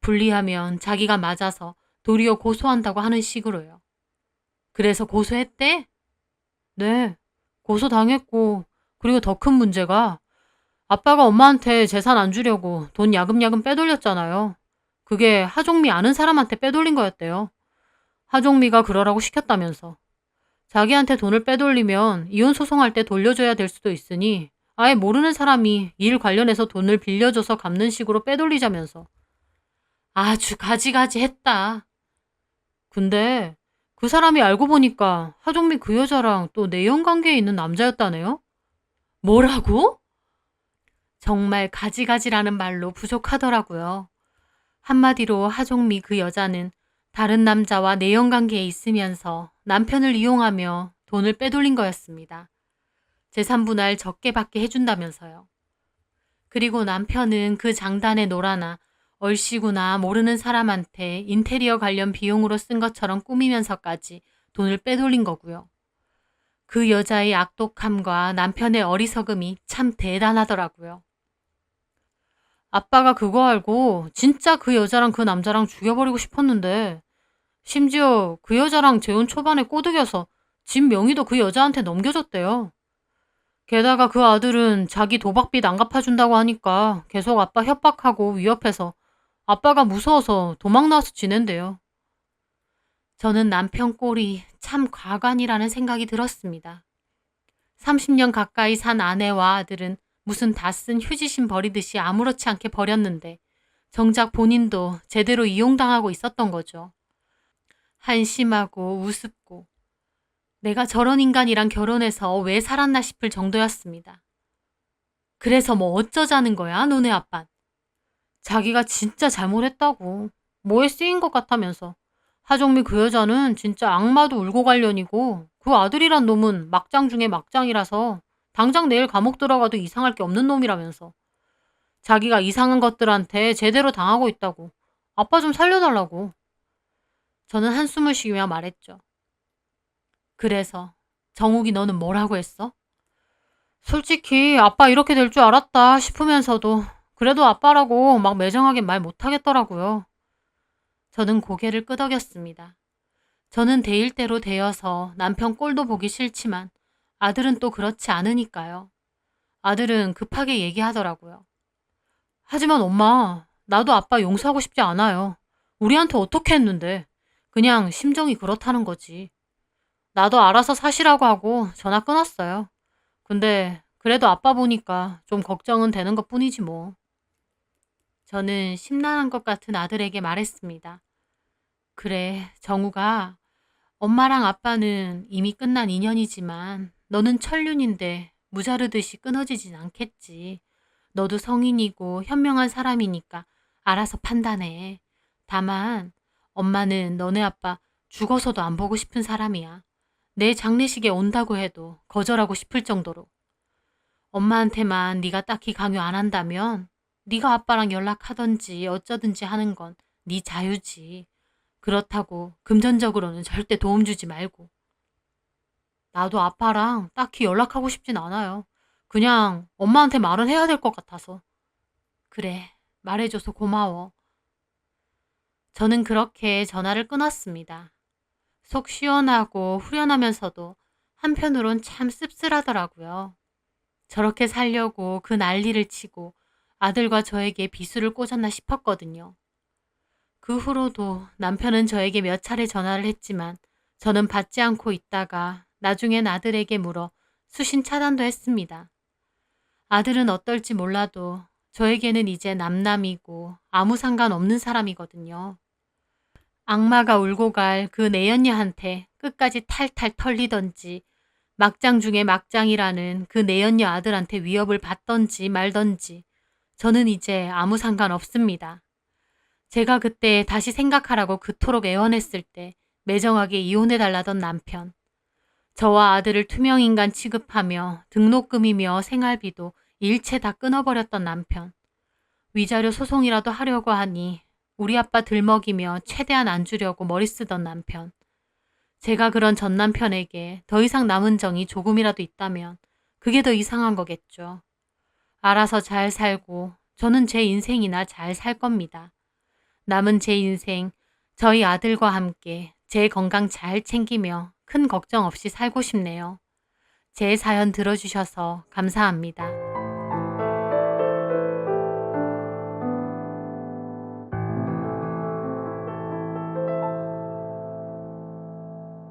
불리하면 자기가 맞아서 도리어 고소한다고 하는 식으로요. 그래서 고소했대? 네, 고소당했고 그리고 더 큰 문제가 아빠가 엄마한테 재산 안 주려고 돈 야금야금 빼돌렸잖아요. 그게 하종미 아는 사람한테 빼돌린 거였대요. 하종미가 그러라고 시켰다면서. 자기한테 돈을 빼돌리면 이혼 소송할 때 돌려줘야 될 수도 있으니 아예 모르는 사람이 일 관련해서 돈을 빌려줘서 갚는 식으로 빼돌리자면서. 아주 가지가지 했다. 근데 그 사람이 알고 보니까 하종미 그 여자랑 또 내연 관계에 있는 남자였다네요? 뭐라고? 정말 가지가지라는 말로 부족하더라고요. 한마디로 하종미 그 여자는 다른 남자와 내연 관계에 있으면서 남편을 이용하며 돈을 빼돌린 거였습니다. 재산분할 적게 받게 해준다면서요. 그리고 남편은 그 장단에 놀아나 얼씨구나 모르는 사람한테 인테리어 관련 비용으로 쓴 것처럼 꾸미면서까지 돈을 빼돌린 거고요. 그 여자의 악독함과 남편의 어리석음이 참 대단하더라고요. 아빠가 그거 알고 진짜 그 여자랑 그 남자랑 죽여버리고 싶었는데 심지어 그 여자랑 재혼 초반에 꼬드겨서 집 명의도 그 여자한테 넘겨줬대요. 게다가 그 아들은 자기 도박빚 안 갚아준다고 하니까 계속 아빠 협박하고 위협해서 아빠가 무서워서 도망 나와서 지낸대요. 저는 남편 꼴이 참 과간이라는 생각이 들었습니다. 30년 가까이 산 아내와 아들은 무슨 다 쓴 휴지심 버리듯이 아무렇지 않게 버렸는데 정작 본인도 제대로 이용당하고 있었던 거죠. 한심하고 우습고 내가 저런 인간이랑 결혼해서 왜 살았나 싶을 정도였습니다. 그래서 뭐 어쩌자는 거야, 너네 아빤. 자기가 진짜 잘못했다고. 뭐에 쓰인 것 같다면서. 하정미 그 여자는 진짜 악마도 울고 관련이고 그 아들이란 놈은 막장 중에 막장이라서 당장 내일 감옥 들어가도 이상할 게 없는 놈이라면서. 자기가 이상한 것들한테 제대로 당하고 있다고. 아빠 좀 살려달라고. 저는 한숨을 쉬며 말했죠. 그래서 정욱이 너는 뭐라고 했어? 솔직히 아빠 이렇게 될 줄 알았다 싶으면서도 그래도 아빠라고 막 매정하게 말 못하겠더라고요. 저는 고개를 끄덕였습니다. 저는 대일대로 되어서 남편 꼴도 보기 싫지만 아들은 또 그렇지 않으니까요. 아들은 급하게 얘기하더라고요. 하지만 엄마, 나도 아빠 용서하고 싶지 않아요. 우리한테 어떻게 했는데. 그냥 심정이 그렇다는 거지. 나도 알아서 사시라고 하고 전화 끊었어요. 근데 그래도 아빠 보니까 좀 걱정은 되는 것 뿐이지 뭐. 저는 심란한 것 같은 아들에게 말했습니다. 그래, 정우가 엄마랑 아빠는 이미 끝난 인연이지만 너는 천륜인데 무자르듯이 끊어지진 않겠지. 너도 성인이고 현명한 사람이니까 알아서 판단해. 다만 엄마는 너네 아빠 죽어서도 안 보고 싶은 사람이야. 내 장례식에 온다고 해도 거절하고 싶을 정도로. 엄마한테만 네가 딱히 강요 안 한다면 네가 아빠랑 연락하던지 어쩌든지 하는 건 네 자유지. 그렇다고 금전적으로는 절대 도움 주지 말고. 나도 아빠랑 딱히 연락하고 싶진 않아요. 그냥 엄마한테 말은 해야 될 것 같아서. 그래, 말해줘서 고마워. 저는 그렇게 전화를 끊었습니다. 속 시원하고 후련하면서도 한편으론 참 씁쓸하더라고요. 저렇게 살려고 그 난리를 치고 아들과 저에게 비수를 꽂았나 싶었거든요. 그 후로도 남편은 저에게 몇 차례 전화를 했지만 저는 받지 않고 있다가 나중엔 아들에게 물어 수신 차단도 했습니다. 아들은 어떨지 몰라도 저에게는 이제 남남이고 아무 상관없는 사람이거든요. 악마가 울고 갈 그 내연녀한테 끝까지 탈탈 털리던지 막장 중에 막장이라는 그 내연녀 아들한테 위협을 받던지 말던지 저는 이제 아무 상관 없습니다. 제가 그때 다시 생각하라고 그토록 애원했을 때 매정하게 이혼해달라던 남편. 저와 아들을 투명인간 취급하며 등록금이며 생활비도 일체 다 끊어버렸던 남편. 위자료 소송이라도 하려고 하니 우리 아빠 들먹이며 최대한 안 주려고 머리 쓰던 남편. 제가 그런 전 남편에게 더 이상 남은 정이 조금이라도 있다면 그게 더 이상한 거겠죠. 알아서 잘 살고 저는 제 인생이나 잘 살 겁니다. 남은 제 인생 저희 아들과 함께 제 건강 잘 챙기며 큰 걱정 없이 살고 싶네요. 제 사연 들어주셔서 감사합니다.